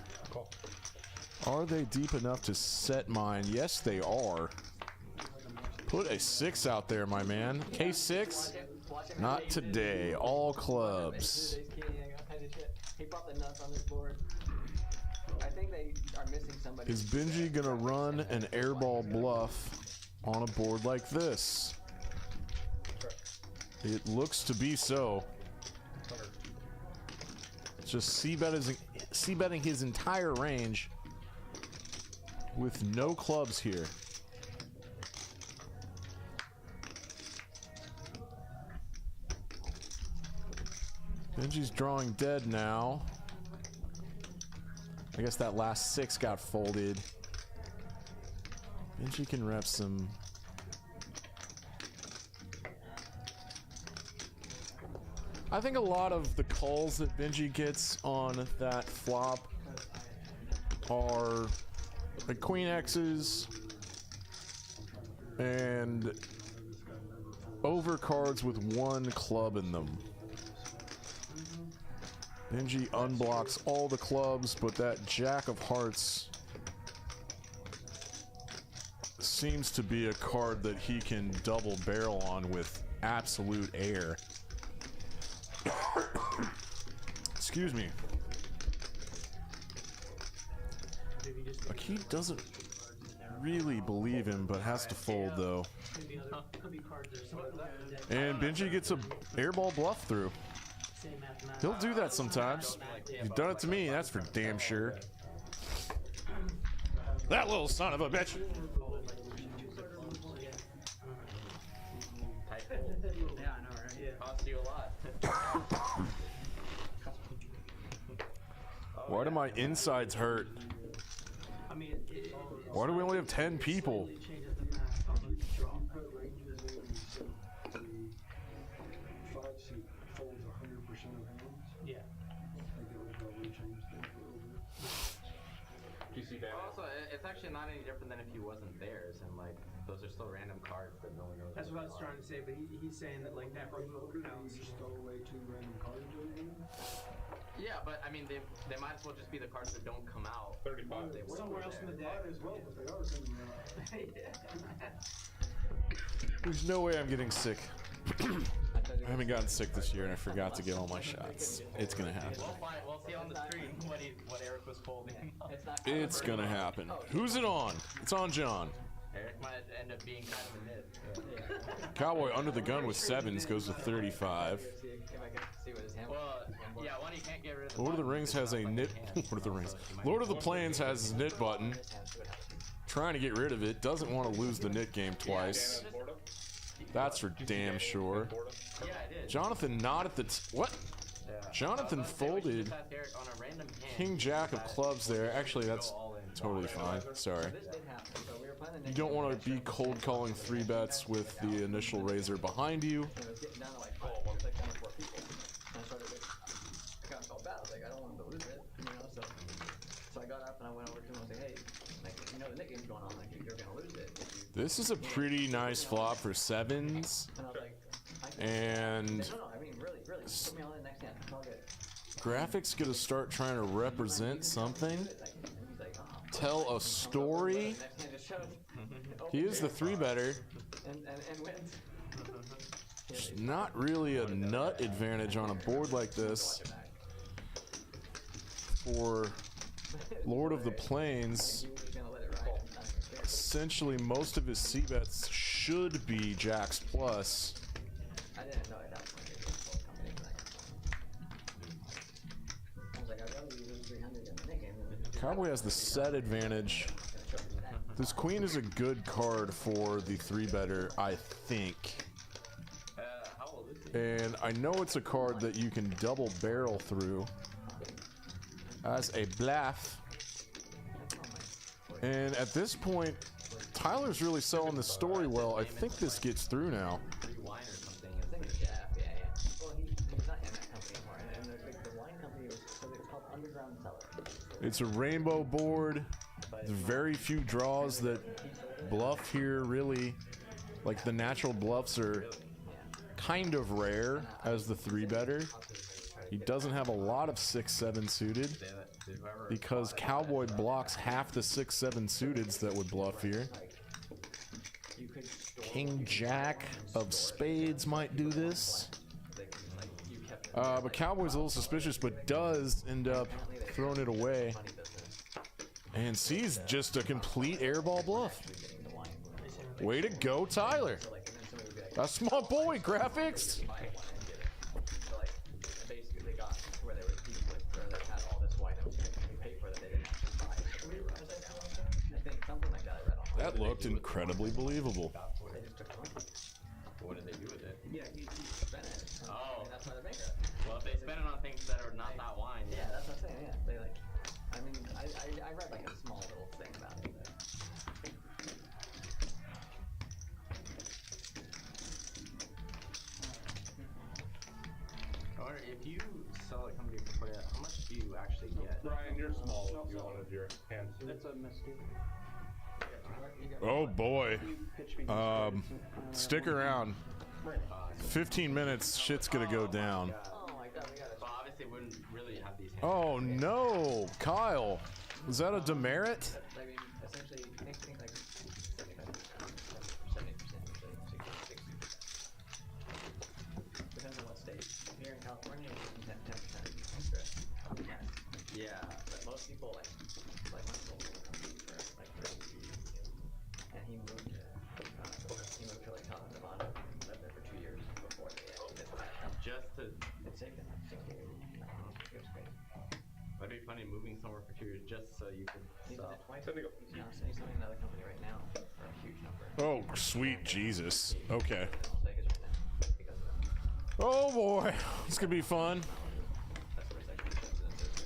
Are they deep enough to set mine? Yes, they are. Put a 6 out there, my man. K6? Not today. All clubs. He popped the nuts on this board. I think they are missing somebody. Is Benji gonna run an airball bluff on a board like this? It looks to be so. Just c-betting his entire range with no clubs here. Benji's drawing dead now. I guess that last 6 got folded. Benji can rep some. I think a lot of the calls that Benji gets on that flop are like Queen X's and overcards with one club in them. Benji unblocks all the clubs, but that Jack of Hearts seems to be a card that he can double barrel on with absolute air. Excuse me. Akid doesn't really believe him, but has to fold though. And Benji gets a airball bluff through. He'll do that sometimes. He's done it to me, that's for damn sure. That little son of a bitch! Yeah, I know, right? Yeah. Cost you a lot. Why do my insides hurt? Why do we only have 10 people? Also, it's actually not any different than if he wasn't theirs, and like those are still random cards that no one knows. That's what I was trying to say, but he's saying that like that removal counts. You stole away 2 random cards over here? Yeah, but I mean, they might as well just be the cards that don't come out. 35. Somewhere else in the deck. Might as well, but they are coming out. There's no way I'm getting sick. I haven't gotten sick this year and I forgot to get all my shots. It's gonna happen. We'll see on the stream what Eric was folding. It's gonna happen. Who's it on? It's on John. Eric might end up being kind of a mid. Cowboy under the gun with 7s goes to 35. Well, yeah, one you can't get rid of. Lord of the Rings has a knit. Lord of the Rings. Lord of the Plains has his knit button. Trying to get rid of it. Doesn't want to lose the knit game twice. That's for damn sure. Jonathan not at the what? Jonathan folded King Jack of clubs there. Actually, that's totally fine. Sorry. You don't want to be cold calling 3 bets with the initial raiser behind you. So I got up and I went over to him and said, hey, like, you know the knit game's going on, like, you're gonna lose it. This is a pretty nice flop for 7s. And No, I mean, really, put me on the next hand. I'll get it. Graphics gonna start trying to represent something. Tell a story. He is the 3-better. And wins. There's not really a nut advantage on a board like this for Lord of the Plains. Essentially, most of his C-bets should be Jacks plus. I didn't know it. That was my I was like, I'd rather lose 300 in the knit game than Cowboy has the set advantage. This queen is a good card for the 3-better, I think. And I know it's a card that you can double barrel through as a bluff. And at this point, Tyler's really selling the story well. I think this gets through now. It's a rainbow board. There's very few draws that bluff here, really. Like, the natural bluffs are kind of rare as the 3-better. He doesn't have a lot of 6-7 suited because Cowboy blocks half the 6-7 suiteds that would bluff here. King Jack of spades might do this. But Cowboy's a little suspicious, but does end up throwing it away. And sees just a complete airball bluff. Way to go, Tyler. That's my boy, Graphics. That looked incredibly believable. What did they do with it? Yeah, he spent it. Oh. And that's why they're bankrupt. Well, if they spend it on things that are not that wine. Yeah, that's what I'm saying, yeah. They like, I mean, I read like a small little thing about it. Oh wonder if you sell a company for play, how much do you actually get? Ryan, you're small if you wanted your hands. It's a mistake. Oh boy. Stick around. 15 minutes, shit's gonna go down. Oh my god, we got So obviously wouldn't really have these hands. Oh no, Kyle. Is that a demerit? I mean, essentially, think like 70% usually, 60%. Depends on what state. Here in California, it's 10% extra. Yeah, but most people like my uncle for like 30 years. And he moved to like South Nevada, lived there for 2 years before they did that. Just to. It's taken like 60 years. It was great. That'd be funny moving somewhere for 2 years just so you could He's sell. he's selling another company right now for a huge number. Oh, sweet Jesus. Okay. Las Vegas right now because of that. Oh boy, this could be fun. That's where it's actually ships in the system.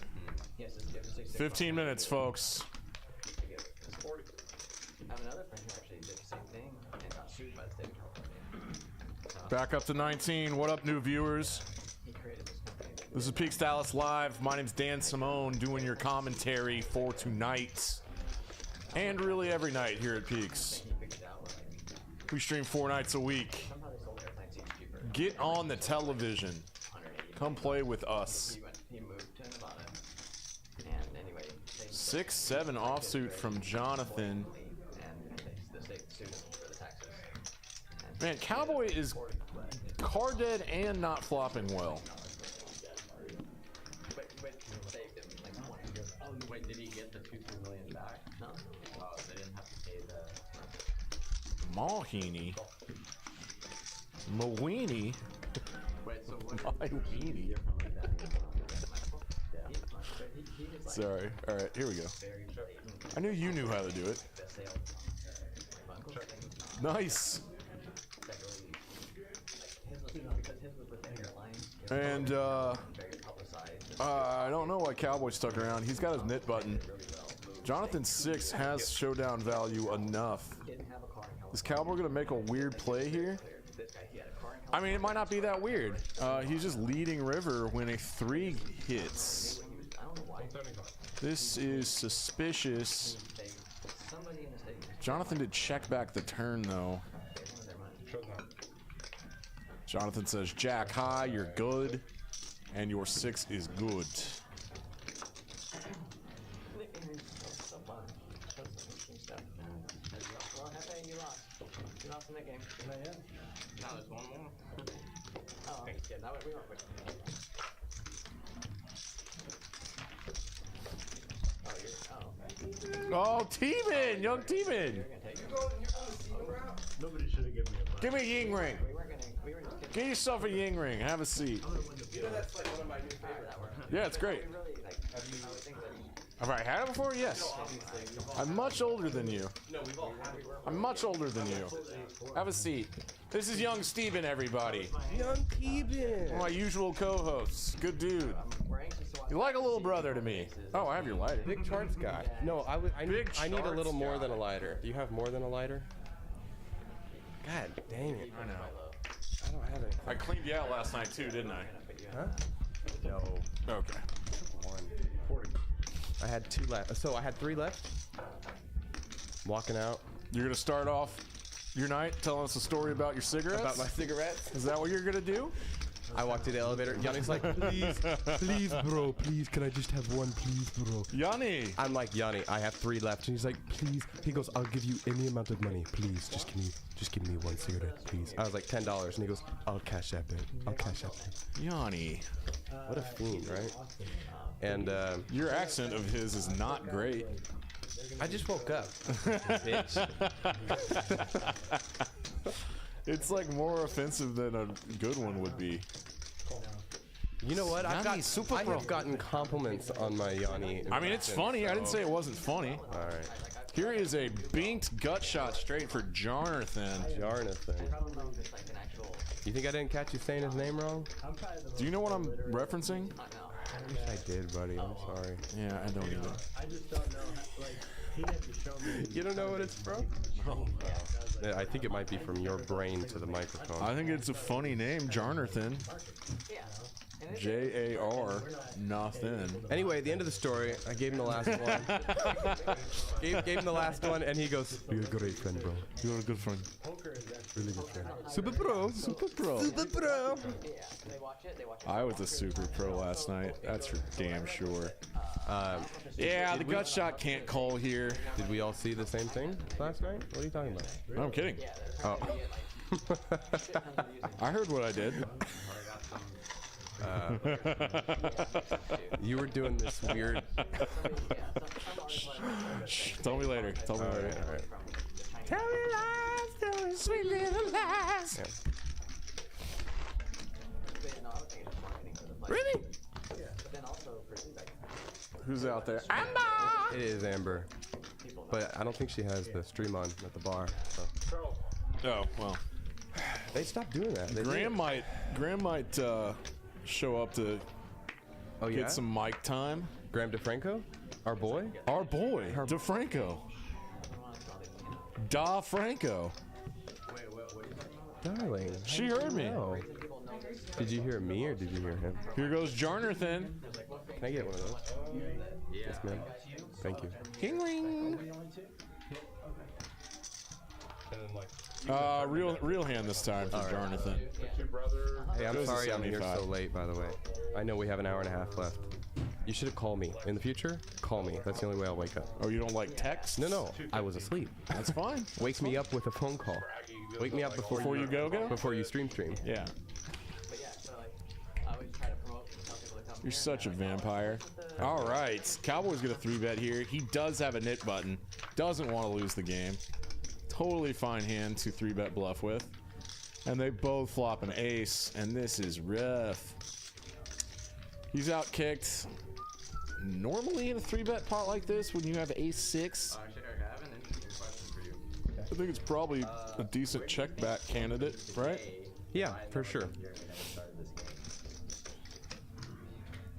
Yes, it's 15 minutes, folks. I have another friend who actually did the same thing and got sued by the state of California. Back up to 19. What up, new viewers? He created this company. This is Peaks Dallas Live. My name's Dan Simone, doing your commentary for tonight. And really every night here at Peaks. He figured out like We stream 4 nights a week. somehow they sold airplane seats cheaper. Get on the television. Come play with us. He moved to Nevada. And anyway, 6-7 offsuit from Jonathan. and the state sued him for the taxes. Man, Cowboy is car dead and not flopping well. But saved him like 20 years. Oh, wait, did he get the 2-3 million back? No. Oh, they didn't have to pay the. Mahini. Mawini. Wait, so what? Mawini. Different like that. Sorry. All right, here we go. I knew you knew how to do it. Nice. And I don't know why Cowboy stuck around. He's got his knit button. Jonathan 6 has showdown value enough. Is Cowboy gonna make a weird play here? I mean, it might not be that weird. He's just leading river when a 3 hits. This is suspicious. Jonathan did check back the turn though. Jonathan says, Jack high, you're good, and your 6 is good. Well, Hefe, you lost. You lost in that game. Now there's one more. Oh, yeah, now we went with. Oh, you're. Oh, Oh, T-Man, young T-Man. you're gonna take it. Nobody should have given me a buy. Give me a ying ring. We weren't gonna. We were just kidding. Get yourself a ying ring. Have a seat. You know that's like one of my new favorites. That worked. Yeah, it's great. We really like. I would think that. Have I had it before? Yes. I'm much older than you. No, we've all had it. I'm much older than you. Have a seat. This is young Steven, everybody. Young Keeban. My usual co-hosts. Good dude. We're anxious to watch. You're like a little brother to me. Oh, I have your lighter. Big charts guy. No, I need a little charts more guy. than a lighter. Do you have more than a lighter? God dang it. I know. I don't have anything. I cleaned you out last night too, didn't I? Huh? No. Okay. 1. I had 2 left. So I had 3 left. Walking out. You're gonna start off your night telling us a story about your cigarettes? About my cigarettes. Is that what you're gonna do? I walked to the elevator. Yanni's like, please, bro, please, can I just have one, please, bro? Yanni. I'm like, Yanni, I have 3 left. And he's like, please. He goes, I'll give you any amount of money, please. Just give me 1 cigarette, please. I was like, $10, and he goes, I'll cash app it. I'll cash app it. Yanni. What a fiend, right? And Your accent of his is not great. I just woke up, bitch. It's like more offensive than a good one would be. You know what? I Yanni super have pro. gotten compliments on my Yanni. I mean, it's funny. I didn't say it wasn't funny. All right. Here is a binked gut shot straight for Jonathan. Jonathan. You think I didn't catch you saying his name wrong? Do you know what I'm referencing? I wish I did, buddy. I'm sorry. Yeah, I don't either. I just don't know. Like, he had to show me. You don't know what it's from? Yeah, I think it might be from your brain to the microphone. I think it's a funny name, Jonathan. J-A-R, nothing. Anyway, at the end of the story, I gave him the last one. gave him the last one, and he goes, "You're a great friend, bro. You're a good friend. Really good friend. Super pro. Super pro. Super pro." I was a super pro last night. That's for damn sure. Yeah, the gut shot can't call here. Did we all see the same thing last night? What are you talking about? No, I'm kidding. Oh. I heard what I did. You were doing this weird. Shh, tell me later. Tell me later. All right. Tell me lies, tell me sweet little lies. Yeah. Really? Who's out there? Amber! It is Amber. But I don't think she has the stream on at the bar. So. Oh, well. They stopped doing that. They Graham might show up to get some mic time. Graham DeFranco? Our boy? Our boy, DeFranco. Da Franco. Darling. She heard me. No. Did you hear me or did you hear him? Here goes Jarnathan. Can I get one of those? Yes, ma'am. Thank you. Kingling. Real hand this time for Jarnathan. Hey, I'm Goes to sorry I'm here 75. so late, by the way. I know we have an hour and a half left. You should have called me. In the future, call me. That's the only way I'll wake up. Oh, you don't like text? No. I was asleep. That's fine. Wake me up with a phone call. Wake me up before you go? Before you stream. Yeah. You're such a vampire. All right. Cowboy's going to 3-bet here. He does have a knit button. Doesn't want to lose the game. Totally fine hand to 3-bet bluff with. And they both flop an ace, and this is rough. He's outkicked. Normally in a 3-bet pot like this, when you have ace-6, I think it's probably a decent check back candidate, right? Yeah, for sure.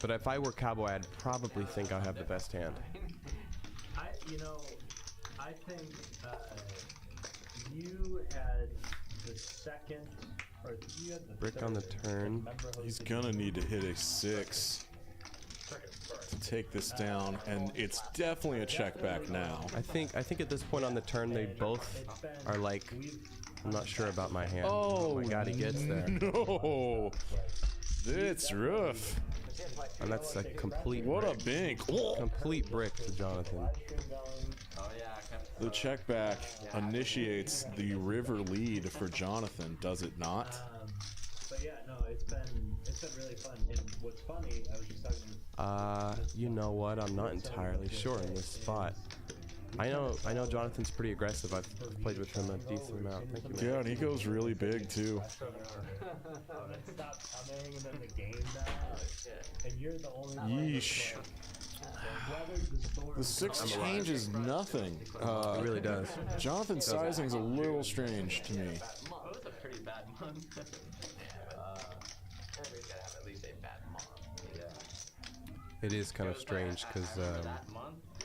But if I were Cowboy, I'd probably think I have the best hand. I think you had the second, or you had the Brick third, on the turn. He's gonna need to hit a 6 to take this down, and it's definitely a check back now. I think at this point on the turn, they both are like, I'm not sure about my hand. Oh my God, he gets there. No, it's rough. And that's a complete. What brick. a bink! Complete brick to Jonathan. The check back initiates the river lead for Jonathan, does it not? But yeah, no, it's been really fun. And what's funny, I was just talking to you know what? I'm not entirely sure in this spot. I know Jonathan's pretty aggressive. I've played with him a decent amount. Thank you, man. Yeah, and he goes really big too. stop coming and then the game now. And you're the only one. Yeesh. The 6 changes nothing. It really does. Jonathan's sizing's a little strange to me. That was a pretty bad month. Everybody's gotta have at least a bad month. Yeah. It is kind of strange because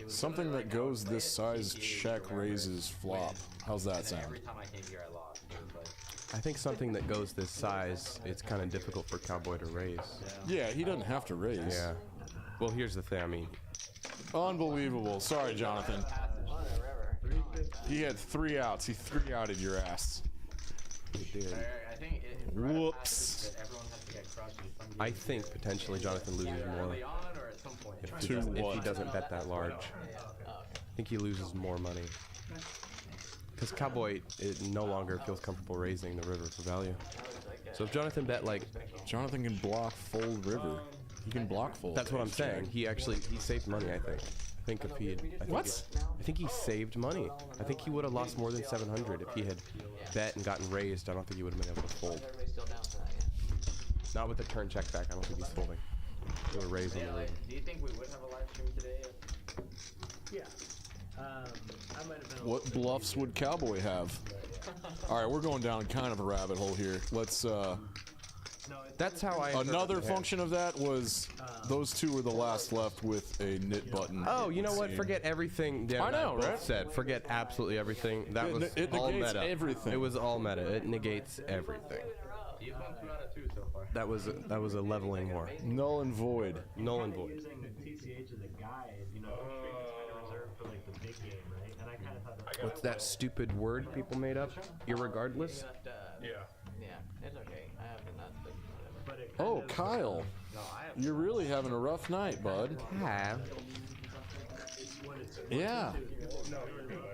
something that goes this size check raises flop. How's that sound? Every time I came here, I lost. I think something that goes this size, it's kind of difficult for Cowboy to raise. Yeah, he doesn't have to raise. Yeah. Well, here's the thing. I mean, unbelievable. Sorry, Jonathan. He had 3 outs. He 3-outed your ass. he did. Whoops. I think potentially Jonathan loses more. If he doesn't bet that large. I think he loses more money. Because Cowboy no longer feels comfortable raising the river for value. So if Jonathan bet like... Jonathan can block fold river. He can block fold. That's what I'm saying. He saved money, I think. I think if he had... I think he saved money. I think he would have lost more than 700 if he had bet and gotten raised. I don't think he would have been able to fold. Not with the turn check back. I don't think he's folding. They were raising the river. Do you think we would have a live stream today? Yeah. I might have been What bluffs would Cowboy have? All right, we're going down kind of a rabbit hole here. Let's. That's how I. Another function of that was those 2 were the last left with a knit button. Oh, you know what? Forget everything Dan I know, and I both right? said. Forget absolutely everything. That was it all negates meta. everything. It was all meta. It negates everything. You've won 2 out of 2 so far. That was a leveling war. Null and void. Null and void. Using TCH as a guide, you know, DESTRICT is kind of reserved for like the big game, right? And I kind of thought that. What's that stupid word people made up? Irregardless? Yeah, it's okay. I have enough, but whatever. Oh, Kyle. You're really having a rough night, bud. Yeah.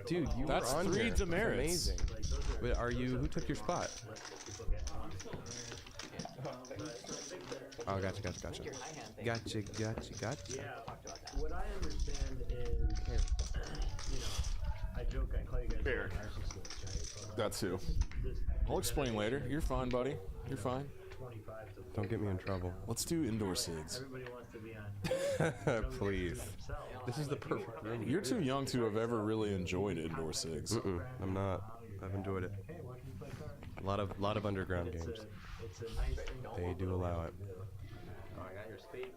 Dude, you That's were on 3 here. demerits. Amazing. Wait, are you? Who took your spot? Oh, gotcha. Gotcha. Yeah. What I understand is, you know, I joke, I call you guys narcissists, right? That's who. I'll explain later. You're fine, buddy. You're fine. 25 to Don't get me in trouble. Let's do indoor SIGs. everybody wants to be on. Please. This is the perfect room. You're too young to have ever really enjoyed indoor SIGs. I'm not. I've enjoyed it. Hey, why can you play cards? A lot of underground games. It's a nice thing. They do allow it. Oh, I got your spades.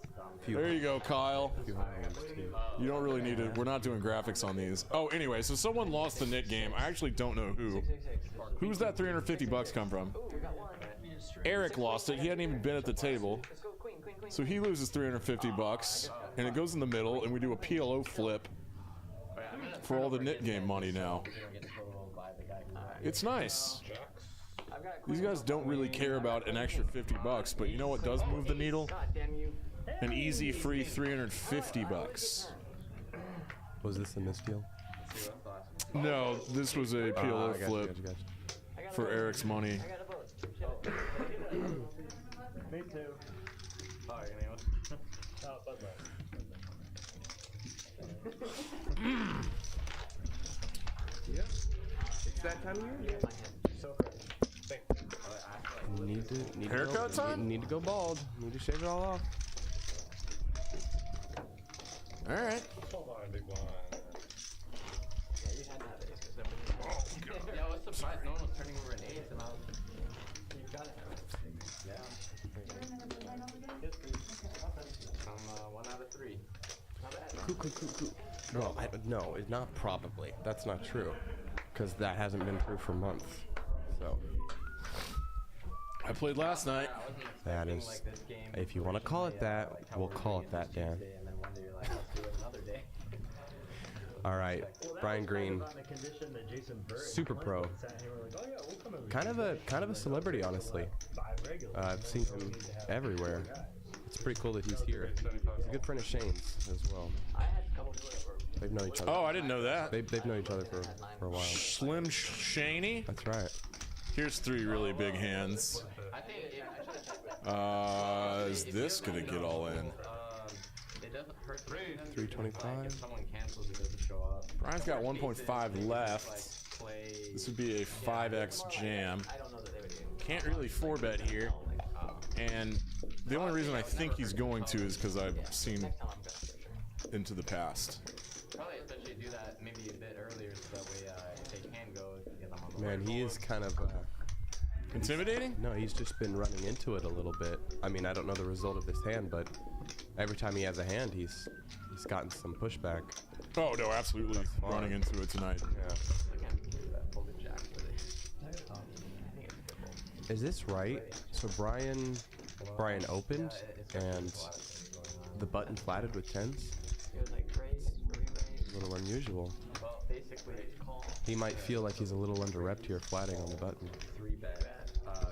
There you go, Kyle. Few high games too. You don't really need it. We're not doing graphics on these. Oh, anyway, so someone lost the knit game. I actually don't know who. Who's that 350 bucks come from? Eric lost it. He hadn't even been at the table. So he loses 350 bucks, and it goes in the middle, and we do a PLO flip for all the knit game money now. It's nice. These guys don't really care about an extra 50 bucks, but you know what does move the needle? An easy free 350 bucks. Was this a misdeal? No, this was a PLO Gotcha, flip gotcha. for Eric's money. Me too. Oh, you're gonna Oh, Bud Light. Yep. It's that time of year. Need to Haircut go, time? Need to go bald. Need to shave it all off. All right. Hold on, big one. Yeah, you had to have ace because Yeah, I was surprised no one was turning over an ace, and I was. you got it. Yeah. I'm 1 out of 3. Not bad. No, it's not probably. That's not true. Because that hasn't been true for months. So. I played last night. That is, if you want to call it that, we'll call it that, Dan. All right, Brian Green, super pro, kind of a celebrity, honestly. I've seen him everywhere. It's pretty cool that he's here. He's a good friend of Shane's as well. They've known each other. Oh, I didn't know that. They've known each other for a while. Slim Shaney. That's right. Here's 3 really big hands. Is this gonna get all in? It doesn't hurt. 325. If someone cancels, it doesn't show up. Brian's got 1.5 left. This would be a 5x jam. Can't really 4-bet here. And the only reason I think he's going to is because I've seen into the past. Probably especially do that maybe a bit earlier so that way if they can go, get them on the Man, he is kind of intimidating? No, he's just been running into it a little bit. I mean, I don't know the result of this hand, but every time he has a hand, he's gotten some pushback. Oh no, absolutely running into it tonight. Yeah. Is this right? So Brian opened and the button flatted with 10s? A little unusual. Well, basically, He might feel like he's a little under-repped here flatting on the button.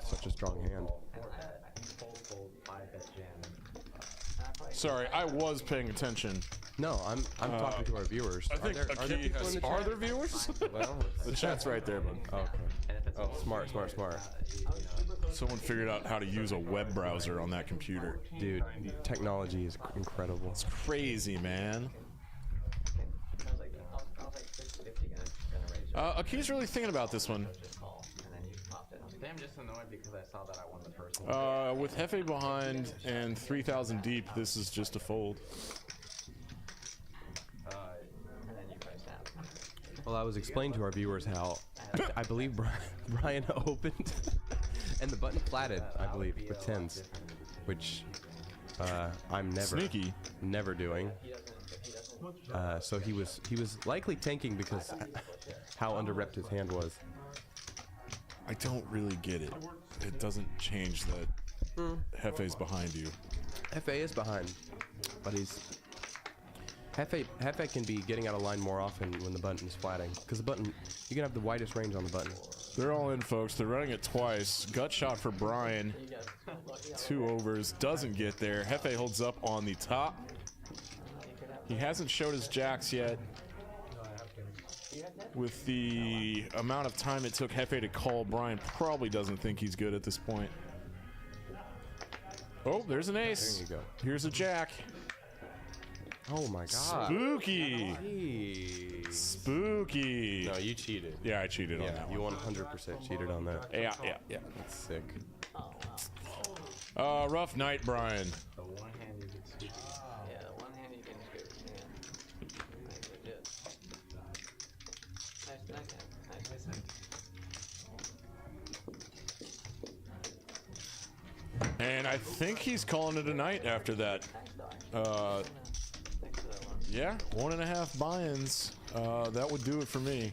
Such a strong hand. Sorry, I was paying attention. No, I'm talking to our viewers. I think are there viewers? Well, the chat's right there, bud. Oh, okay. Oh, smart. Someone figured out how to use a web browser on that computer. Dude, technology is incredible. It's crazy, man. Aki's really thinking about this one. I'm just annoyed because I saw that I won the first one. With Hefe behind and 3,000 deep, this is just a fold. Well, I was explaining to our viewers how I believe Brian opened and the button flatted, I believe, with 10s, which I'm never doing. So he was likely tanking because how underrepped his hand was. I don't really get it. It doesn't change that Hefe's behind you. Hefe is behind, but he's... Hefe can be getting out of line more often when the button is flatting, because the button, you can have the widest range on the button. They're all in, folks. They're running it twice. Gut shot for Brian. 2 overs. Doesn't get there. Hefe holds up on the top. He hasn't showed his jacks yet. With the amount of time it took Hefe to call, Brian probably doesn't think he's good at this point. Oh, there's an ace. There you go. Here's a jack. Oh my god. Spooky. Jeez. Spooky. No, you cheated. Yeah, I cheated on that. You 100% cheated on that. Yeah. That's sick. Rough night, Brian. The one hand you can scoop. Yeah, the one hand you can scoop. Yeah. Legit. Nice hand. And I think he's calling it a night after that. Yeah, 1.5 buy-ins. That would do it for me.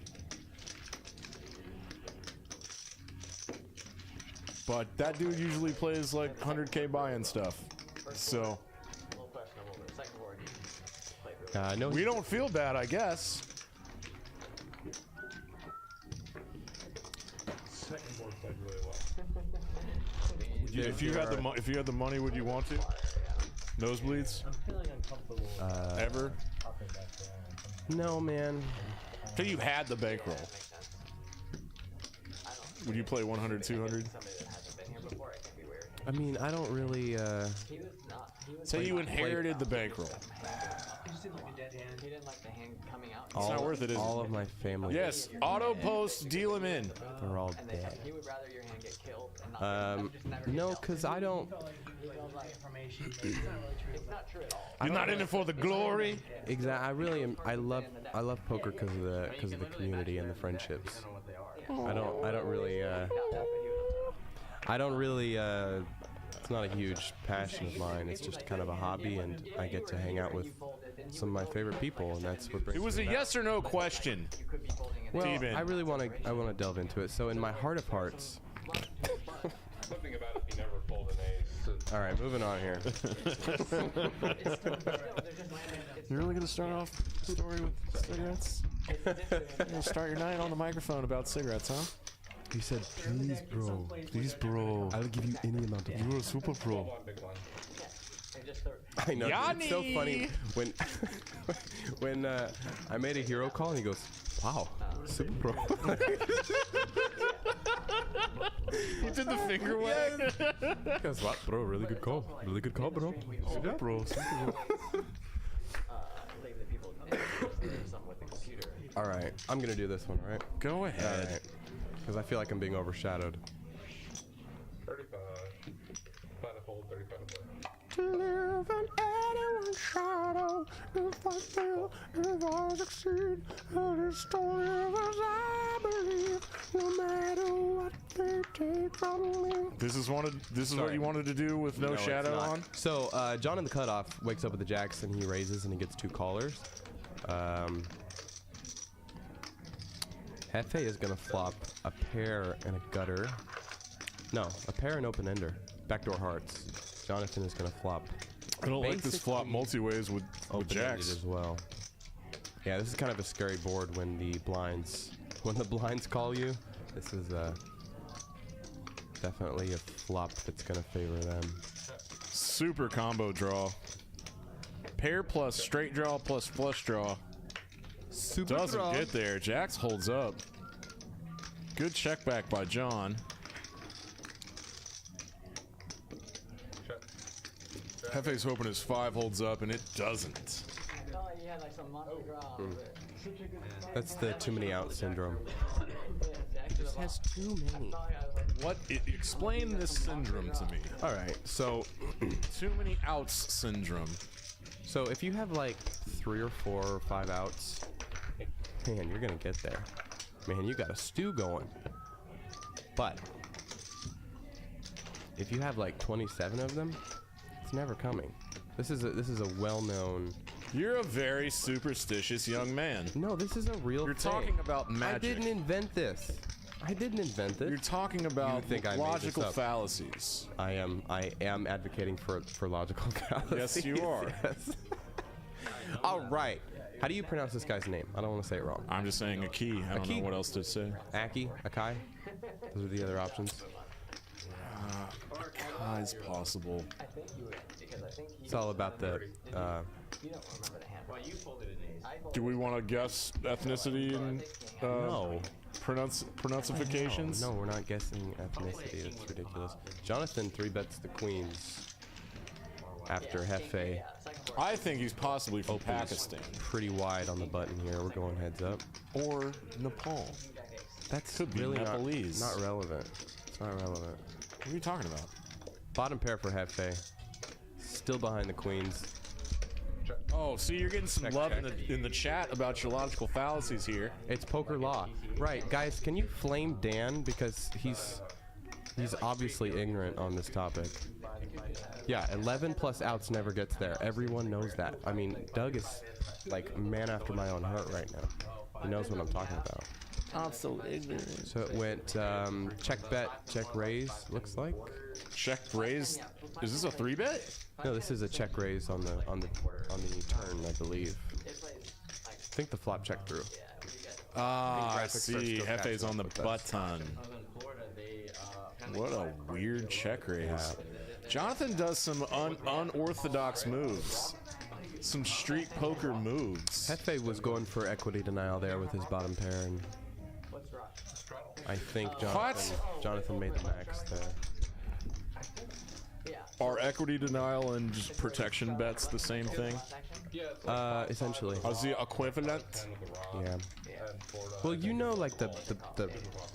But that dude usually plays like 100K buy-in stuff. So no, we don't feel bad, I guess. Second board played really well. If you had the money, would you want to? Nosebleeds? I'm feeling uncomfortable. Ever? Up and back there. No, man. Till you had the bankroll. Would you play 100, 200? I mean, I don't really, Say you inherited the bankroll. He just didn't like a dead hand. He didn't like the hand coming out. It's not worth it, is it? All of my family. Yes, auto post, deal him in. They're all dead. He would rather your hand get killed and not No, because I don't. Felt like he was like information, but it's not really true. It's not true at all. You're not in it for the glory. Exactly. I really am. I love poker because of the community and the friendships. I don't really. It's not a huge passion of mine. It's just kind of a hobby, and I get to hang out with some of my favorite people, and that's what brings. It was a yes or no question. Well, T-Ben. I really want to delve into it. So in my heart of hearts. Something about if he never pulled an ace. All right, moving on here. You're really gonna start off the story with cigarettes? You're gonna start your night on the microphone about cigarettes, huh? He said, please, bro. I'll give you any amount of. You're a super pro. I know. Yanni! It's so funny when I made a hero call and he goes, wow, super pro. He did the finger wag. He goes, what, bro? Really good call, bro. Super pro. All right, I'm gonna do this one, all right? Go ahead. All right. Because I feel like I'm being overshadowed. 35. Flat to fold, 35 to play. To live in anyone's shadow, if I fail, if I succeed, it is still live as I believe, no matter what they take from me. This is what you wanted to do with no shadow on? So, John in the cutoff wakes up with the jacks and he raises and he gets 2 callers. Hefe is gonna flop a pair and a gutter. No, a pair and open ender. Backdoor hearts. Jonathan is gonna flop. I don't like this flop multi-ways with jacks as well. Yeah, this is kind of a scary board when the blinds call you. This is definitely a flop that's gonna favor them. Super combo draw. Pair plus straight draw plus flush draw. Super Doesn't draw. get there. Jacks holds up. Good check back by John. Hefe's hoping his 5 holds up, and it doesn't. That's the too many out syndrome. He just has too many. What? Explain this syndrome to me. All right, so too many outs syndrome. So if you have like 3 or 4 or 5 outs, man, you're gonna get there. Man, you got a stew going. But if you have like 27 of them, it's never coming. This is a well-known. You're a very superstitious young man. No, this is a real. You're thing. talking about magic. I didn't invent this. I didn't invent it. You're talking about think I made logical this up. fallacies. I am advocating for logical fallacies. Yes, you are. Yes. All right. How do you pronounce this guy's name? I don't want to say it wrong. I'm just saying Aki. I don't know what else to say. Aki? Akai? Those are the other options. Akai's possible. I think you would, because I think It's all about the. you don't remember the hand. Well, you folded an ace. Do we want to guess ethnicity and No. pronunciations? No, we're not guessing ethnicity. That's ridiculous. Jonathan 3-bets the queens after Hefe I think he's possibly from Pakistan. pretty wide on the button here. We're going heads up. Or Nepal. That's Could be really Nepalese. not relevant. It's not relevant. What are you talking about? Bottom pair for Hefe. Still behind the queens. Oh, see, you're getting some Check, love check. in the chat about your logical fallacies here. It's poker law. Right, guys, can you flame Dan? Because he's obviously ignorant on this topic. Yeah, 11 plus outs never gets there. Everyone knows that. I mean, Doug is like man after my own heart right now. He knows what I'm talking about. I'm so ignorant. So it went check bet, check raise, looks like. Check raise. Is this a 3-bet? No, this is a check raise on the turn, I believe. I think the flop check through. Ah, I graphics are see. still Hefe's catching on the up with us. button. What a weird check raise. Jonathan does some unorthodox moves. Some street poker moves. Hefe was going for equity denial there with his bottom pair, and I think Jonathan made the max there. Are equity denial and just protection bets the same thing? Essentially. Is the equivalent? Yeah. Well, you know, like the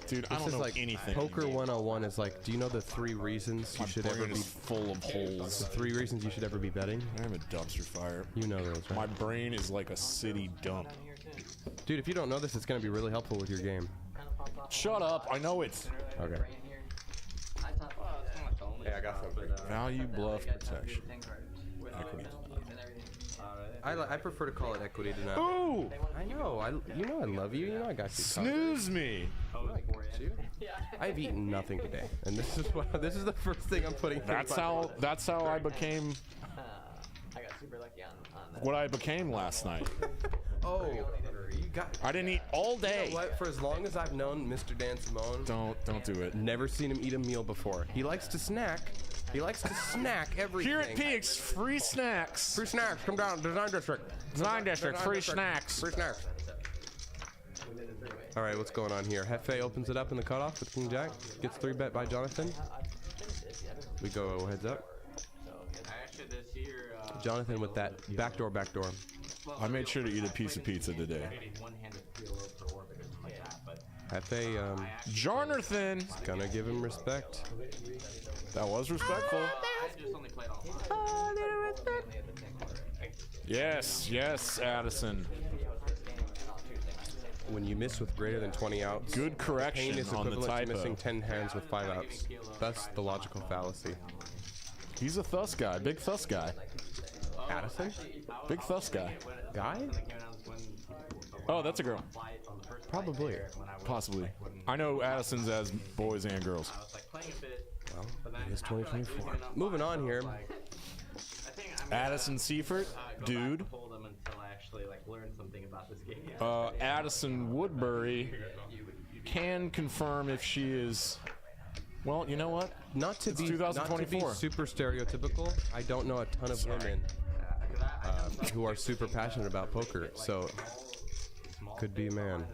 Dude, I this don't is know like anything. Poker 101 is like, do you know the 3 reasons you should ever brain be is full of holes. the 3 reasons you should ever be betting? I'm a dumpster fire. You know those, right? My brain is like a city dump. Dude, if you don't know this, it's gonna be really helpful with your game. Shut up! I know it. Okay. Hey, I got something. Value, bluff, protection. Equity. I prefer to call it equity denial. Ooh! I know. I love you. You know I got you. Snooze me! I've eaten nothing today, and this is the first thing I'm putting. That's how I became I got super lucky on what I became last night. Oh, you got. I didn't eat all day. You know what? For as long as I've known Mr. Dan Simone, Don't do it. never seen him eat a meal before. He likes to snack. He likes to snack everything. Here at Peaks, free snacks. Free snacks. Come down, Design District. Design District, free snacks. Free snacks. All right, what's going on here? Hefe opens it up in the cutoff with King Jack. Gets 3-bet by Jonathan. We go heads up. Actually, this year, Jonathan with that backdoor. I made sure to eat a piece of pizza today. Hefe, Jonathan! gonna give him respect. That was respectful. Yes, Addison. When you miss with greater than 20 outs, Good correction pain is on the equivalent to typo. missing 10 hands with 5 outs. Thus, the logical fallacy. He's a thus guy, big thus guy. Addison? Big thus guy. Guy? Oh, that's a girl. Probably. Possibly. I know Addison's as boys and girls. Well, it is 2024. Moving on here. Addison Seifert, dude. Addison Woodbury can confirm if she is. Well, you know what? Not to It's be 2024. super stereotypical, I don't know a ton of women who are super passionate about poker, so could be a man.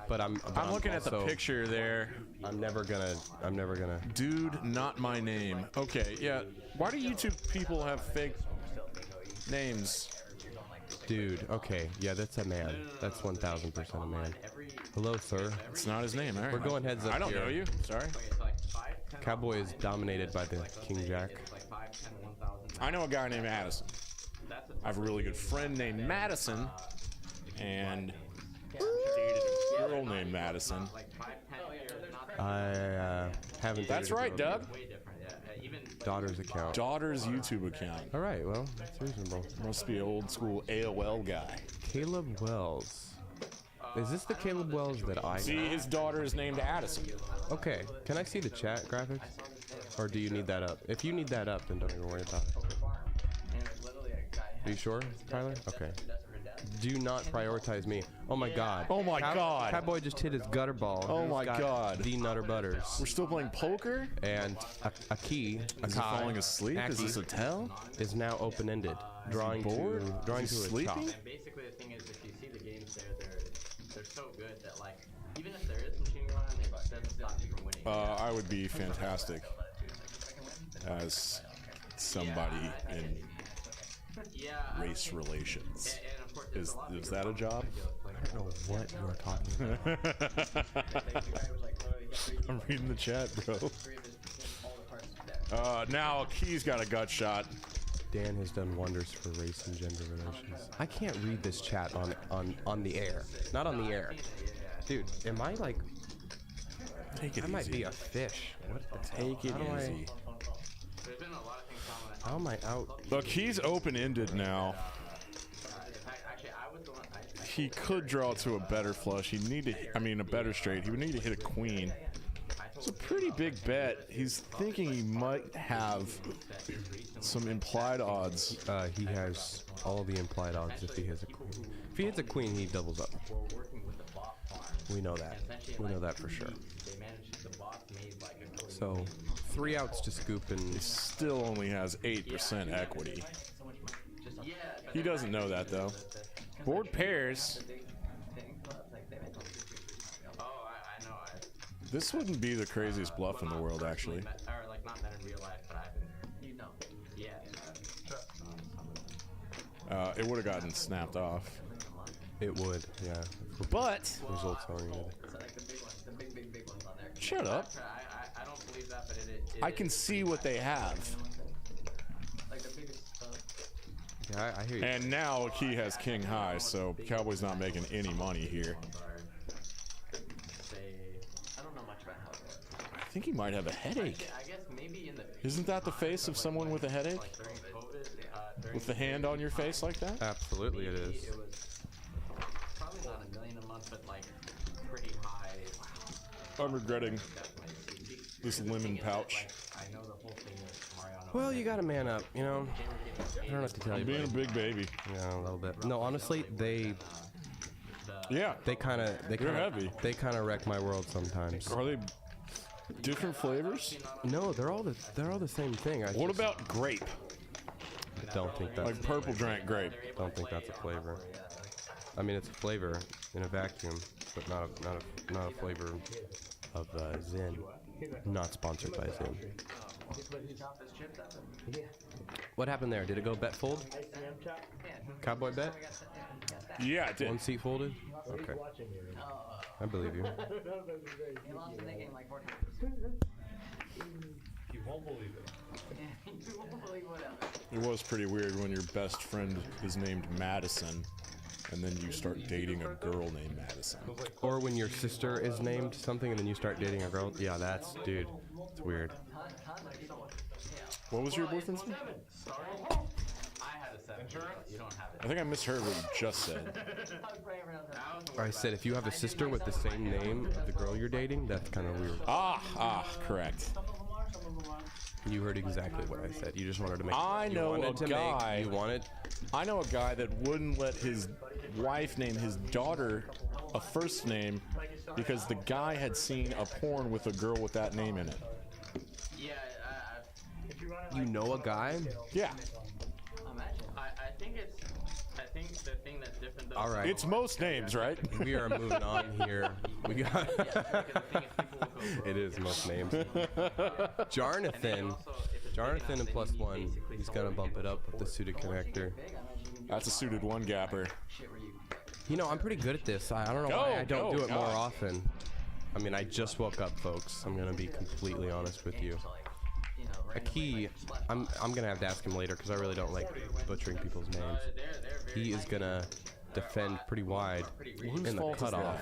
But I'm looking at the also- picture there. I'm never gonna. Dude, not my name. Okay, yeah. Why do YouTube people have fake names? Dude, okay, yeah, that's a man. That's 1000% a man. Hello, sir. It's not his name. All right. We're going heads up I don't here. know you. Sorry. Cowboy is dominated by the King Jack. I know a guy named Addison. I have a really good friend named Madison, and dated a girl named Madison. I haven't. That's dated a right, girl. Doug. Daughter's account. Daughter's YouTube account. All right, well, that's reasonable. Must be an old school AOL guy. Caleb Wells. Is this the Caleb Wells that I See, got? his daughter is named Addison. Okay, can I see the chat graphics? Or do you need that up? If you need that up, then don't even worry about it. Are you sure, Tyler? Okay. Do not prioritize me. Oh my god. Oh my god. Catboy just hit his gutter ball. Oh Who's my got god. The Nutter Butters. We're still playing poker? And a key. Is he falling asleep? Is this a tell? Is now open-ended. Drawing bored? Drawing Is to he a sleeping? chop. And basically the thing is, if you see the games there, they're so good that like, even if there is some cheating going on, it doesn't stop you from winning. I would be fantastic as somebody in race relations. Is that a job? I don't know what you're talking about. I'm reading the chat, bro. Now Key's got a gut shot. Dan has done wonders for race and gender relations. I can't read this chat on the air. Not on the air. Dude, am I like... Take it I might easy. be a fish. What the Take it hell? easy. How am I out? Look, he's open-ended now. He could draw to a better flush. He'd need to, I mean, a better straight. He would need to hit a queen. It's a pretty big bet. He's thinking he might have some implied odds. He has all the implied odds if he has a queen. If he hits a queen, he doubles up. We know that. We know that for sure. So, 3 outs to scoop and... He still only has 8% equity. He doesn't know that, though. Board pairs. This wouldn't be the craziest bluff in the world, actually. It would have gotten snapped off. It would, yeah. But results oriented. Shut up. I can see what they have. Yeah, I hear you. And now Key has king high, so Cowboy's not making any money here. I think he might have a headache. Isn't that the face of someone with a headache? With the hand on your face like that? Absolutely it is. Probably not $1 million a month, but like pretty high. I'm regretting this lemon pouch. Well, you gotta man up, you know? I don't know what to tell you. Being a big baby. Yeah, a little bit. No, honestly, they kind of heavy. They kind of wreck my world sometimes. Are they different flavors? No, they're all the same thing. What about grape? I don't think that's like purple drank grape. Don't think that's a flavor. I mean, it's a flavor in a vacuum, but not a flavor of Zen. Not sponsored by Zen. What happened there? Did it go bet fold? Cowboy bet? Yeah, it did. 1 seat folded? Okay. I believe you. You won't believe it. It was pretty weird when your best friend is named Madison, and then you start dating a girl named Madison. Or when your sister is named something and then you start dating a girl. Yeah, dude, it's weird. What was your boyfriend's name? I think I misheard what you just said. I said if you have a sister with the same name of the girl you're dating, that's kind of weird. Correct. You heard exactly what I said. You just wanted to make. I know a guy. You wanted. I know a guy that wouldn't let his wife name his daughter a first name because the guy had seen a porn with a girl with that name in it. You know a guy? Yeah. I think the thing that's different though. All right. It's most names, right? We are moving on here. We got. It is most names. Jarnathan and +1. He's gonna bump it up with the suited connector. That's a suited one gapper. You know, I'm pretty good at this. I don't know why I don't do it more often. I mean, I just woke up, folks. I'm gonna be completely honest with you. A key, I'm gonna have to ask him later because I really don't like butchering people's names. He is gonna defend pretty wide in the cutoff.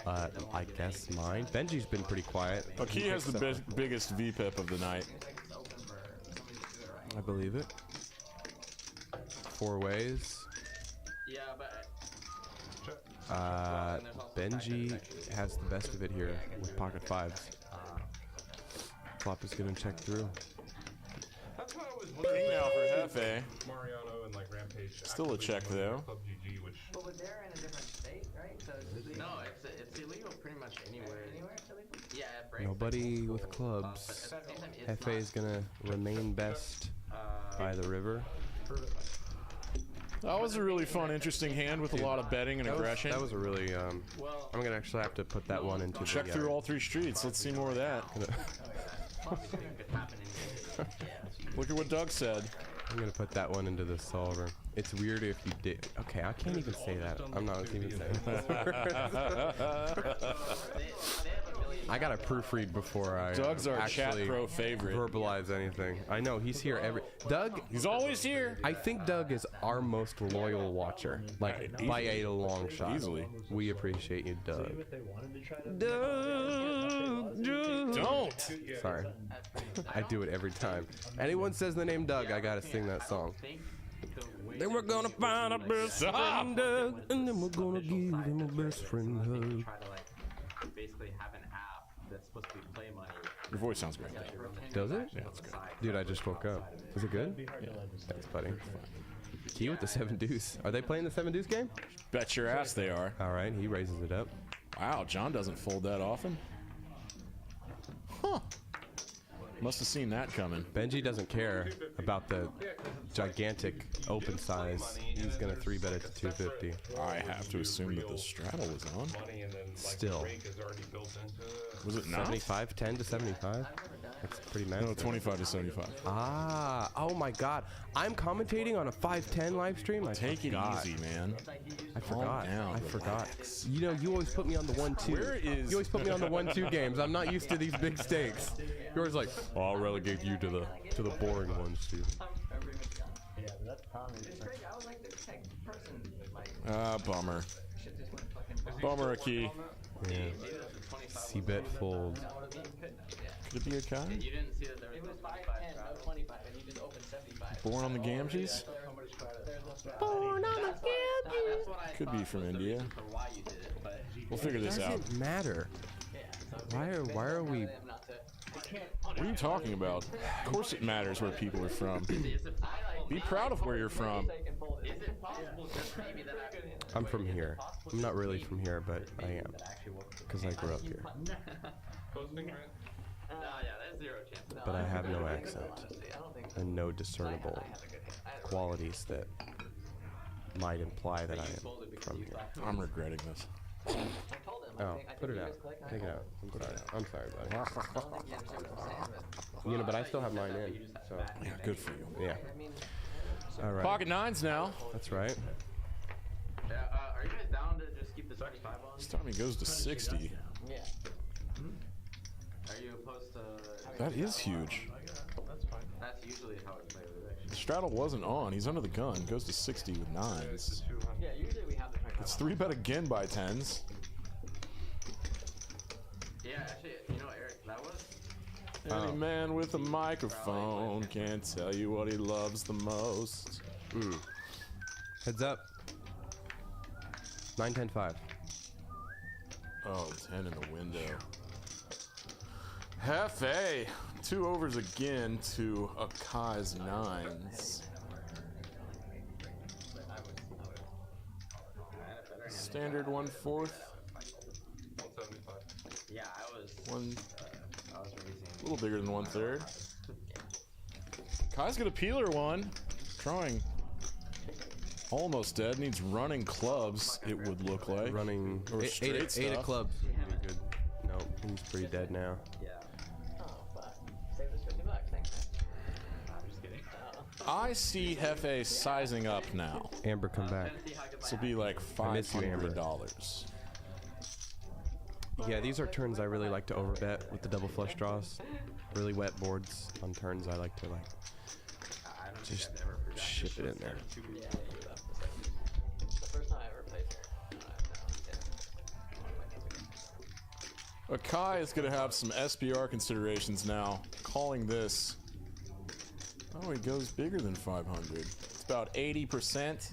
I guess mine. Benji's been pretty quiet. But he has the biggest VPIP of the night. I believe it. 4 ways. Yeah, but Benji has the best of it here with pocket fives. Flop is gonna check through. That's what I was King now for Hefe. Mariano and like Rampage. Still a check though. Club GG, which But they're in a different state, right? So it's legal. No, it's illegal pretty much anywhere. Anywhere it's illegal? Yeah, it breaks Nobody like, with multiple, clubs. but at the same time, it's Hefe is gonna remain best by the river. That was a really fun, interesting hand with a lot of betting and aggression. That was a really. I'm gonna actually have to put that one into. Check the, through all 3 streets. Let's see more of that. Look at what Doug said. I'm gonna put that one into the solver. It's weird if you did. Okay, I can't even say that. I'm not even saying that. I gotta proofread before I Doug's our chat actually pro favorite. verbalize anything. I know he's here every. Doug, he's always here. I think Doug is our most loyal watcher, like by a long shot. Easily. We appreciate you, Doug. Don't. Sorry, I do it every time. Anyone says the name Doug, I gotta sing that song. Then we're gonna find our best friend Doug, and then we're gonna give him a best friend hug. Try to like basically have an app that's supposed to be play money. Your voice sounds great. Does it? Yeah, it's good. Dude, I just woke up. Is it good? Yeah. Thanks, buddy. Key with the 7 deuce. Are they playing the 7 deuce game? Bet your ass they are. All right, he raises it up. Wow, John doesn't fold that often. Huh. Must have seen that coming. Benji doesn't care about the gigantic open size. He's gonna 3-bet it to 250. I have to assume that the straddle was on. money and then like Still. the rake is already built into it. Was it not? 75, 10 to 75? That's pretty massive. No, 25 to 75. Ah, oh my god. I'm commentating on a 510 live stream? Take it easy, man. I forgot. down, I forgot. relax. You know, you always put me on the 1-2. Where is- You always put me on the 1-2 games. I'm not used to these big stakes. You're always like, oh, I'll relegate you to the boring ones, Steve. Yeah, but that's Tommy. It's great. I was like the tech person. Like, Bummer. shit just went fucking. Bummer, a key. Yeah. C-bet fold. Could it be a Kai? You didn't see that there It was was no 510, no 25, and you just opened 75. Born on the Gamgees? Born on the Gamgees. Could be from India. why you did it, but We'll figure this out. Doesn't matter. Why are we? What are you talking about? Of course it matters where people are from. Be proud of where you're from. is it possible just maybe that I I'm from here. I'm not really from here, but I am. Because I grew up here. Posting, right? No, yeah, there's zero chance. But I have no accent. And no discernible qualities that might imply that I am from here. I'm regretting this. Oh, put it out. Take it out. I'm sorry, buddy. You know, but I still have mine in, so. Yeah, good for you. Yeah. All right. Pocket nines now. That's right. Yeah, are you guys down to just keep the 75 on? This time he goes to 60. Yeah. Are you opposed to? That is huge. That's usually how it's played. The straddle wasn't on. He's under the gun. Goes to 60 with nines. Yeah, usually we have the 25. It's 3-bet again by 10s. Yeah, actually, you know, Eric, that was. Any man with a microphone can't tell you what he loves the most. Heads up. 9, 10, 5. Oh, 10 in the window. Hefe. 2 overs again to Akai's nines. Standard 1/4. 175. Yeah, I was. One, I was releasing. a little bigger than 1/3. Kai's got a peeler one. Trying. Almost dead. Needs running clubs, it would look like. Running Or eight straight of stuff. clubs. Pretty good. No, he's pretty dead now. Yeah. Oh, fuck. Save us $50. Thanks, man. I'm just kidding. I see Hefe sizing up now. Amber, come back. This will be like I miss you, Amber. $500. Yeah, these are turns I really like to overbet with the double flush draws. Really wet boards on turns I like to just ship it in there. The first time I ever played here. Akai is going to have some SPR considerations now. Calling this. Oh, he goes bigger than 500. It's about 80%.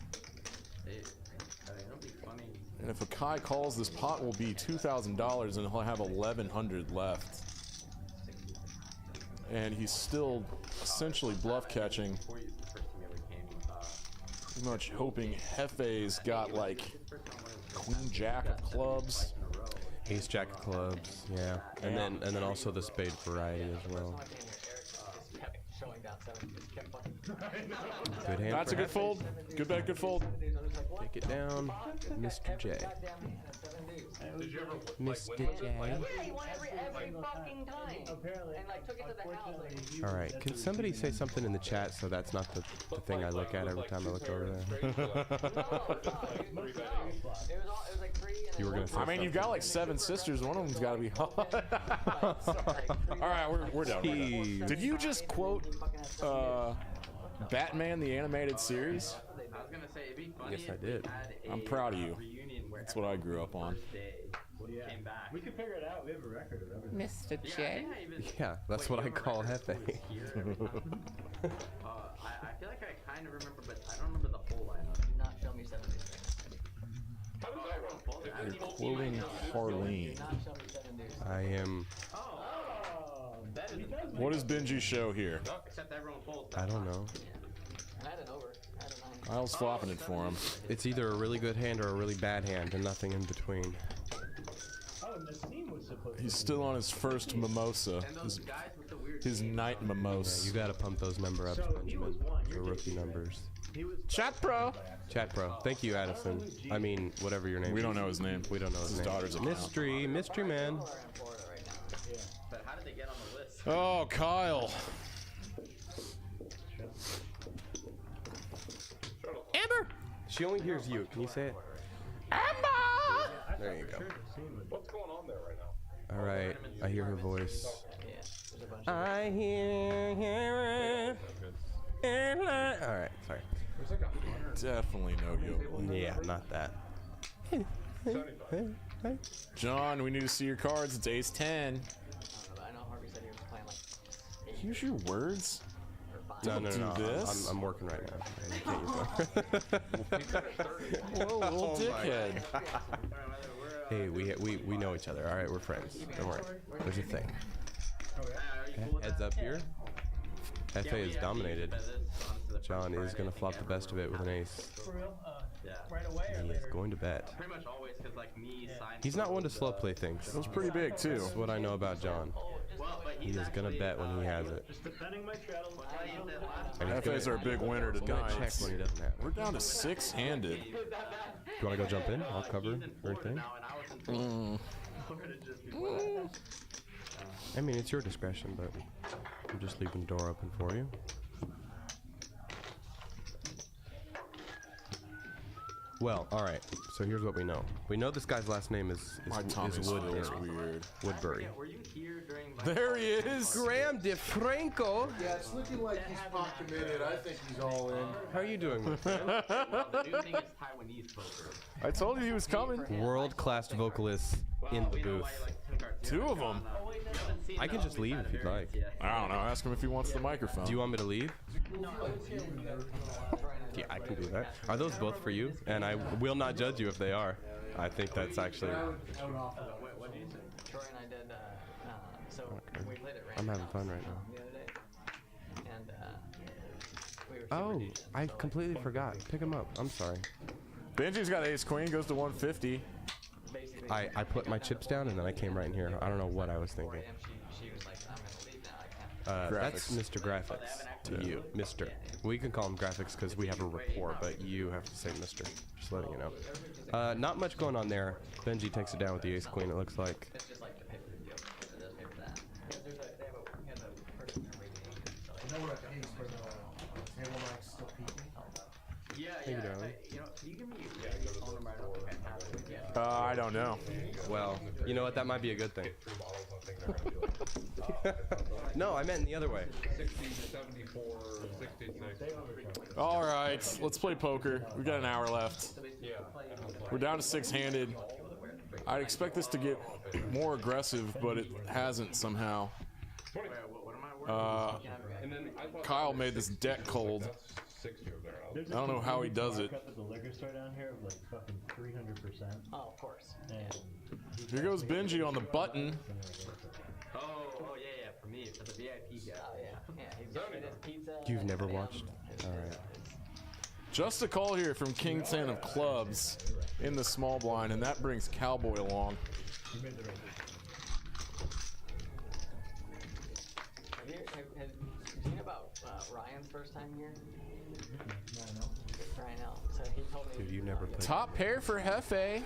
It'll be funny. And if a Kai calls, this pot will be $2,000 and he'll have 1,100 left. And he's still essentially bluff catching. Pretty much hoping Hefe's got like Queen Jack of clubs. Ace Jack of clubs, yeah. And then also the spade variety as well. Good hand. That's a good fold. Good bet, good fold. Take it down, Mr. J. Mr. J. Yeah, he won every fucking time. Apparently. And like took it to the house. All right, can somebody say something in the chat so that's not the thing I look at every time I look over there? It was like 3 and You were gonna say I mean, you've got like 7 sisters. One of them's got to be hot. All right, we're done. Jeez. Did you just quote Batman the animated series? I was gonna say it'd be funny. Yes, I did. I'm proud of you. That's what I grew up on. Came back. We can figure it out. We have a record of everything. Mr. J. Yeah, that's what I call Hefe. I feel like I kind of remember, but I don't remember the whole lineup. Do not show me 7 deuce. You're quoting Harleen. Not show me 7 deuce. I am. What does Benji show here? Except everyone folds. I don't know. I had an over. I had a 9. Kyle's flopping it for him. It's either a really good hand or a really bad hand, and nothing in between. Oh, Nassim was supposed He's still on his first mimosa. His night mimosa. You gotta pump those number ups, Benjamin. The rookie numbers. Chat pro. Chat pro. Thank you, Addison. I mean, whatever your name We is. don't know his name. We don't know his His name. daughter's account. Mystery man. But how did they get on the list? Oh, Kyle. Amber! She only hears you. Can you say it? Amber! There you go. What's going on there right now? All right. I hear her voice. I hear her. All right. Sorry. Definitely no yodeling. Yeah, not that. John, we need to see your cards. It's ace 10. I know Harvey said he was playing like 8 Use your words. No. Do this? I'm working right now. I can't use that. Whoa, little dickhead. Hey, we know each other. All right, we're friends. Don't worry. There's a thing. Heads up here. Hefe is dominated. John is going to flop the best of it with an ace. For real? Yeah. Right away or He is later? going to bet. Pretty much always, because like me, sign. He's not one to slow play things. That's pretty big, too. That's what I know about John. Well, but He is going to bet when he has it. Just defending my straddle. And he's Hefe's our big winner gonna tonight. check when he doesn't have it. We're down to 6-handed. Do you want to go jump in? I'll cover everything. I mean, it's your discretion, but I'm just leaving the door open for you. Well, all right. So here's what we know. We know this guy's last name is My tongue is Woodbury. weird. Woodbury. Were you here during? There he is. Graham DeFranco. Yeah, it's looking like he's pot committed. I think he's all in. How are you doing, my friend? The new thing is Taiwanese poker. I told you he was coming. World-class vocalists in the booth. 2 of them. I can just leave if you'd like. I don't know. Ask him if he wants the microphone. Do you want me to leave? Yeah, I can do that. Are those both for you? And I will not judge you if they are. I think that's actually... What did you say? Troy and I did, so we played it I'm having fun right now. the other day. And, we were Oh, super decent, I so, completely forgot. Pick him up. I'm sorry. Benji's got ace queen, goes to 150. basically, I put my chips down and then I came right in here. I don't know what I was thinking. she was like, I'm gonna leave now, I can't. That's Mr. Graphics to you. Mr. We can call him Graphics because we have a rapport, but you have to say Mr. Just letting you know. Not much going on there. Benji takes it down with the ace queen, it looks like. It's just like the paper deal. It does pay for that. There's a, they have a, we have a person there rating it, so like, I know we're at the ace, but table mic's still peaking. Yeah, Thank you, yeah. darling. You know, can you give me your phone number? I don't think I have it. Yeah. I don't know. Well, you know what? That might be a good thing. No, I meant in the other way. 60, 74, 66. All right, let's play poker. We got an hour left. We're down to 6-handed. I'd expect this to get more aggressive, but it hasn't somehow. Kyle made this deck cold. I don't know how he does it. star down here of like fucking 300%. Oh, of course. And Here goes Benji on the button. Oh yeah, for me, for the VIP guy. Oh yeah, he's getting his pizza. You've never watched? Alright. Just a call here from King 10 of clubs in the small blind, and that brings Cowboy along. You made the right Have you seen about Ryan's first time here? Ryan L. So he told me. Dude, you never played. Top pair for Hefe.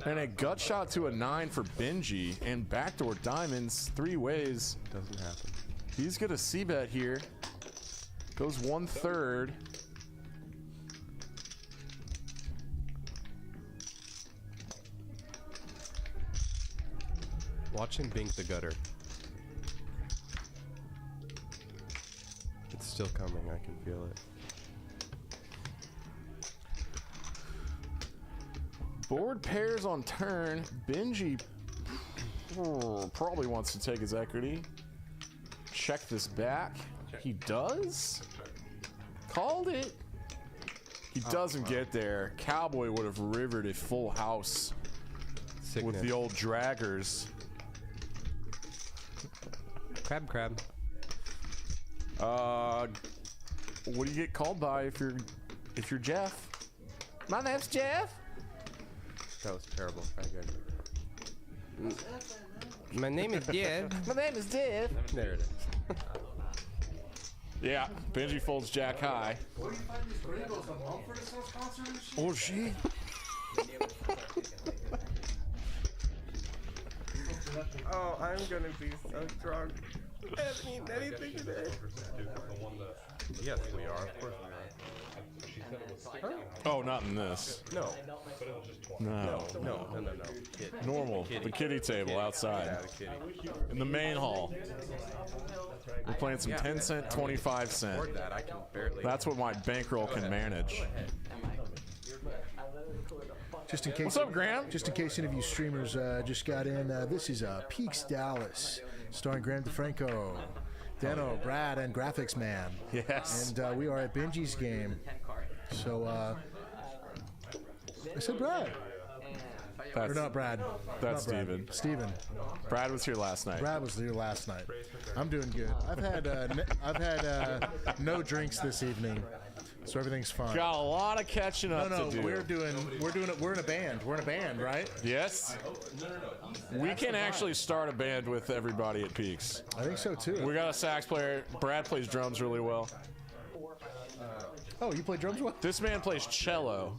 And a gut shot to a 9 for Benji. And backdoor diamonds 3 ways. Doesn't happen. He's got a C-bet here. Goes 1/3. Watch him bink the gutter. It's still coming, I can feel it. Board pairs on turn. Benji probably wants to take his equity. Check this back. He does? Called it. He doesn't get there. Cowboy would have rivered a full house with the old draggers. Crab. What do you get called by if you're Jeff? My name's Jeff. That was terrible. My name is Jeff. My name is Jeff. There it is. Yeah, Benji folds jack high. Where do you find these gringos? The Mumford & Sons concert and shit? Oh shit. Oh, I'm gonna be so drunk. I haven't eaten anything today. Yes, we are. Of course we are. Oh, not in this. No. No. Normal. The kiddie table outside. In the main hall. We're playing some 10 cent, 25 cent. That's what my bankroll can manage. Just in case. What's up, Graham? Just in case any of you streamers just got in, this is Peaks Dallas, starring Graham DeFranco, Dano, Brad, and Graphics Man. Yes. And we are at Benji's game. So, I said Brad. Or not Brad. That's not Brad. Steven. Brad was here last night. Brad was here last night. I'm doing good. I've had no drinks this evening, so everything's fine. Got a lot of catching up to do. We're in a band. We're in a band, right? Yes. We can actually start a band with everybody at Peaks. I think so too. We got a sax player. Brad plays drums really well. Oh, you play drums well? This man plays cello.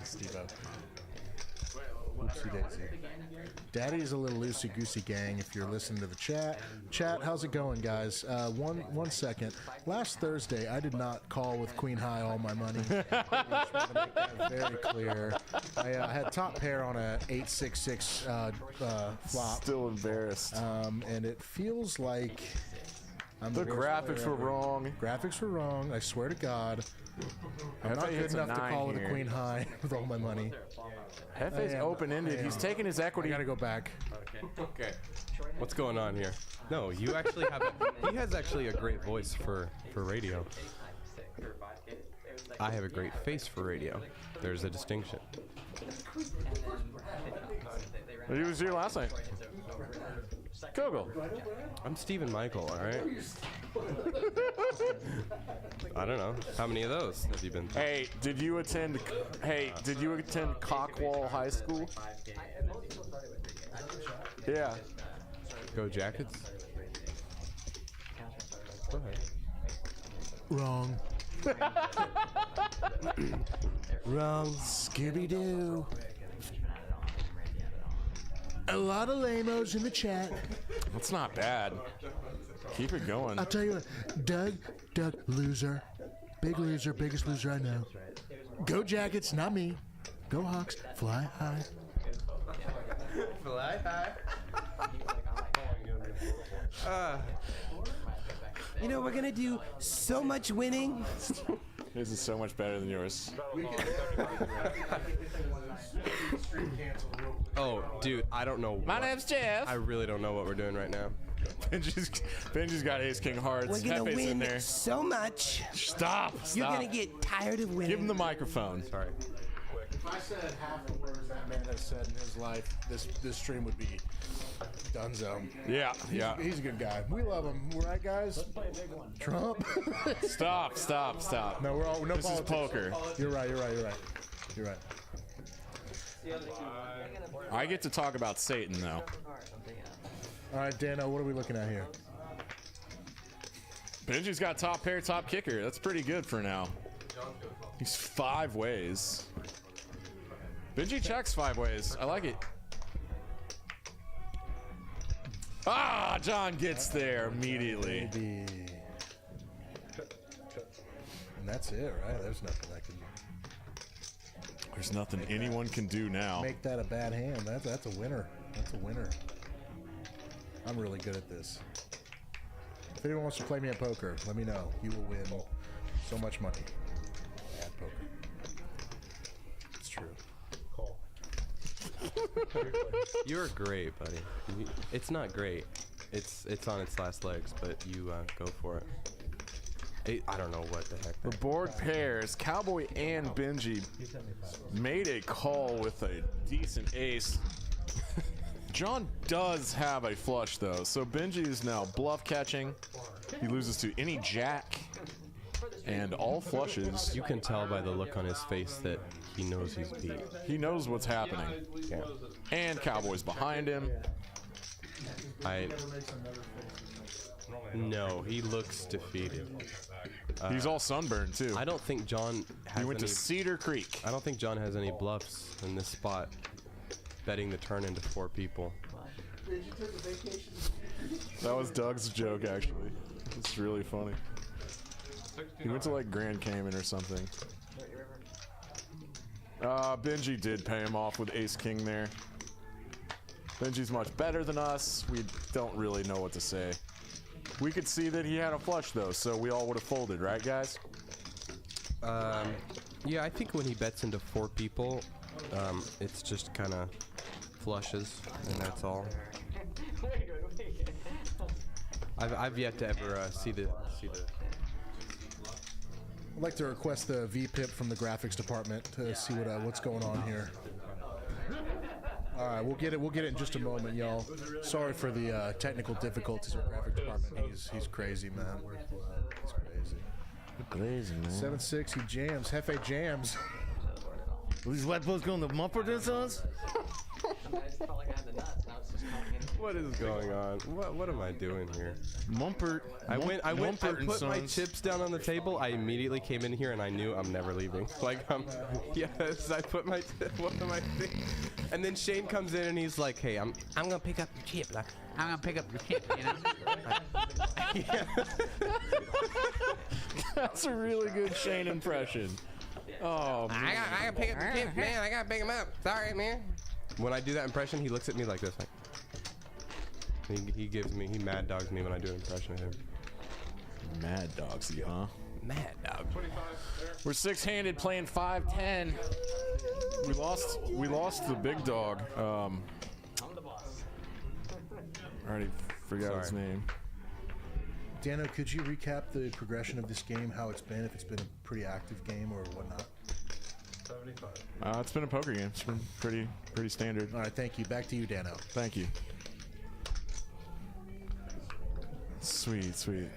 Steve-o. Oopsie daisy. Daddy's a little loosey-goosey gang if you're listening to the chat. Chat, how's it going, guys? One second. Last Thursday, I did not call with Queen High all my money. I just want to make that very clear. I had top pair on a 866 flop. Still embarrassed. And it feels like... The graphics were wrong. Graphics were wrong, I swear to God. I'm not good enough to call with a Queen High with all my money. Hefe's open-ended. He's taking his equity. I gotta go back. Okay. What's going on here? No, you actually have he has actually a great voice for radio. I have a great face for radio. There's a distinction. He was here last night. Google. I'm Stephen Michael, alright? I don't know. How many of those have you been through? Hey, did you attend Cockwall High School? Yeah. Go Jackets? Go ahead. Wrong. Wrong. Scooby-Doo. A lot of lamos in the chat. That's not bad. Keep it going. I'll tell you what, Doug, loser. Big loser, biggest loser I know. Go Jackets, not me. Go Hawks, fly high. Fly high. You know, we're gonna do so much winning. This is so much better than yours. Oh, dude, I don't know. My name's Jeff. I really don't know what we're doing right now. Benji's got ace king hearts. We're gonna Hefe's in win there. so much. Stop. You're gonna get tired of winning. Give him the microphone. Sorry. If I said half the words that man has said in his life, this stream would be donezo. Yeah, yeah. He's a good guy. We love him. Right, guys? Let's play a big one. Trump. Stop. No, we're all no This is politics. poker. You're right. You're right. I get to talk about Satan though. All right, Dano, what are we looking at here? Benji's got top pair, top kicker. That's pretty good for now. He's 5 ways. Benji checks 5 ways. I like it. Ah, John gets there immediately. And that's it, right? There's nothing I can do. There's nothing anyone can do now. Make that a bad hand. That's a winner. That's a winner. I'm really good at this. If anyone wants to play me at poker, let me know. You will win so much money at poker. It's true. You're great, buddy. It's not great. It's on its last legs, but you go for it. I don't know what the heck. The board pairs, Cowboy and Benji made a call with a decent ace. John does have a flush though, so Benji is now bluff catching. He loses to any jack and all flushes. You can tell by the look on his face that he knows he's beat. He knows what's happening. Yeah. And Cowboy's behind him. No, he looks defeated. He's all sunburned too. I don't think John has He went to Cedar Creek. I don't think John has any bluffs in this spot. Betting the turn into 4 people. That was Doug's joke, actually. It's really funny. He went to like Grand Cayman or something. Benji did pay him off with ace king there. Benji's much better than us. We don't really know what to say. We could see that he had a flush though, so we all would have folded, right, guys? Yeah, I think when he bets into 4 people, it's just kind of flushes, and that's all. I've yet to ever see the. I'd like to request the VPIP from the graphics department to see what's going on here. All right, we'll get it in just a moment, y'all. Sorry for the technical difficulties in the graphics department. He's crazy, man. He's crazy. Crazy, man. 7-6, he jams. Hefe jams. Are these white boys going to Mumford and Sons? What is going on? What am I doing here? Mumpert. I put my chips down on the table. I immediately came in here and I knew I'm never leaving. Like yes, I put my what am I thinking? And then Shane comes in and he's like, "Hey, I'm gonna pick up your chip. I'm gonna pick up your chip, you know." That's a really good Shane impression. Oh, man. I gotta pick up your chip, man. I gotta pick him up. Sorry, man. When I do that impression, he looks at me like this. Like, he mad dogs me when I do an impression of him. Mad dogs, huh? Mad dog. We're 6-handed playing 5-10. We lost the big dog. I already forgot his name. Dano, could you recap the progression of this game, how it's been, if it's been a pretty active game or whatnot? 75. It's been a poker game. It's been pretty standard. All right, thank you. Back to you, Dano. Thank you. Sweet.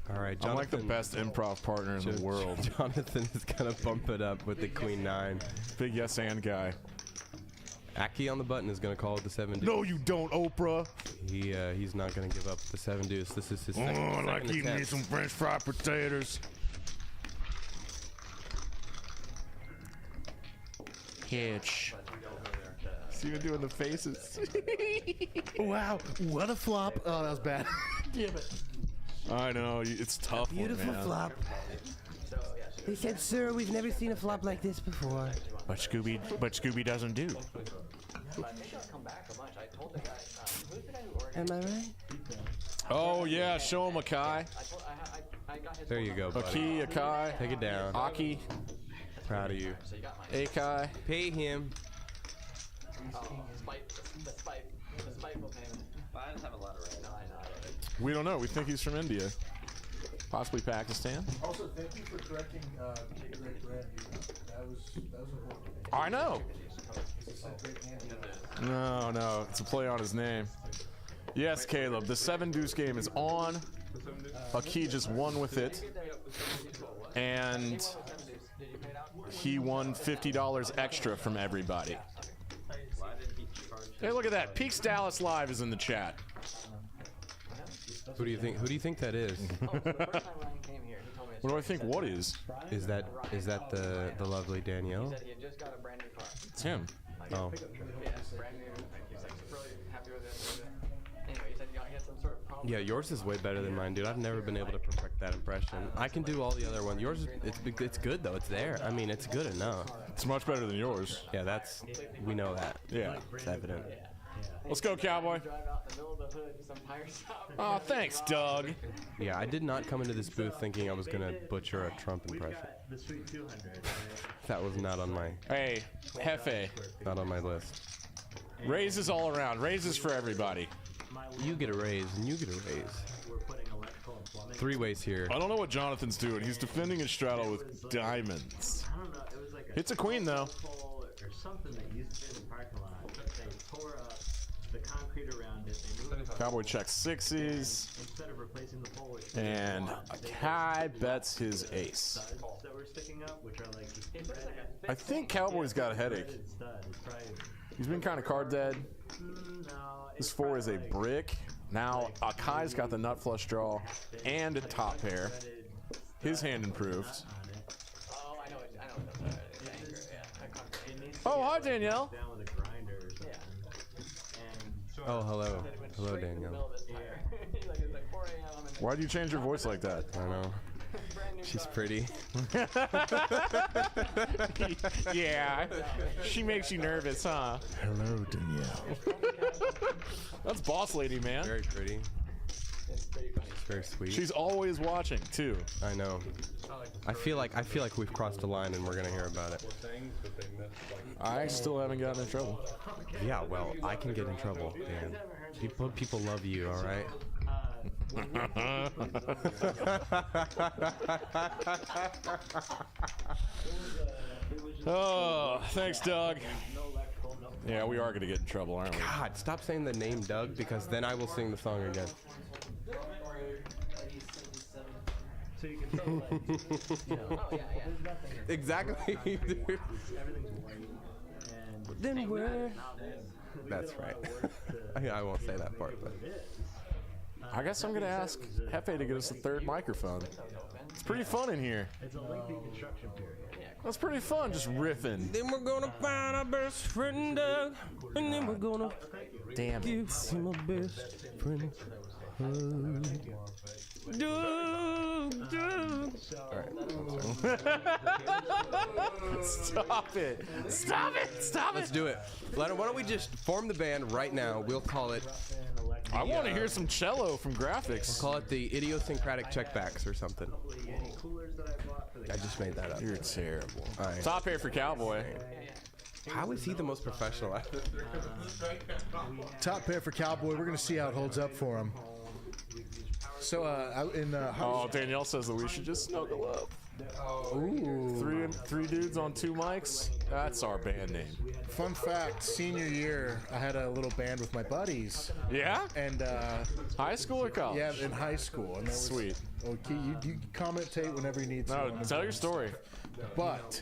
All right, Jonathan, I'm like the best improv partner in the world. Jonathan is gonna bump it up with the Queen 9. Big yes and guy. Aki on the button is gonna call it the 7 deuce. No, you don't, Oprah. He's not gonna give up the 7 deuce. This is his second I like eating me attempt. some French fried potatoes. Hitch. See you doing the faces. Wow, what a flop. Oh, that was bad. Damn it. I know, it's tough. Beautiful flop. They said, "Sir, we've never seen a flop like this before." But Scooby doesn't do. Am I right? Oh yeah, show him Akai. There you go, buddy. Akai. Take it down. Aki. Proud of you. Akai. Pay him. I just have a lot of right now. I know. We don't know. We think he's from India. Possibly Pakistan. Also, thank you for correcting Great Brandy. That was a I know. No, it's a play on his name. Yes, Caleb, the 7 deuce game is on. Aki just won with it. And he won $50 extra from everybody. Hey, look at that. Peaks Dallas Live is in the chat. Who do you think that is? What do I think what is? Is that the lovely Danielle? It's him. Oh. Yeah, yours is way better than mine, dude. I've never been able to perfect that impression. I can do all the other ones. Yours, it's good though. It's there. I mean, it's good enough. It's much better than yours. Yeah, we know that. Yeah, it's evident. Let's go, Cowboy. Oh, thanks, Doug. Yeah, I did not come into this booth thinking I was gonna butcher a Trump impression. That was not on my. Hey, Hefe. Not on my list. Raises all around. Raises for everybody. You get a raise, and you get a raise. 3 ways here. I don't know what Jonathan's doing. He's defending his straddle with diamonds. I don't know. It was like Hits a queen though. Or something that used to be in the parking lot. They tore up the concrete around it. They moved Cowboy checks 6s. instead of replacing the pole, which And Kai bets his ace. that were sticking up, which are like. I think Cowboy's got a headache. He's been kind of card dead. This 4 is a brick. Now Akai's got the nut flush draw and a top pair. His hand improved. Oh, hi Danielle. Oh, hello. Hello, Danielle. Why'd you change your voice like that? I don't know. She's pretty. Yeah, she makes you nervous, huh? Hello, Danielle. That's boss lady, man. Very pretty. It's very sweet. She's always watching too. I know. I feel like we've crossed a line and we're gonna hear about it. I still haven't gotten in trouble. Yeah, well, I can get in trouble, man. People love you, all right? Oh, thanks, Doug. Yeah, we are gonna get in trouble, aren't we? God, stop saying the name Doug, because then I will sing the song again. So you can tell, like, Exactly, dude. everything's white. And Then where? That's right. I won't say that part, but. I guess I'm gonna ask Hefe to get us a 3rd microphone. It's pretty fun in here. it's a lengthy construction period. That's pretty fun, just riffing. Then we're gonna find our best friend Doug, and then we're gonna Damn give him my best friend. Doug, Doug. Stop it! Stop it! Stop it! Let's do it. Why don't we just form the band right now? We'll call it. I want to hear some cello from graphics. We'll call it the idiosyncratic checkbacks or something. I just made that up. You're terrible. Right. Top pair for Cowboy. How is he the most professional at this? Top pair for Cowboy. We're gonna see how it holds up for him. So, oh, Danielle says that we should just snuggle up. Ooh. Three dudes on 2 mics. That's our band name. Fun fact: senior year, I had a little band with my buddies. Yeah? And high school or college? Yeah, in high school. And Sweet. Okay, you commentate whenever you need to. No, tell your story. But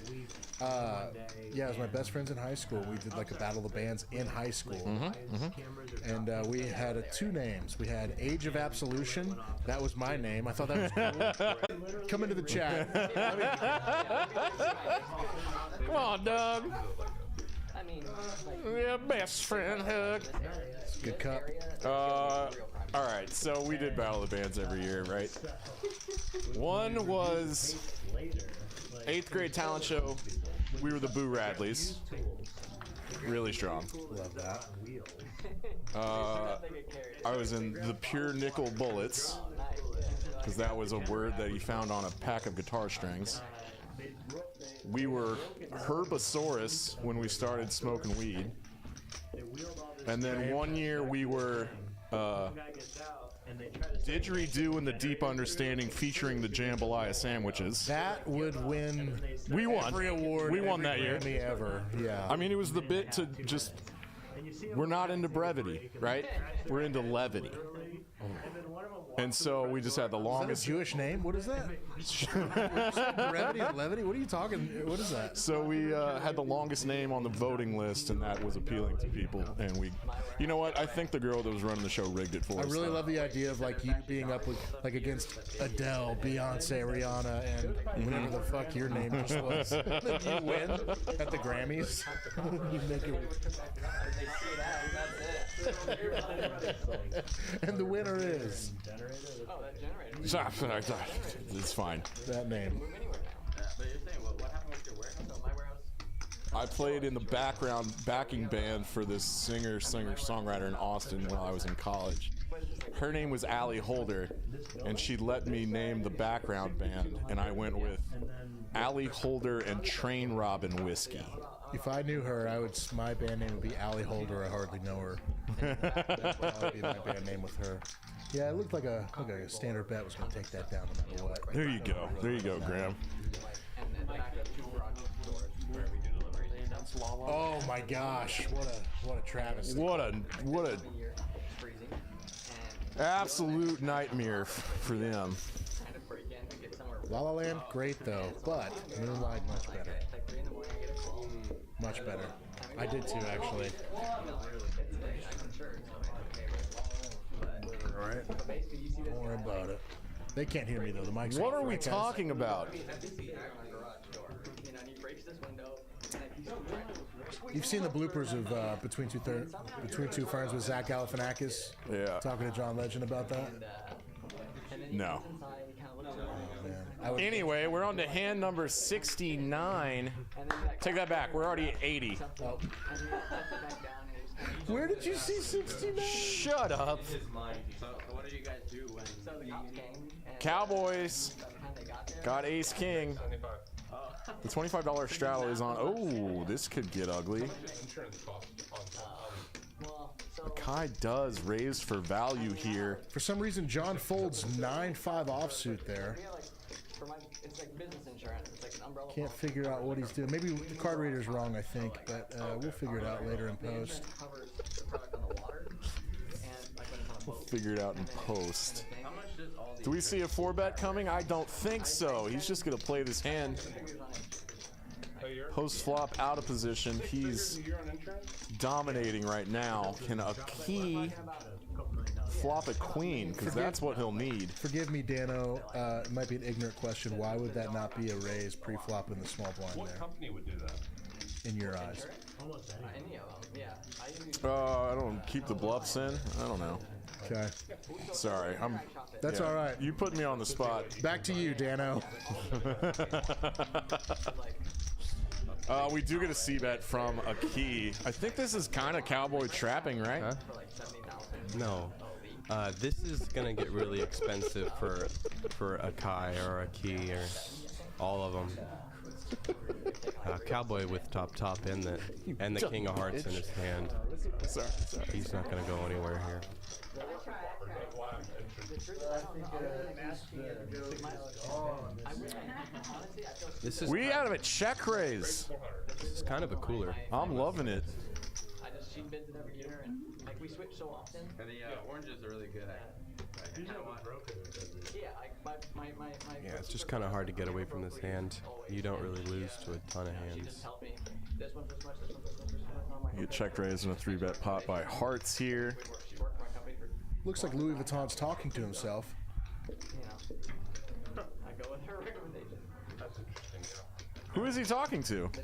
yeah, it was my best friends in high school. We did like a battle of the bands in high school. And we had 2 names. We had Age of Absolution. That was my name. I thought that was cool. Come into the chat. Come on, Doug. Yeah, best friend hug. Good cup. All right, so we did Battle of the Bands every year, right? One was 8th grade talent show. We were the Boo Radleys. Really strong. Love that. I was in the Pure Nickel Bullets, because that was a word that he found on a pack of guitar strings. We were Herbosaurus when we started smoking weed. And then one year we were guy gets out, and they try to say Didgeridoo and the Deep Understanding featuring the Jambalaya sandwiches. That would win. We won. Every award. We won that every year. Grammy ever. Yeah. I mean, it was the bit to just. We're not into brevity, right? We're into levity. And so we just had the longest. Is that a Jewish name? What is that? Brevity and levity? What are you talking? What is that? So we had the longest name on the voting list, and that was appealing to people. And we, you know what? I think the girl that was running the show rigged it for us. I really love the idea of like you being up with like against Adele, Beyonce, Rihanna, and whatever the fuck your name just was. Then you win at the Grammys. You make it. And the winner is. Oh, that generator. It's fine. That name. But you're saying, what happened with your warehouse? Oh, my warehouse? I played in the background backing band for this singer-songwriter in Austin while I was in college. Her name was Allie Holder, and she let me name the background band, and I went with Allie Holder and Train Robin Whiskey. If I knew her, my band name would be Allie Holder. I hardly know her. That would probably be my band name with her. Yeah, it looked like a standard bet was going to take that down no matter what. There you go. There you go, Graham. Oh my gosh! What a travesty! What a absolute nightmare for them. La La Land, great though, but Moonlight much better. Much better. I did too, actually. All right. Don't worry about it. They can't hear me though. The mic's. What are we talking about? You've seen the bloopers of Between Two Ferns with Zach Galifianakis. Yeah. Talking to John Legend about that. No. Oh, Anyway, we're on to hand number 69. Take that back. We're already at 80. Oh. Where did you see 69? Shut up. So what do you guys do when Cowboys got Ace King. The $25 straddle is on. Oh, this could get ugly. Kai does raise for value here. For some reason, John folds 9-5 offsuit there. It's like business insurance. It's like an umbrella. Can't figure out what he's doing. Maybe the card reader's wrong, I think, but we'll figure it out later in post. We'll figure it out in post. Do we see a 4-bet coming? I don't think so. He's just going to play this hand. Post flop out of position. He's dominating right now. Can a key flop a queen? Because that's what he'll need. Forgive me, Dano. It might be an ignorant question. Why would that not be a raise pre-flop in the small blind there? What company would do that? In your eyes. Any of them, yeah. I don't keep the bluffs in. I don't know. Okay. Sorry. That's all right. You put me on the spot. Back to you, Dano. We do get a C-bet from a key. I think this is kind of cowboy trapping, right? Huh? No. This is gonna get really expensive for a Kai or a key or all of them. Cowboy with top and the King of Hearts in his hand. Sorry. He's not gonna go anywhere here. We have a check raise. This is kind of a cooler. I'm loving it. I just cheat bids it every year, and like we switch so often. And the oranges are really good at. Yeah, it's just kind of hard to get away from this hand. You don't really lose to a ton of hands. You get check raised in a 3-bet pot by Hearts here. Looks like Louis Vuitton's talking to himself. Who is he talking to? The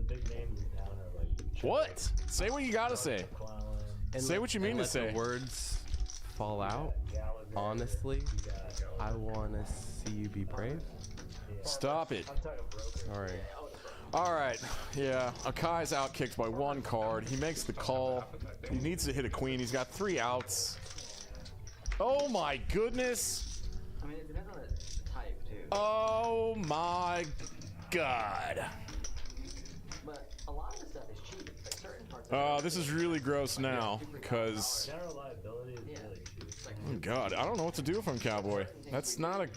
big names in town are like. What? Say what you gotta say. Say what you mean to say. The words fall out. Honestly, I want to see you be brave. Stop it. Sorry. All right. Yeah, Akai's outkicked by 1 card. He makes the call. He needs to hit a queen. He's got 3 outs. Oh my goodness. I mean, it depends on the type too. Oh my God. But a lot of the stuff is cheap. Like certain parts This is really gross now, because... General liability is really cheap. Oh God, I don't know what to do if I'm Cowboy. That's not a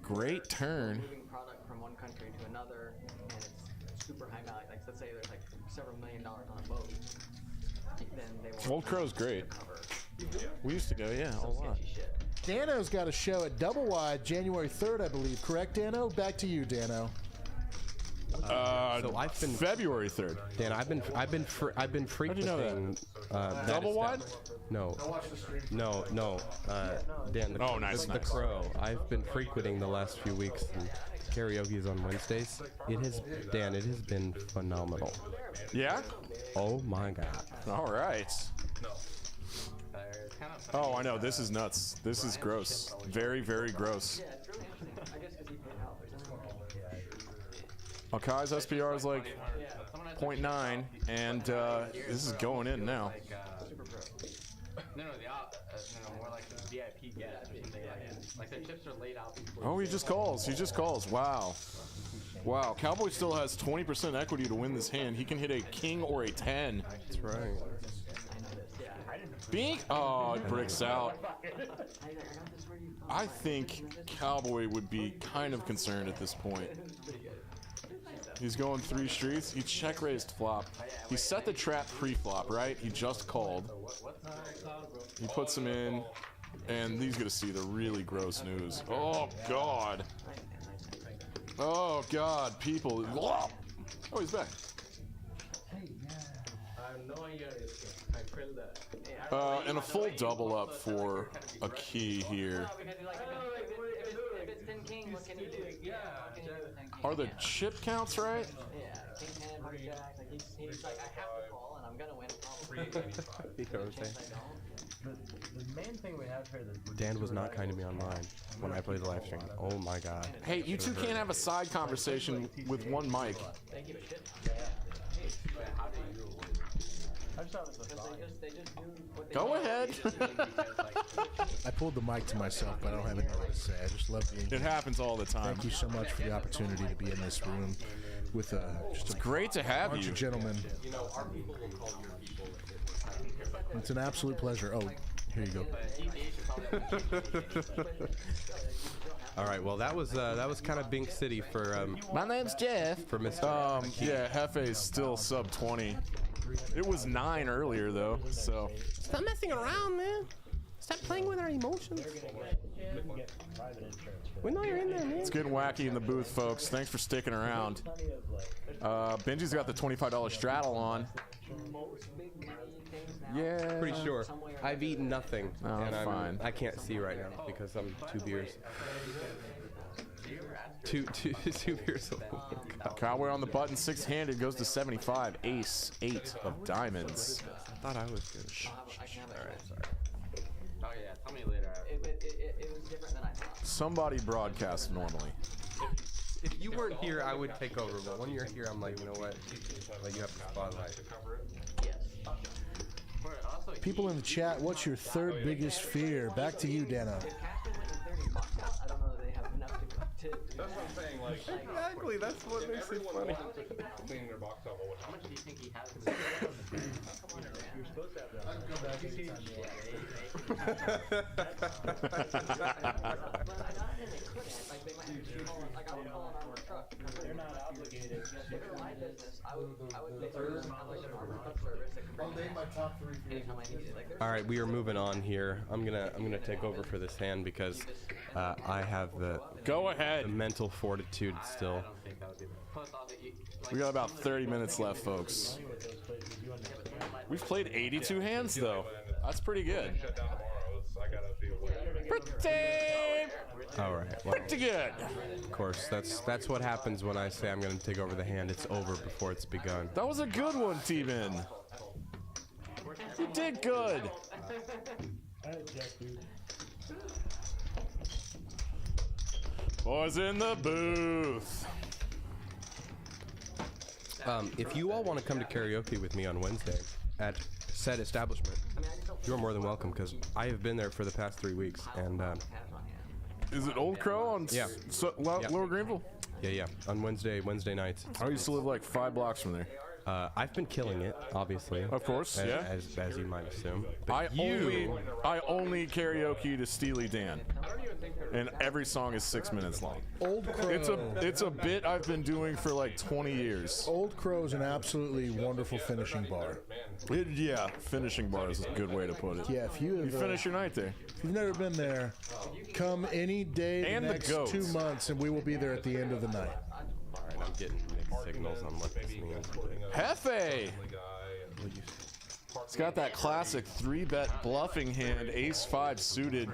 great turn. Moving product from one country to another, and it's super high value. Like, let's say there's like several $1 million on a boat. Then they won't Old Crow's great. We used to go, yeah, a lot. Dano's got a show at Double Wide January 3rd, I believe. Correct, Dano? Back to you, Dano. So I've been February 3rd. Dan, I've been frequenting Double Wide? No, no. Dan, the Crow. I've been frequenting the last few weeks, and karaoke's on Wednesdays. It has been phenomenal. Yeah? Oh my God. All right. Oh, I know. This is nuts. This is gross. Very, very gross. Akai's SPR is like 0.9, and this is going in now. No, more like the VIP get or something like the chips are laid out before. Oh, he just calls. He just calls. Wow. Wow. Cowboy still has 20% equity to win this hand. He can hit a king or a 10. That's right. Bink. Oh, it bricks out. I think Cowboy would be kind of concerned at this point. He's going 3 streets. He check raised flop. He set the trap pre-flop, right? He just called. He puts him in, and he's gonna see the really gross news. Oh God. Oh God, people. Oh, he's back. And a full double up for a key here. Are the chip counts right? Yeah, king 10, heart jack. Like he's like, I have to call, and I'm gonna win probably. You know what I'm saying? The main thing we have here that Dan was not kind to me online when I played the live stream. Oh my God. Hey, you two can't have a side conversation with one mic. Go ahead. I pulled the mic to myself, but I don't have anything to say. I just love being here. It happens all the time. Thank you so much for the opportunity to be in this room with just a great to have bunch you. of gentlemen. It's an absolute pleasure. Oh, here you go. All right, well that was kind of Bink City for My name's Jeff. For Mr. Yeah, Hefe's still sub 20. It was 9 earlier though, so Stop messing around, man. Stop playing with our emotions. We know you're in there, man. it's getting wacky in the booth, folks. Thanks for sticking around. Benji's got the $25 straddle on. Yeah. Pretty sure. I've eaten nothing, Oh, and fine. I can't see right now because I'm 2 beers. Two beers. Cowboy on the button, 6-handed, goes to 75. Ace, 8 of diamonds. I thought I was good. Alright, sorry. Oh yeah, tell me later. It was different than I thought. Somebody broadcasts normally. If you weren't here, I would take over. But when you're here, I'm like, you know what? Like you have the spotlight. Yes. People in the chat, what's your 3rd biggest fear? Back to you, Dano. I don't know that they have enough to That's what I'm saying, like... Exactly, that's what makes it funny. Cleaning their box out, How much do you think he has? You're supposed to have that. I can go back anytime you want. They're not obligated. If it were my business, I would make service like an armor truck service that could bring me back anytime I need it. Like, All right, we are moving on here. I'm gonna take over for this hand because I have the mental fortitude still. We got about 30 minutes left, folks. We've played 82 hands, though. That's pretty good. All right. Well, Pretty good. of course, that's what happens when I say I'm gonna take over the hand. It's over before it's begun. That was a good one, T-Bin. You did good. Boys in the booth. If you all want to come to karaoke with me on Wednesday at said establishment, you're more than welcome because I have been there for the past 3 weeks. And is it Old Crow on Yeah. Lower Greenville? Yeah, on Wednesday nights. I used to live like 5 blocks from there. I've been killing it, obviously. Of course, yeah. As you might assume. I only karaoke to Steely Dan, and every song is 6 minutes long. Old Crow. It's a bit I've been doing for like 20 years. Old Crow is an absolutely wonderful finishing bar. Yeah, finishing bar is a good way to put it. Yeah, if you have, finish your night there. If you've never been there, come any day And the the next goats. 2 months, and we will be there at the end of the night. Alright, I'm getting mixed signals on what this means. Hefe! He's got that classic 3-bet bluffing hand, ace-5 suited.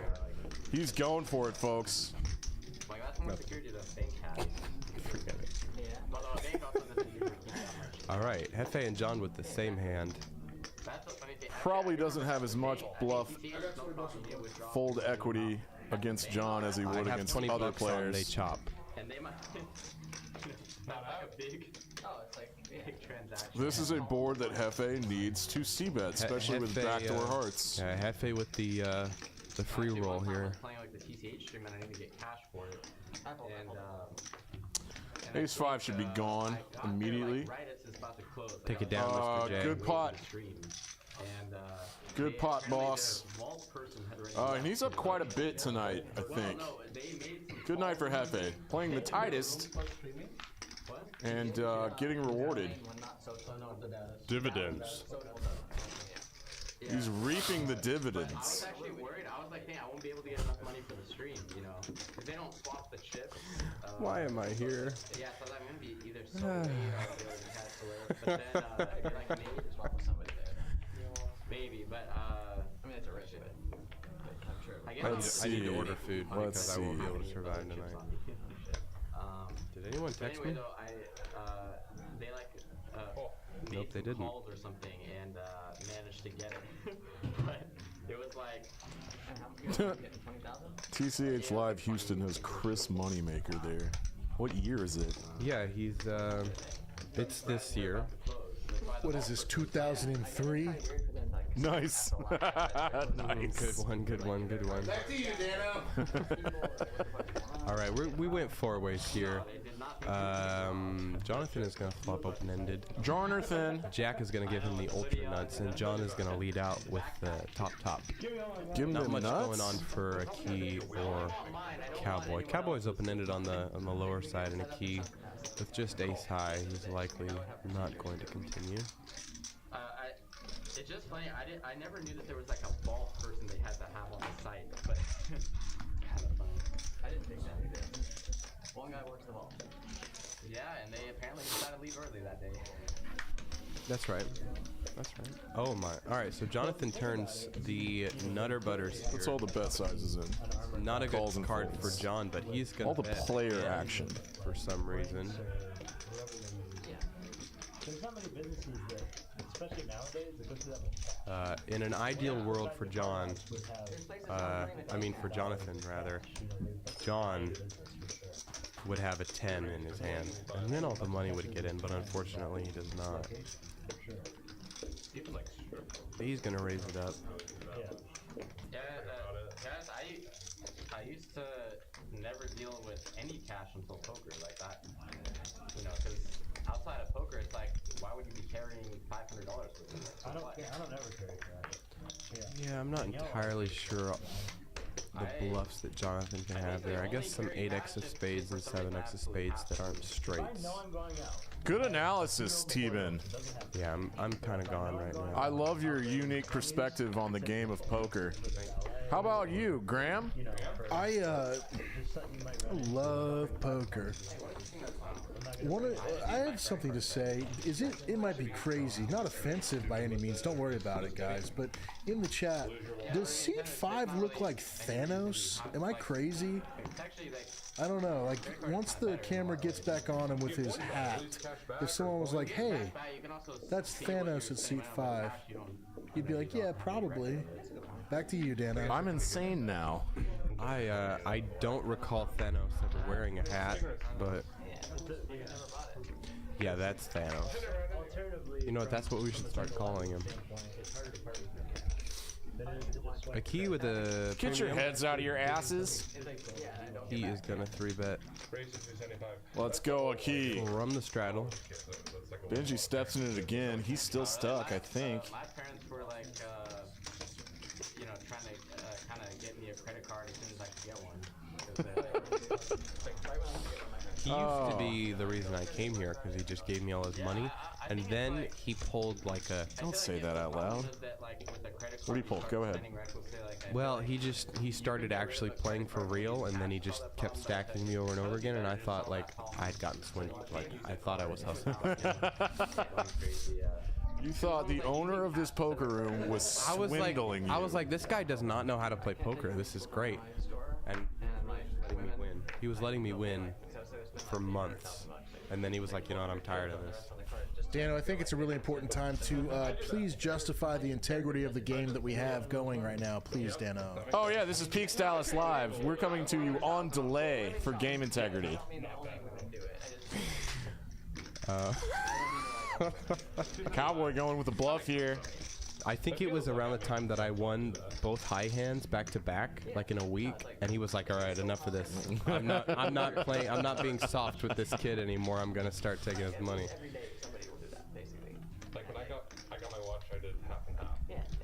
He's going for it, folks. Like, that's more security than a bank has. Forget it. Yeah. Although a bank also doesn't usually keep that much. Alright, Hefe and John with the same hand. That's the funny thing. Probably doesn't have as much bluff fold equity against John as he would I have against 20 other bucks on players. they chop. And they might not like a big, it's like big transaction. This is a board that Hefe needs to c-bet, especially with Hefe, backdoor hearts. Yeah, Hefe with the free roll here. I'm playing like the TCH stream and I need to get cash for it. And Ace-5 should be gone immediately. right as it's about to close. Take it down, Mr. J. Good pot. And Good pot, boss. And he's up quite a bit tonight, I think. Good night for Hefe. Playing the tightest and getting rewarded. Dividends. He's reaping the I was dividends. actually worried. I was like, dang, I won't be able to get enough money for the stream, you know? If they don't swap the chips. Why am I here? Yeah, so I'm going to be either so late or I'll be able to catch the lift. But then, you're like, maybe just swap with somebody there. Maybe, but, I mean, it's a risk, but I'm sure. I need to order food because I won't be able to survive tonight. Did anyone text me? Anyway, though, they like, Nope, they didn't. called or something and managed to get it. But it was like, TCH Live Houston has Chris Moneymaker there. What year is it? Yeah, he's it's this year. What is this, 2003? Nice. Nice. Good one, good one, good one. Back to you, Dano. All right, we went 4 ways here. Jonathan is going to flop open-ended. Jonathan. Jack is going to give him the ultra nuts, and John is going to lead out with the top. Give him Not the much nuts? going on for a key or cowboy. Cowboy's open-ended on the lower side, and a key with just ace high. He's likely not going to continue. it's just funny. I never knew that there was like a vault person they had to have on the site, but kind of funny. I didn't think that either. One guy works the vault. Yeah, and they apparently decided to leave early that day. That's right. That's right. Oh my. Alright, so Jonathan turns the Nutter Butters here. That's all the bet sizes in. Not a good Calls and card folds. for John, but he's gonna All the bet player again action. for some reason. There's not many businesses that, especially nowadays, that go through that much. In an ideal world for John, for Jonathan rather, John would have a 10 in his hand, and then all the money would get in, but unfortunately he does not. He's gonna raise it up. Yeah, guys, I used to never deal with any cash until poker like that. You know, because outside of poker, it's like, why would you be carrying $500 with you? I don't ever carry cash. Yeah, I'm not entirely sure the bluffs that Jonathan can have there. I guess some 8x of spades and 7x of spades that aren't straights. Good analysis, T-Ben. Yeah, I'm kind of gone right now. I love your unique perspective on the game of poker. How about you, Graham? I love poker. I have something to say. It might be crazy, not offensive by any means. Don't worry about it, guys. But in the chat, does Seat 5 look like Thanos? Am I crazy? I don't know. Like, once the camera gets back on him with his hat, if someone was like, "Hey, that's Thanos at Seat 5," you'd be like, "Yeah, probably." Back to you, Dano. I'm insane now. I don't recall Thanos ever wearing a hat, but yeah, that's Thanos. You know what? That's what we should start calling him. A key with a. Get your heads out of your asses. He is gonna 3-bet. Let's go, a key. From the straddle. Benji steps in it again. He's still stuck, I think. My parents were like, you know, trying to kind of get me a credit card as soon as I could get one. He used to be the reason I came here because he just gave me all his money, and then he pulled like a. Don't say that out loud. What do you pull? Go ahead. Well, he started actually playing for real, and then he just kept stacking me over and over again, and I thought like I'd gotten swindled. Like I thought I was hustling. You thought the owner of this poker room was swindling you. I was like, this guy does not know how to play poker. This is great, and letting me win. He was letting me win for months, and then he was like, you know what, I'm tired of this. Dano, I think it's a really important time to please justify the integrity of the game that we have going right now. Please, Dano. Oh yeah, this is Peaks Dallas Live. We're coming to you on delay for game integrity. Cowboy going with the bluff here. I think it was around the time that I won both high hands back to back, like in a week, and he was like, "All right, enough of this. I'm not playing. I'm not being soft with this kid anymore. I'm gonna start taking his money." Like when I got my watch, I did half and half.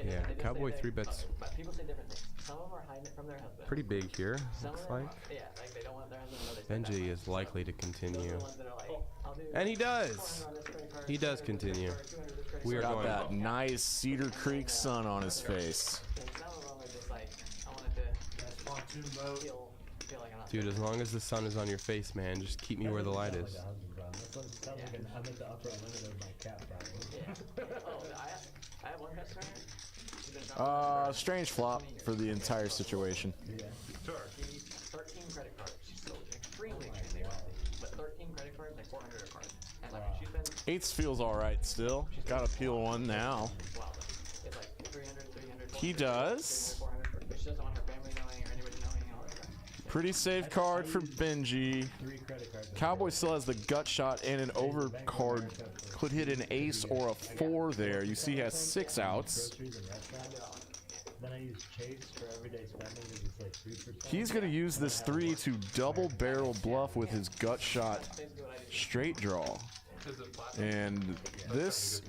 Yeah, Cowboy 3-bets. People say different things. Some of them are hiding it from their husband. Pretty big here, looks like. Yeah, like they don't want their husband to know they Benji is likely to continue. And he does! He does continue. We are got going that nice Cedar Creek sun on his face. Dude, as long as the sun is on your face, man, just keep me where the light is. I'm at the upper limit of my cap value. I have one customer. Strange flop for the entire situation. Yeah. Sure. 13 credit cards. So extremely wealthy. But 13 credit cards, like 400 a card. And like she's been. Eights feels all right still. Got to peel one now. It's like 300. He does. But she doesn't want her family knowing or anybody knowing and all that stuff. Pretty safe card for Benji. Cowboy still has the gut shot and an overcard. Could hit an ace or a 4 there. You see he has 6 outs. Then I use Chase for everyday spending. It's like 3%. He's going to use this 3 to double barrel bluff with his gut shot straight draw. And this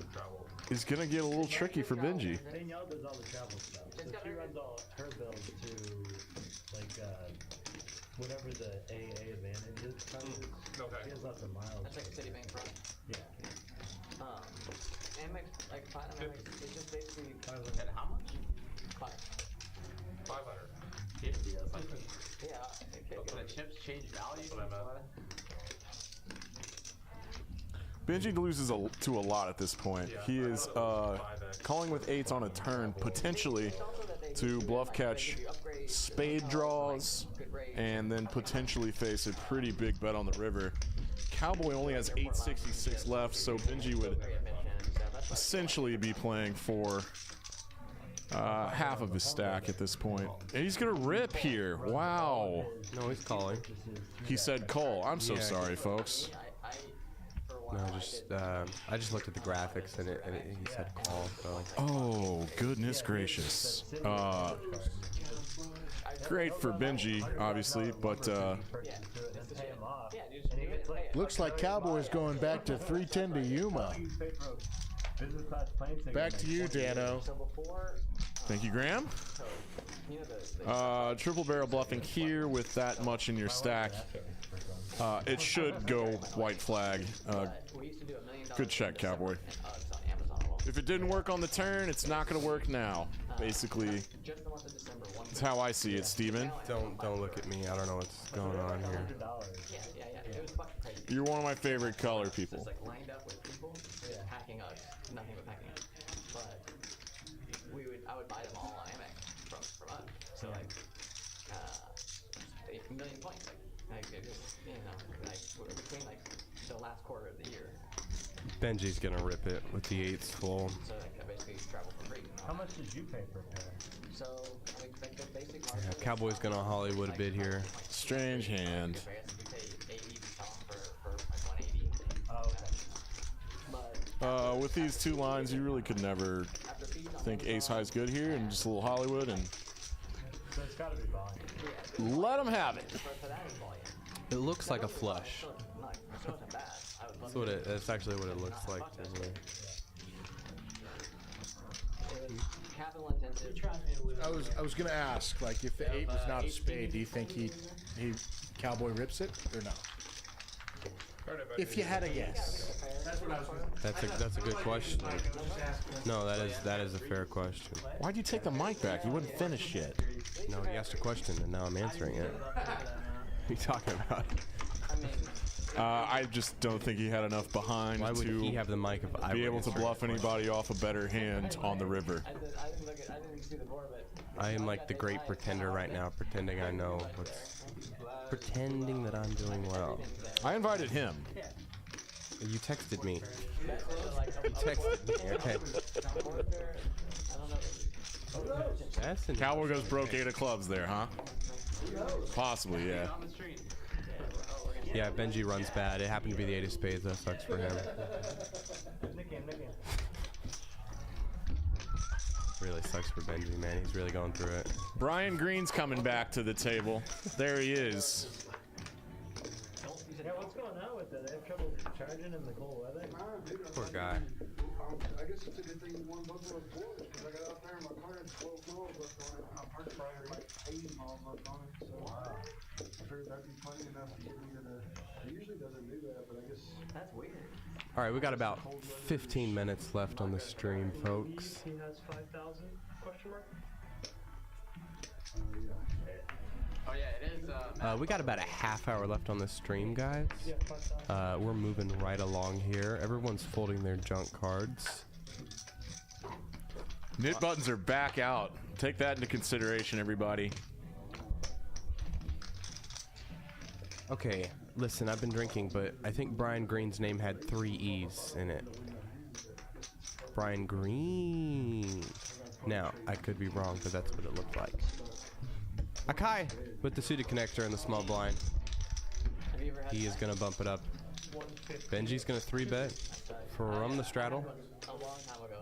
is going to get a little tricky for Benji. Danielle does all the travel stuff. So she runs all her bills to like whatever the AA advantage is. Okay. She has lots of miles. That's like a Citibank front. Yeah. Amex, like Platinum Amex, it's just basically. And how much? 500. 50. That's like. Yeah. Okay, the chips change value. Benji loses to a lot at this point. He is calling with 8s on a turn, potentially to bluff catch spade draws, and then potentially face a pretty big bet on the river. Cowboy only has 866 left, so Benji would essentially be playing for half of his stack at this point. And he's gonna rip here. Wow. No, he's calling. He said call. I'm so sorry, folks. No, I just looked at the graphics and he said call. So. Oh goodness gracious! Great for Benji, obviously, but looks like Cowboy's going back to 310 to Yuma. Back to you, Dano. Thank you, Graham. Triple barrel bluffing here with that much in your stack. It should go white flag. Good check, Cowboy. If it didn't work on the turn, it's not going to work now. Basically, that's how I see it, Steven. Don't look at me. I don't know what's going on here. You're one of my favorite color people. Lined up with people hacking us, nothing but hacking us. But I would buy them all on Amex from us. So like, 8 million points. Like it just, you know, like between like the last quarter of the year. Benji's gonna rip it with the 8s full. So like I basically travel for free. How much did you pay for a pair? So like the basic. Yeah, Cowboy's gonna Hollywood a bit here. Strange hand. With these 2 lines, you really could never think Ace High's good here, and just a little Hollywood, and So it's gotta be volume. let him have it. It looks like a flush. That's actually what it looks like to me. Capital intensive. I was gonna ask, like, if the 8 was not a spade, do you think he Cowboy rips it or no? If you had a guess. That's what I was gonna That's a good question. No, that is a fair question. Why'd you take the mic back? You wouldn't finish yet. No, he asked a question and now I'm answering it. What are you talking about? I just don't think he had enough behind Why would to he have the mic if I be were able to answering bluff the question? anybody off a better hand on the river. I didn't see the board, but I am like the great pretender right now, pretending I know pretending that I'm doing well. I invited him. You texted me. You texted me, okay. That's Cowboy goes broke 8 of clubs there, huh? Possibly, yeah. Yeah, Benji runs bad. It happened to be the 8 of spades. That sucks for him. Really sucks for Benji, man. He's really going through it. Brian Green's coming back to the table. There he is. Yeah, what's going on with it? They have trouble charging in the cold weather? Poor guy. I guess it's a good thing you won both of those boards, because I got out there and my car had 12 miles left on it. I parked probably like 80 miles left on it, so I figured that'd be plenty enough to get me to the... It usually doesn't do that, but I guess... That's weird. All right, we got about 15 minutes left on the stream, folks. He has 5,000 question mark? Oh yeah, it is. We got about a half hour left on the stream, guys. We're moving right along here. Everyone's folding their junk cards. Knit buttons are back out. Take that into consideration, everybody. Okay, listen, I've been drinking, but I think Brian Green's name had 3 E's in it. Brian Green. Now, I could be wrong, but that's what it looked like. Akai with the suited connector and the small blind. He is going to bump it up. Benji's going to 3-bet from the straddle. A long time ago.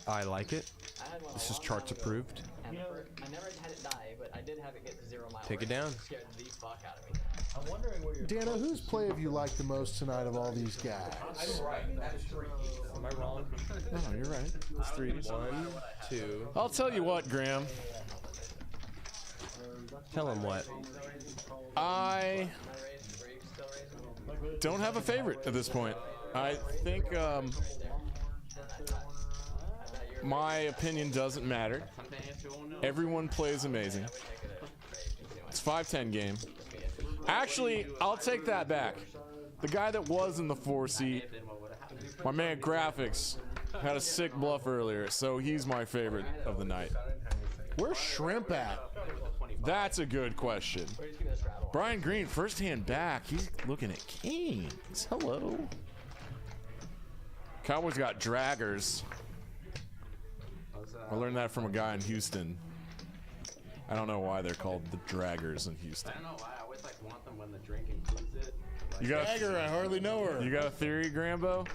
I like it. This is charts approved. I never had it die, but I did have it get to 0 miles. Take it down. Scared the fuck out of me. I'm wondering where you're... Dano, whose play have you liked the most tonight of all these guys? I'm right. That is 3 E's. Am I wrong? No, you're right. It's 3. 1, 2. I'll tell you what, Graham. Tell him what. I don't have a favorite at this point. I think my opinion doesn't matter. Everyone plays amazing. It's 5-10 game. Actually, I'll take that back. The guy that was in the 4 seat, my man Graphics, had a sick bluff earlier, so he's my favorite of the night. Where's Shrimp at? That's a good question. Brian Green, first hand back. He's looking at kings. Hello. Cowboys got draggers. I learned that from a guy in Houston. I don't know why they're called the draggers in Houston. I don't know why. I always like want them when the drink includes it. You got Dragger, I hardly know her. You got a theory, Grambo?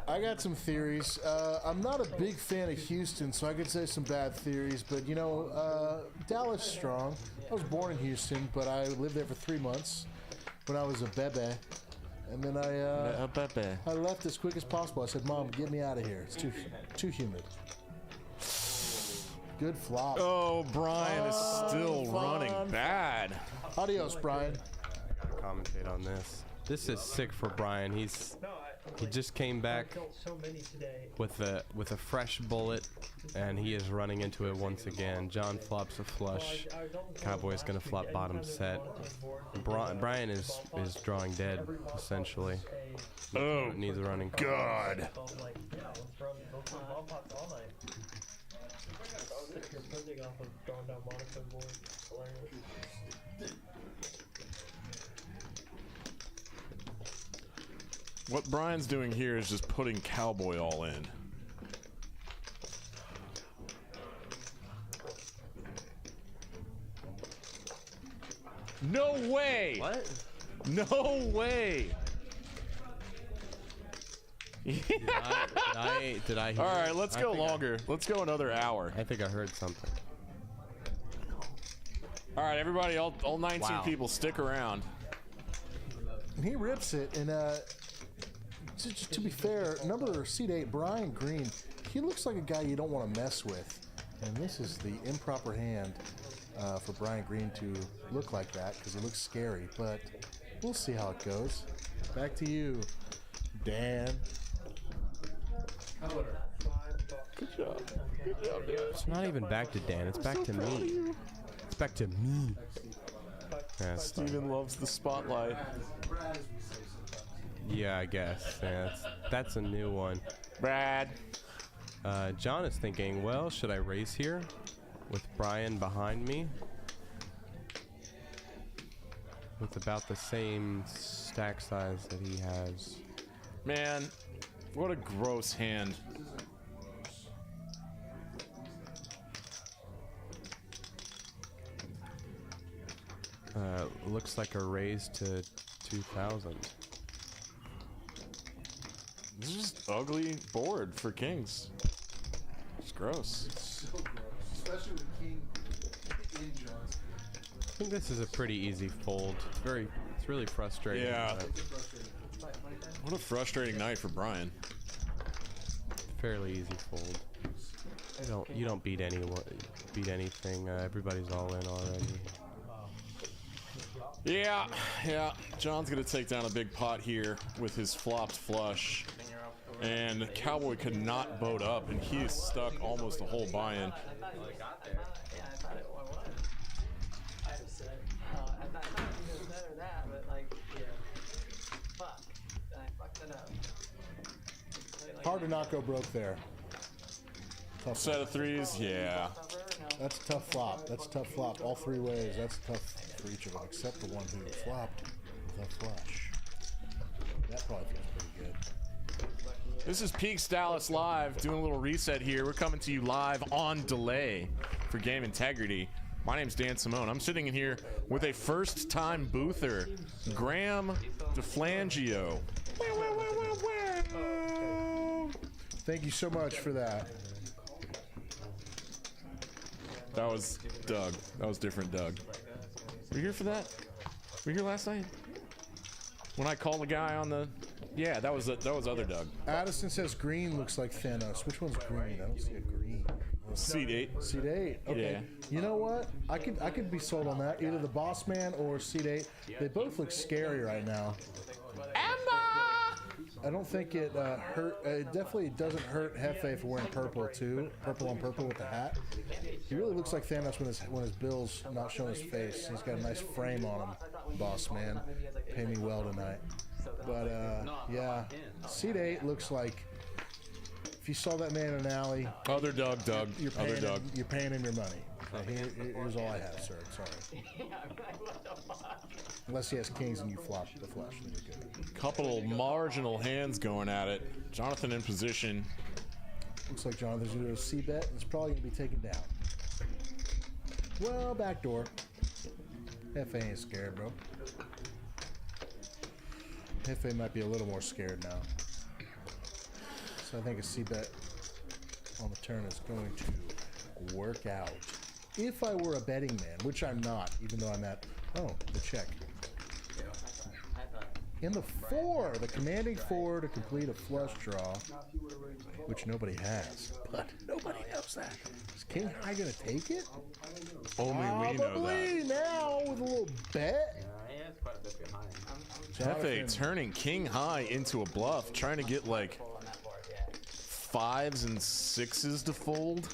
I got some theories. I'm not a big fan of Houston, so I could say some bad theories, but you know, Dallas strong. I was born in Houston, but I lived there for 3 months when I was a bebe. And then I left as quick as possible. I said, Mom, get me out of here. It's too humid. Good flop. Oh, Brian is still running bad. Adios, Brian. Gotta commentate on this. This is sick for Brian. He just came back with a fresh bullet, and he is running into it once again. John flops a flush. Cowboy's gonna flop bottom set. Brian is drawing dead essentially. Oh, needs a running God. What Brian's doing here is just putting Cowboy all in. No way! What? No way! Did I hear All right, it? let's I go think longer. Let's go another hour. I think I heard something. All right, everybody, all 19 Wow. people, stick around. He rips it, and to be fair, number seed 8, Brian Green, he looks like a guy you don't want to mess with. And this is the improper hand for Brian Green to look like that, because he looks scary. But we'll see how it goes. Back to you, Dan. Good job. Good job, Dan. It's not even back to Dan. It's back to me. It's back to me. Yeah, Steven loves the spotlight. Yeah, I guess. Yeah, that's a new one. Brad. John is thinking, well, should I race here with Brian behind me? With about the same stack size that he has. Man, what a gross hand. Looks like a raise to 2,000. This is just ugly board for kings. It's gross. So gross. Especially with King in Johnson. I think this is a pretty easy fold. It's really frustrating. Yeah. but What a frustrating night for Brian. fairly easy fold. You don't beat anything. Everybody's all in already. Yeah. John's gonna take down a big pot here with his flopped flush. And Cowboy could not boat up, and he is stuck almost a whole buy-in. Yeah, I thought it was. I thought it was better that, but like, fuck. I fucked it up. Hard to not go broke there. Tough Set of threes, yeah. That's a tough flop. That's a tough flop. All three ways. That's tough for each of them, except the one who flopped with a flush. That probably feels pretty good. This is Peaks Dallas Live, doing a little reset here. We're coming to you live on delay for Game Integrity. My name's Dan Simone. I'm sitting in here with a first-time boother, Graham DeFlangio. Thank you so much for that. That was Doug. That was different Doug. Were you here for that? Were you here last night? When I called the guy on the... Yeah, that was other Doug. Addison says green looks like Thanos. Which one's green? I don't see a green. Seed 8. Seed 8. Okay. Yeah. You know what? I could be sold on that. Either the Boss Man or Seed 8. They both look scary right now. I don't think it hurt. It definitely doesn't hurt Hefe for wearing purple too. Purple on purple with the hat. He really looks like Thanos when his bill's not showing his face. He's got a nice frame on him. Boss Man, pay me well tonight. But yeah, Seed 8 looks like if you saw that man in an alley. Other Doug. You're Other paying Doug. You're paying him your money. Here's all I have, sir. Sorry. Unless he has kings and you flop the flush, then you're good. Couple marginal hands going at it. Jonathan in position. Looks like Jonathan's going to do a C-bet, and it's probably going to be taken down. Well, backdoor. Hefe ain't scared, bro. Hefe might be a little more scared now. So I think a C-bet on the turn is going to work out. If I were a betting man, which I'm not, even though I'm at, the check. In the 4, the commanding 4 to complete a flush draw, which nobody has, but nobody knows that. Is King High gonna take it? Only we know that. Now with a little bet. Yeah, it's quite a bit behind. Hefe turning King High into a bluff, trying to get like 5s and 6s to fold.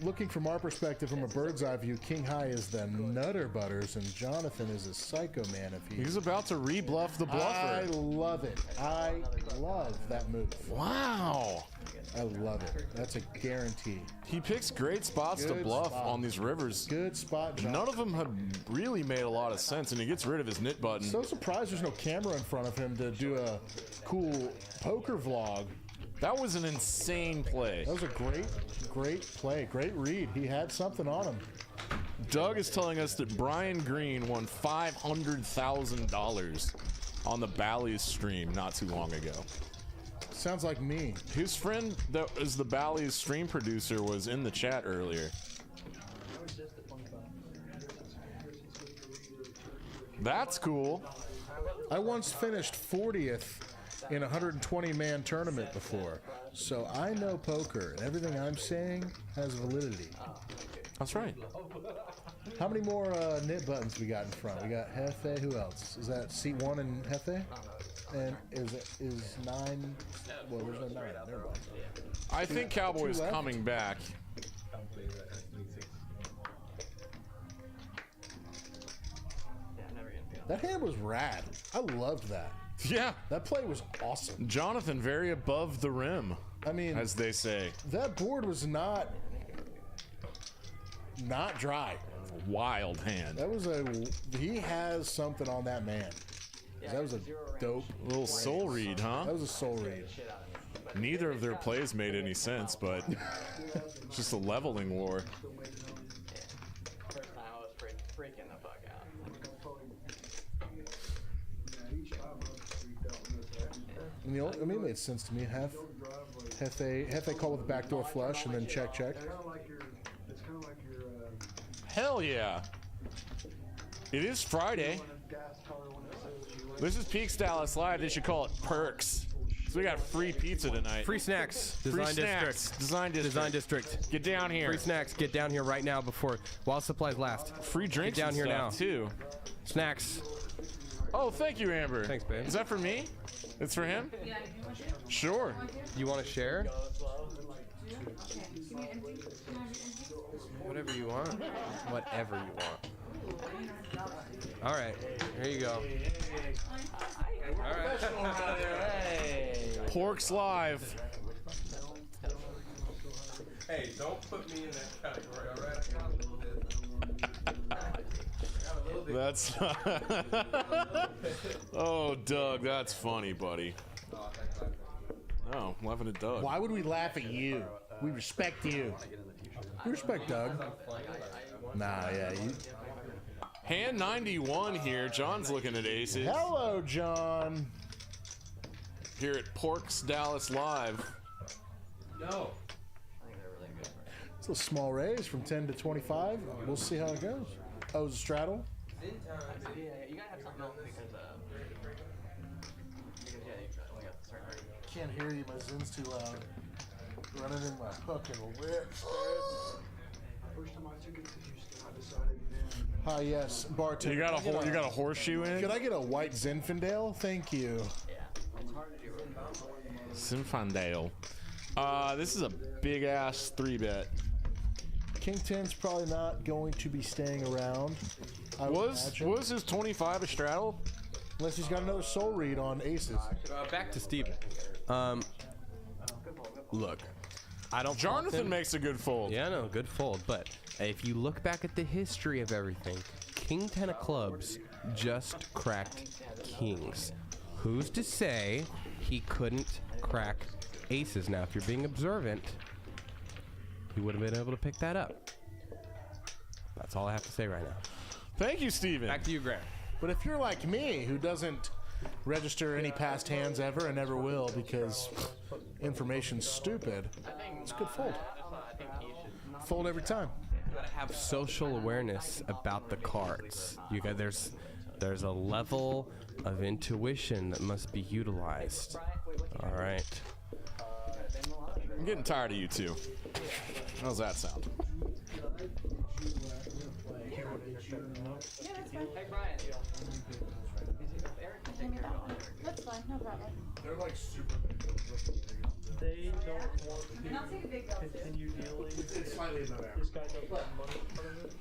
Looking from our perspective, from a bird's eye view, King High is the nutter butters, and Jonathan is a psycho man. If He's about to rebluff the bluffer. I love it. I love that move. Wow. I love it. That's a guarantee. He picks great spots to Good bluff spot. on these rivers. Good spot, Jonathan. None of them have really made a lot of sense, and he gets rid of his knit button. So surprised there's no camera in front of him to do a cool poker vlog. That was an insane play. That was a great play. Great read. He had something on him. Doug is telling us that Brian Green won $500,000 on the Bally's stream not too long ago. Sounds like me. His friend that is the Bally's stream producer was in the chat earlier. That's cool. I once finished 40th in a 120-man tournament before, so I know poker, and everything I'm saying has validity. That's right. How many more knit buttons we got in front? We got Hefe. Who else? Is that seat 1 and Hefe? And is 9? Well, there's no 9. Never mind. I think Cowboy's coming back. That hand was rad. I loved that. Yeah. That play was awesome. Jonathan, very above the rim. I mean, as they say. That board was not dry. Wild hand. That was he has something on that man. That was a dope little soul read, huh? That was a soul read. Neither of their plays made any sense, but it's just a leveling war. First time I was freaking the fuck out. And I mean, it made sense to me. Hefe call with a backdoor flush and then check. Hell yeah. It is Friday. This is Peaks Dallas Live. They should call it Perks. So we got free pizza tonight. Free snacks. Design District. Design District. Get down here. Free snacks. Get down here right now while supplies last. Free drinks Get down here now too. Snacks. Oh, thank you, Amber. Thanks, babe. Is that for me? It's for him? Yeah. Sure. You want to share? Whatever you want. Whatever you want. All right. Here you go. All right. Porks Live. Hey, don't put me in that category, all right? That's. Oh, Doug, that's funny, buddy. Oh, I'm laughing at Doug. Why would we laugh at you? We respect you. We respect Doug. Nah, yeah. Hand 91 here. John's looking at aces. Hello, John. Here at Porks Dallas Live. No. It's a small raise from 10 to 25. We'll see how it goes. Oh, it's a straddle? Yeah, you gotta have something else because we got the start. Can't hear you. My Zen's too loud. Running in my fucking lips. First time I took it to Houston, I decided, man. Hi, yes, bartender. You got a horseshoe in? Could I get a white Zinfandel? Thank you. Zinfandel. This is a big ass 3-bet. King 10's probably not going to be staying around. Was his 25 a straddle? Unless he's got another soul read on aces. Back to Steven. Look, I don't. Jonathan makes a good fold. Yeah, no, good fold. But if you look back at the history of everything, King 10 of clubs just cracked kings. Who's to say he couldn't crack aces? Now, if you're being observant, he would have been able to pick that up. That's all I have to say right now. Thank you, Steven. Back to you, Grant. But if you're like me, who doesn't register any past hands ever and never will because information's stupid, it's a good fold. Fold every time. You gotta have social awareness about the cards. You got there's a level of intuition that must be utilized. All right. I'm getting tired of you two. How's that sound? Hey, Brian. That's fine, no problem. They're like super big. They don't want to continue dealing. It's slightly above average. This guy doesn't have money in front of it.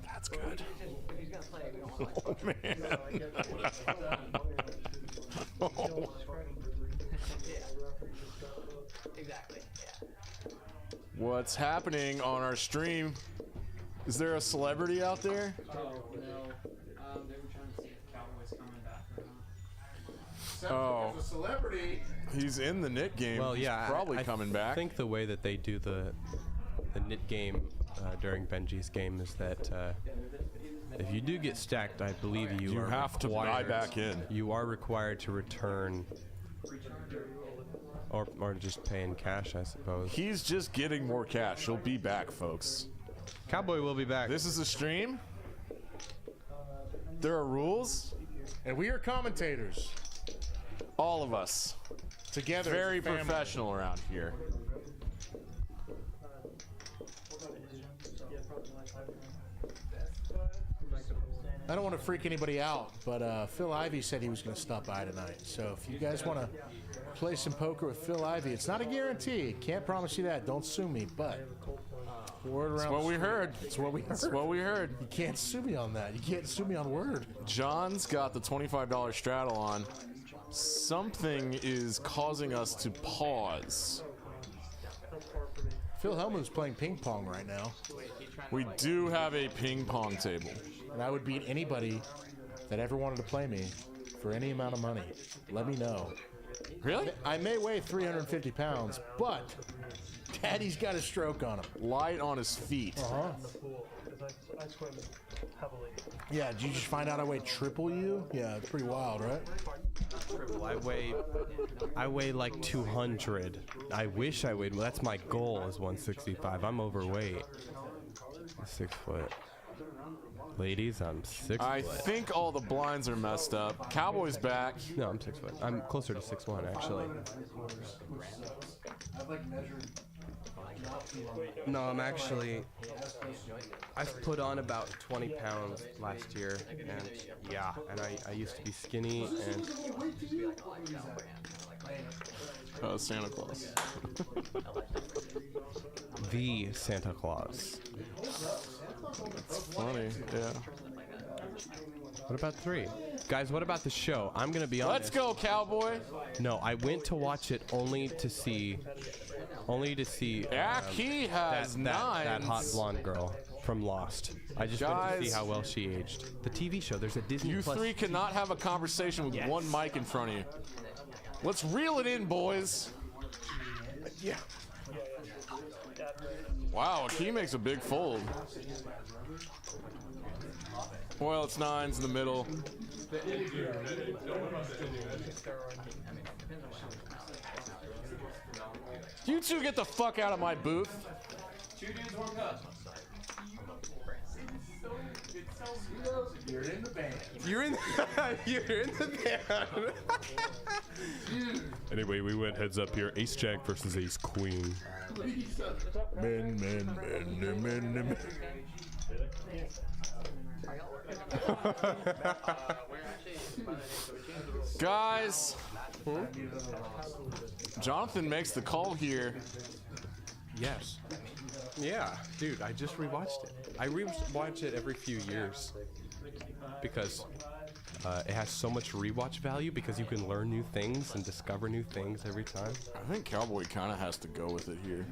That's good. If he's gonna play, we don't want Oh, man. Oh. Exactly, yeah. What's happening on our stream? Is there a celebrity out there? Oh, no. They were trying to see if Cowboys coming back or not. Oh. There's a celebrity. He's in the knit game. Well, yeah, He's probably coming back. I think the way that they do the knit game during Benji's game is that if you do get stacked, I believe you are have to buy back in. You are required to return Or just pay in cash, I suppose. He's just getting more cash. He'll be back, folks. Cowboy will be back. This is a stream. There are rules. And we are commentators. All of us. Together. Very professional around here. I don't want to freak anybody out, but Phil Ivey said he was going to stop by tonight. So if you guys want to play some poker with Phil Ivey, it's not a guarantee. Can't promise you that. Don't sue me, but word around. That's what we heard. It's what we heard. That's what we heard. You can't sue me on that. You can't sue me on word. John's got the $25 straddle on. Something is causing us to pause. Phil Hellman's playing ping pong right now. We do have a ping pong table. And I would beat anybody that ever wanted to play me for any amount of money. Let me know. Really? I may weigh 350 pounds, but Daddy's got a stroke on him. Light on his feet. Uh-huh. I swim heavily. Yeah, did you just find out I weigh triple you? Yeah, it's pretty wild, right? I weigh like 200. I wish I weighed. Well, that's my goal is 165. I'm overweight. 6 foot. Ladies, I'm 6 foot. I think all the blinds are messed up. Cowboy's back. No, I'm 6 foot. I'm closer to 6'1", actually. No, I'm actually. I've put on about 20 pounds last year, and yeah, and I used to be skinny and. Santa Claus. The Santa Claus. That's funny, yeah. What about 3? Guys, what about the show? I'm gonna be honest. Let's go, Cowboy! No, I went to watch it only to see. Yeah, he has that hot blonde girl from Lost. I just wanted to see how well she aged. The TV show. There's a Disney You Plus. three cannot have a conversation with one mic in front of you. Let's reel it in, boys. Yeah. Wow, he makes a big fold. Well, it's 9s in the middle. You two get the fuck out of my booth. 2 dudes, 1 cup. You're in the band. You're in the band. Anyway, we went heads up here. Ace Jack versus Ace Queen. Men. Guys, Jonathan makes the call here. Yes. Yeah, dude, I just rewatched it. I rewatch it every few years because it has so much rewatch value because you can learn new things and discover new things every time. I think Cowboy kind of has to go with it here.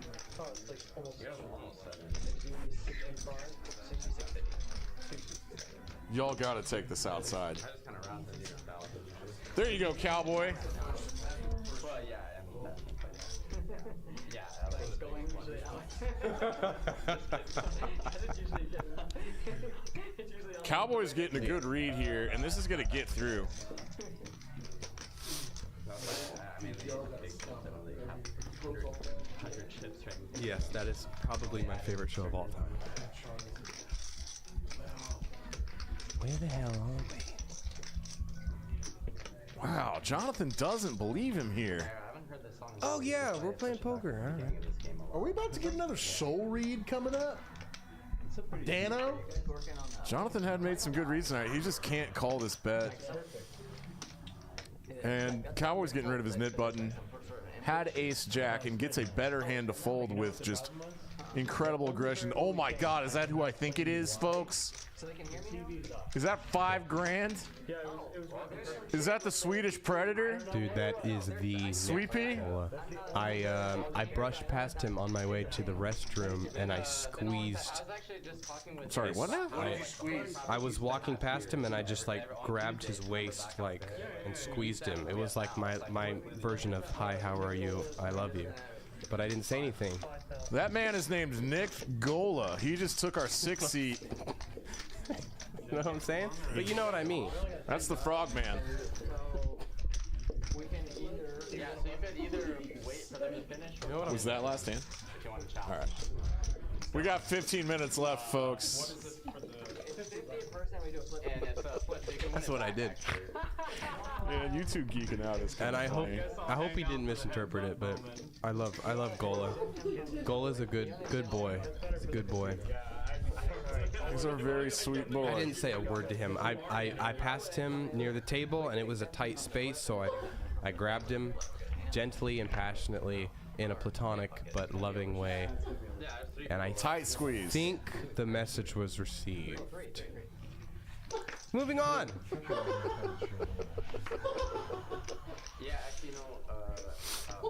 Y'all got to take this outside. There you go, Cowboy. Cowboy's getting a good read here, and this is going to get through. Yes, that is probably my favorite show of all time. Where the hell are we? Wow, Jonathan doesn't believe him here. Oh yeah, we're playing poker. All right. Are we about to get another soul read coming up? Dano? Jonathan had made some good reads tonight. He just can't call this bet. And Cowboy's getting rid of his knit button. Had ace jack and gets a better hand to fold with just incredible aggression. Oh my God, is that who I think it is, folks? Is that $5 grand? Is that the Swedish Predator? Dude, that is the Sweepy? I brushed past him on my way to the restroom and I squeezed. Sorry, what now? I was walking past him and I just like grabbed his waist like and squeezed him. It was like my version of "Hi, how are you? I love you," but I didn't say anything. That man is named Nick Gola. He just took our 6th seat. You know what I'm saying? But you know what I mean. That's the frog man. We can either. Yeah, so you could either wait for them to finish. Or Was that last hand? if you want to challenge. All right. We got 15 minutes left, folks. That's what I did. Man, you two geeking out is And kind of funny. I hope he didn't misinterpret it, but I love Gola. Gola's a good boy. He's a good boy. He's a very sweet boy. I didn't say a word to him. I passed him near the table, and it was a tight space, so I grabbed him gently and passionately in a platonic but loving way. And I tight squeeze. think the message was received. Moving on. Yeah, actually, you know,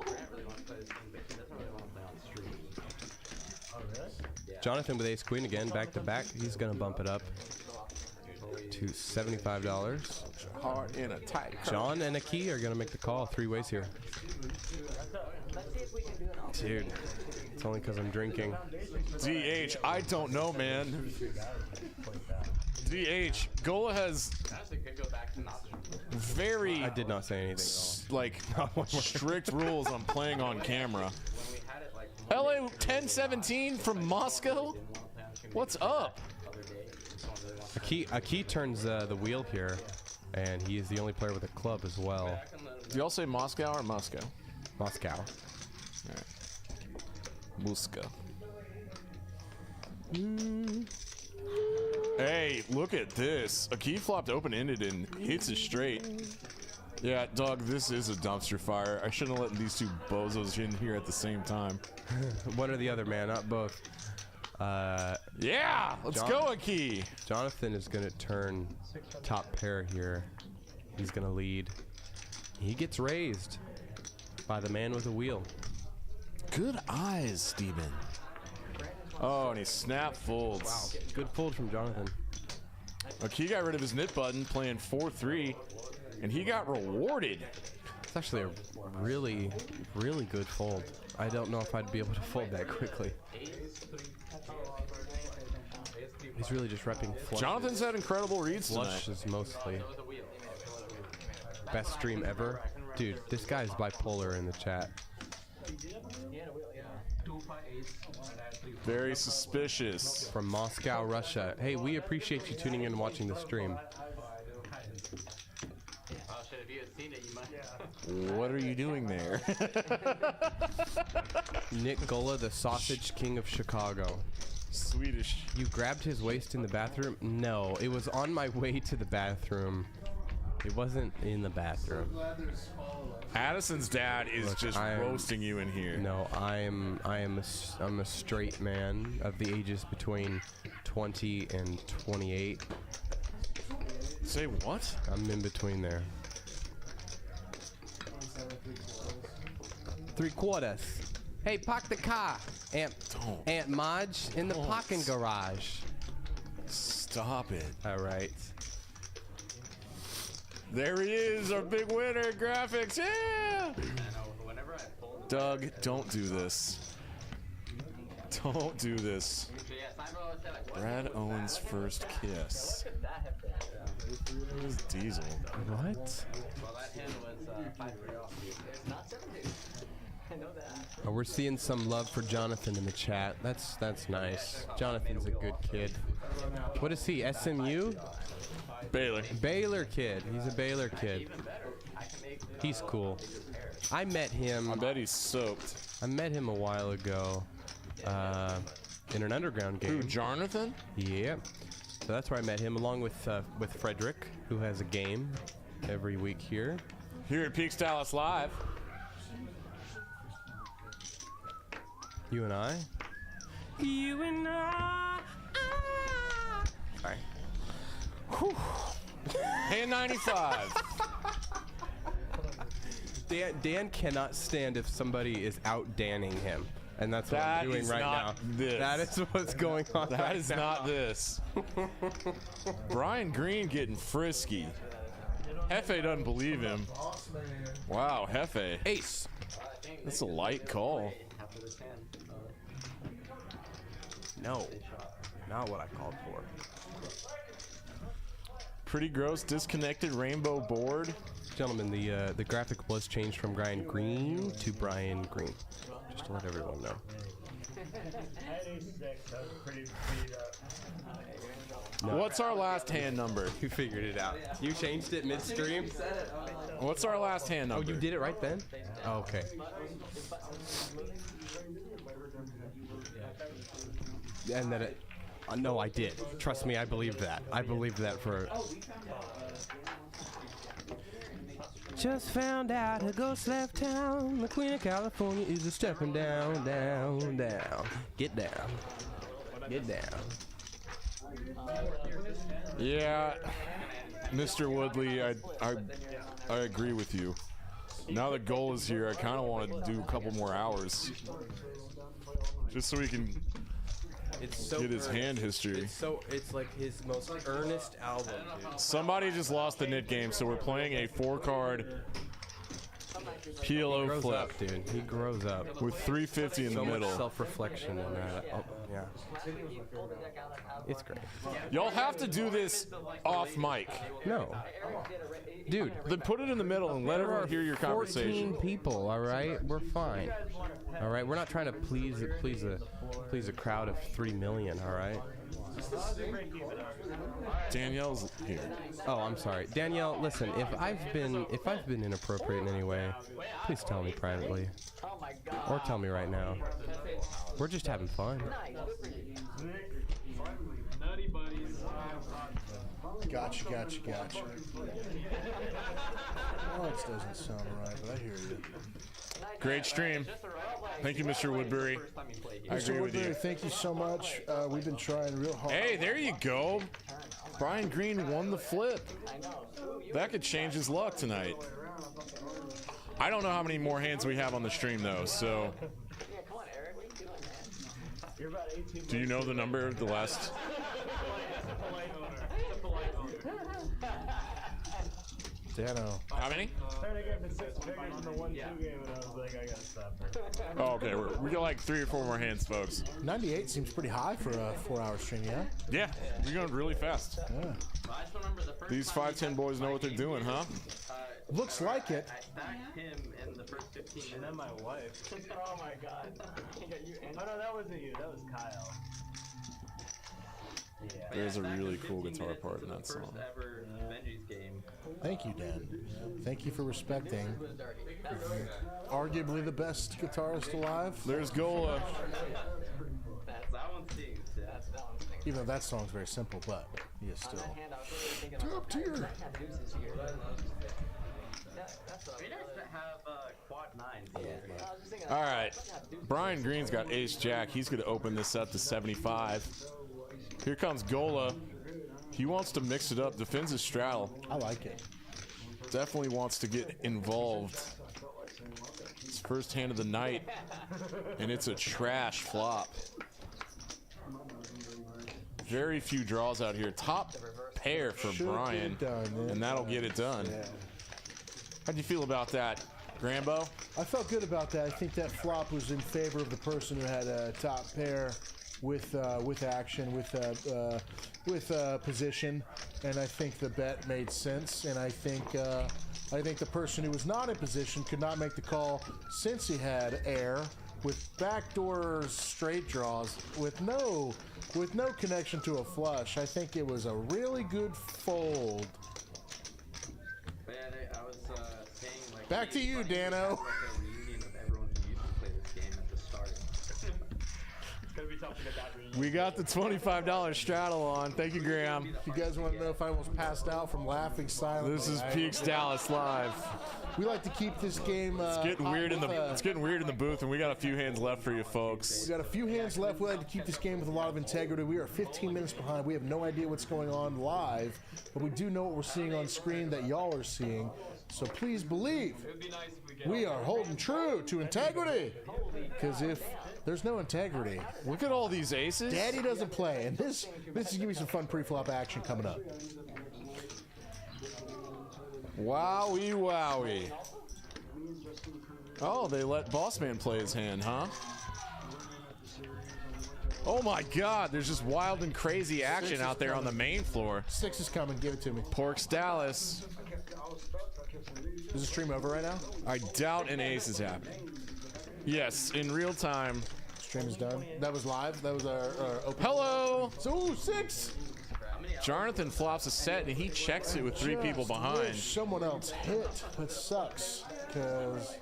Grant really wants to play this thing, but he doesn't really want to play on stream. Oh, really? Yeah. Jonathan with ace queen again, back to back. He's gonna bump it up to $75. Hard in a tight. John and Aki are gonna make the call 3 ways here. Dude, it's only because I'm drinking. DH, I don't know, man. DH, Gola has very. I did not say anything. Like strict rules on playing on camera. LA 1017 from Moscow. What's up? Aki turns the wheel here, and he is the only player with a club as well. Do y'all say Moscow or Moscow? Moscow. All right. Moscow. Hey, look at this. Aki flopped open-ended and hits it straight. Yeah, dog, this is a dumpster fire. I shouldn't have let these two bozos in here at the same time. One or the other, man, not both. Yeah, let's go, Aki. Jonathan is going to turn top pair here. He's going to lead. He gets raised by the man with a wheel. Good eyes, Steven. Oh, and he snap folds. Wow, good fold from Jonathan. Aki got rid of his knit button, playing 4-3, and he got rewarded. It's actually a really, really good fold. I don't know if I'd be able to fold that quickly. He's really just repping flushes. Jonathan's had incredible reads tonight. Flushes mostly. Best stream ever. Dude, this guy's bipolar in the chat. Very suspicious. From Moscow, Russia. Hey, we appreciate you tuning in and watching the stream. What are you doing there? Nick Gola, the sausage king of Chicago. Swedish. You grabbed his waist in the bathroom? No, it was on my way to the bathroom. It wasn't in the bathroom. Addison's dad is Look, just roasting you in here. No, I'm a straight man of the ages between 20 and 28. Say what? I'm in between there. 3/4. Hey, park the car, Aunt Marge, in the parking garage. Stop it. All right. There he is, our big winner, graphics. Yeah. Doug, don't do this. Don't do this. Brad Owens' first kiss. It was Diesel. What? Well, that hand was 5-3 off. It's not 7-2. I know that. Oh, we're seeing some love for Jonathan in the chat. That's nice. Jonathan's a good kid. What is he? SMU? Baylor. Baylor kid. He's a Baylor kid. He's cool. I met him. I bet he's soaked. I met him a while ago in an underground game. Who, Jonathan? Yeah. So that's where I met him, along with Frederick, who has a game every week here. Here at Peaks Dallas Live. You and I? You and I. Sorry. Whew. Hand 95. Dan cannot stand if somebody is out-danning him. And that's what I'm doing right now. This. That is what's going on That right is now. not this. Brian Green getting frisky. Hefe doesn't believe him. Wow, Hefe. Ace. That's a light call. No. Not what I called for. pretty gross disconnected rainbow board. Gentlemen, the graphic was changed from Brian Green to Brian Green. Just to let everyone know. No. What's our last hand number? You figured it out. You changed it midstream? What's our last hand number? Oh, you did it right then? Oh, okay. And then it... no, I did. Trust me, I believed that. I believed that for... Just found out a ghost left town. The Queen of California is a stepping down, down, down. Get down. Get down. Yeah, Mr. Woodley, I agree with you. Now that Goal is here, I kind of want to do a couple more hours, just so we can get his hand history. It's like his most earnest album, dude. Somebody just lost the knit game, so we're playing a 4-card PLO flip. Up, dude. He grows up with 350 in the middle. Much self-reflection in that. Oh, yeah. It's great. Y'all have to do this off mic. No. Dude. Then put it in the middle and let everyone hear your conversation. 14 people, all right? We're fine. All right? We're not trying to please a crowd of 3 million, all right? Danielle's here. Oh, I'm sorry. Danielle, listen, if I've been inappropriate in any way, please tell me privately. Or tell me right now. We're just having fun. Nutty buddies. Gotcha. Oh, it doesn't sound right, but I hear you. Great stream. Thank you, Mr. Woodbury. I agree with you. Thank you so much. We've been trying real hard. Hey, there you go. Brian Green won the flip. That could change his luck tonight. I don't know how many more hands we have on the stream, though, so... Do you know the number of the last... Dano. How many? Oh, okay. We got like 3 or 4 more hands, folks. 98 seems pretty high for a 4-hour stream, yeah? Yeah, we're going really fast. Yeah. These 5'10" boys know what they're doing, huh? Looks like it. I backed him in the first 15 and then my wife. Oh my god. Oh no, that wasn't you. That was Kyle. Yeah. There's a really cool guitar part in that song. First ever Benji'S game. Thank you, Dan. Thank you for respecting arguably the best guitarist alive. There's Gola. That one stings. Even though that song's very simple, but he is still top tier. All right. Brian Green's got Ace Jack. He's going to open this up to 75. Here comes Gola. He wants to mix it up. Defends his straddle. I like it. Definitely wants to get involved. It's first hand of the night, and it's a trash flop. Very few draws out here. Top pair for Brian, and that'll get it done. Yeah. How'd you feel about that, Grambo? I felt good about that. I think that flop was in favor of the person who had a top pair with action, with position, and I think the bet made sense. And I think the person who was not in position could not make the call since he had air with backdoor straight draws with no connection to a flush. I think it was a really good fold. Back to you, Dano. We got the $25 straddle on. Thank you, Graham. If you guys want to know if I almost passed out from laughing silently, this is Peaks Dallas Live. We like to keep this game. It's getting weird in the booth, and we got a few hands left for you folks. We got a few hands left. We like to keep this game with a lot of integrity. We are 15 minutes behind. We have no idea what's going on live, but we do know what we're seeing on screen that y'all are seeing. So please believe we are holding true to integrity. Because if there's no integrity, look at all these aces. Daddy doesn't play, and this is gonna be some fun pre-flop action coming up. Wowie, wowie. Oh, they let Bossman play his hand, huh? Oh my God, there's just wild and crazy action out there on the main floor. 6 is coming, give it to me. Porks Dallas. Is the stream over right now? I doubt an ace is happening. Yes, in real time. Stream is done. That was live? That was our open. Hello! So, 6! Jonathan flops a set and he checks it with 3 people behind. Wish someone else hit. That sucks. Because.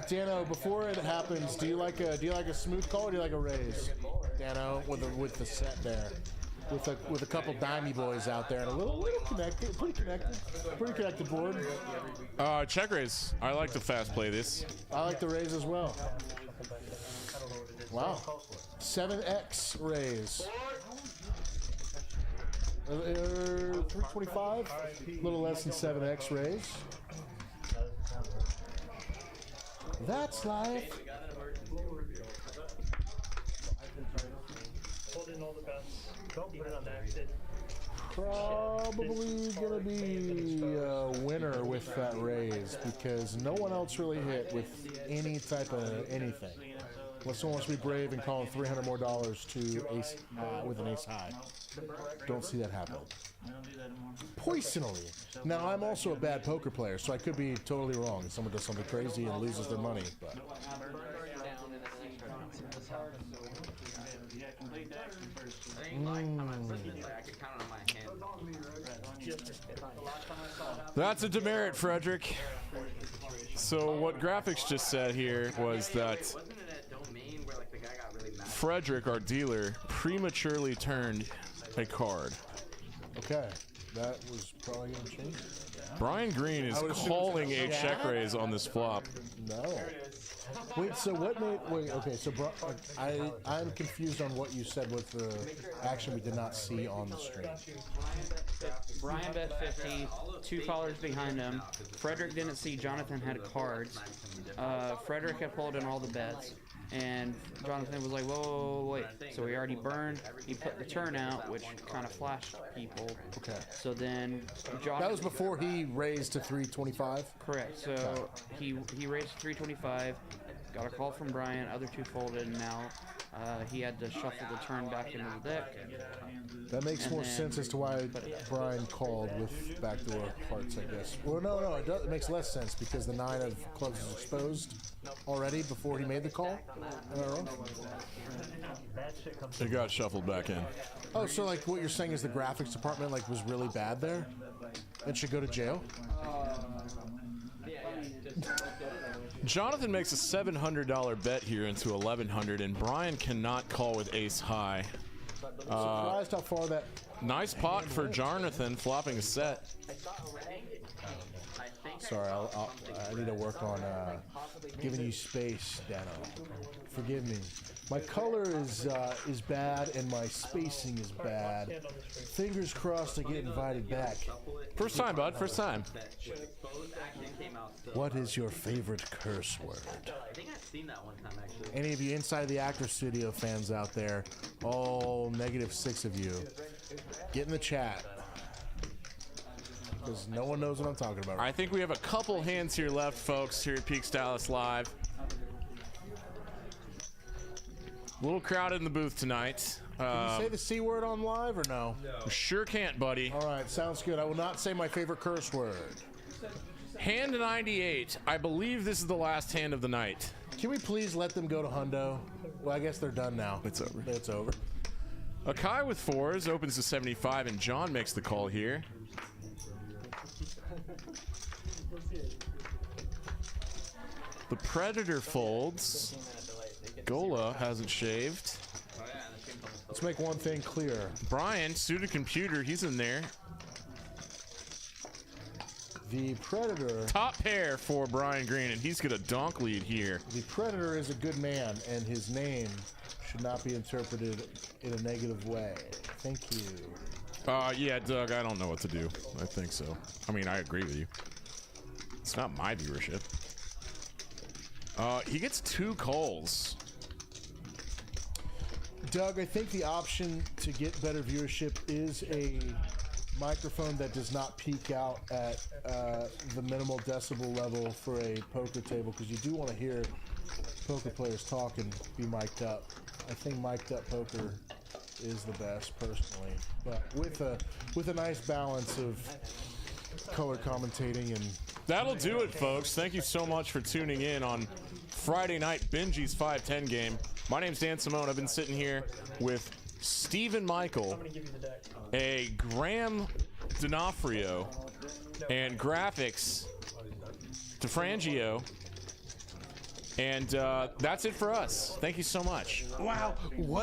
Dano, before it happens, do you like a smooth call or do you like a raise? Dano, with the set there, with a couple dimey boys out there and a little connected, pretty connected board. Check raise. I like to fast play this. I like the raise as well. Wow, 7x raise. 325, a little less than 7x raise. That's live. Hold in all the bets. Don't put it on accident. Probably gonna be a winner with that raise because no one else really hit with any type of anything. Unless someone wants to be brave and call $300 more to ace with an ace high. Don't see that happen. Poisonally. Now I'm also a bad poker player, so I could be totally wrong. Someone does something crazy and loses their money. But. That's a demerit, Frederick. So what Graphics just said here was that Frederick, our dealer, prematurely turned a card. Okay, that was probably going to change. Brian Green is calling a check raise on this flop. No. Wait, so what made... Wait, okay, so I'm confused on what you said with the action we did not see on the stream. Brian bet 50, 2 callers behind him. Frederick didn't see Jonathan had cards. Frederick had pulled in all the bets. And Jonathan was like, whoa, wait. So he already burned. He put the turn out, which kind of flashed people. Okay. So then that was before he raised to 325? Correct. So he raised to 325. Got a call from Brian. Other 2 folded, and now he had to shuffle the turn back into the deck. That makes more sense as to why Brian called with backdoor hearts, I guess. Well, no, it makes less sense because the 9 of clubs is exposed already before he made the call. Am I wrong? It got shuffled back in. Oh, so like what you're saying is the graphics department like was really bad there and should go to jail? Jonathan makes a $700 bet here into 1100, and Brian cannot call with ace high. Surprised how far that. Nice pot for Jonathan, flopping a set. Sorry, I need to work on giving you space, Dano. Forgive me. My color is bad and my spacing is bad. Fingers crossed I get invited back. First time, bud. First time. What is your favorite curse word? I think I've seen that one time actually. Any of you Inside the Actor Studio fans out there, all -6 of you, get in the chat. Because no one knows what I'm talking about. I think we have a couple hands here left, folks, here at Peaks Dallas Live. A little crowded in the booth tonight. Can you say the C word on live or no? Sure can't, buddy. All right, sounds good. I will not say my favorite curse word. Hand 98. I believe this is the last hand of the night. Can we please let them go to hundo? Well, I guess they're done now. It's over. It's over. Akai with 4s opens to 75, and John makes the call here. The Predator folds. Gola hasn't shaved. Let's make one thing clear. Brian, suited computer, he's in there. The Predator. Top pair for Brian Green, and he's got a donk lead here. The Predator is a good man, and his name should not be interpreted in a negative way. Thank you. Yeah, Doug, I don't know what to do. I think so. I mean, I agree with you. It's not my viewership. He gets 2 calls. Doug, I think the option to get better viewership is a microphone that does not peak out at the minimal decibel level for a poker table, because you do want to hear poker players talk and be mic'd up. I think mic'd up poker is the best personally, but with a nice balance of color commentating. And that'll do it, folks. Thank you so much for tuning in on Friday night Benji'S 510 game. My name's Dan Simone. I've been sitting here with Stephen Michael, a Graham D'Onofrio, and Graphics DeFrangio. And that's it for us. Thank you so much. Wow. What?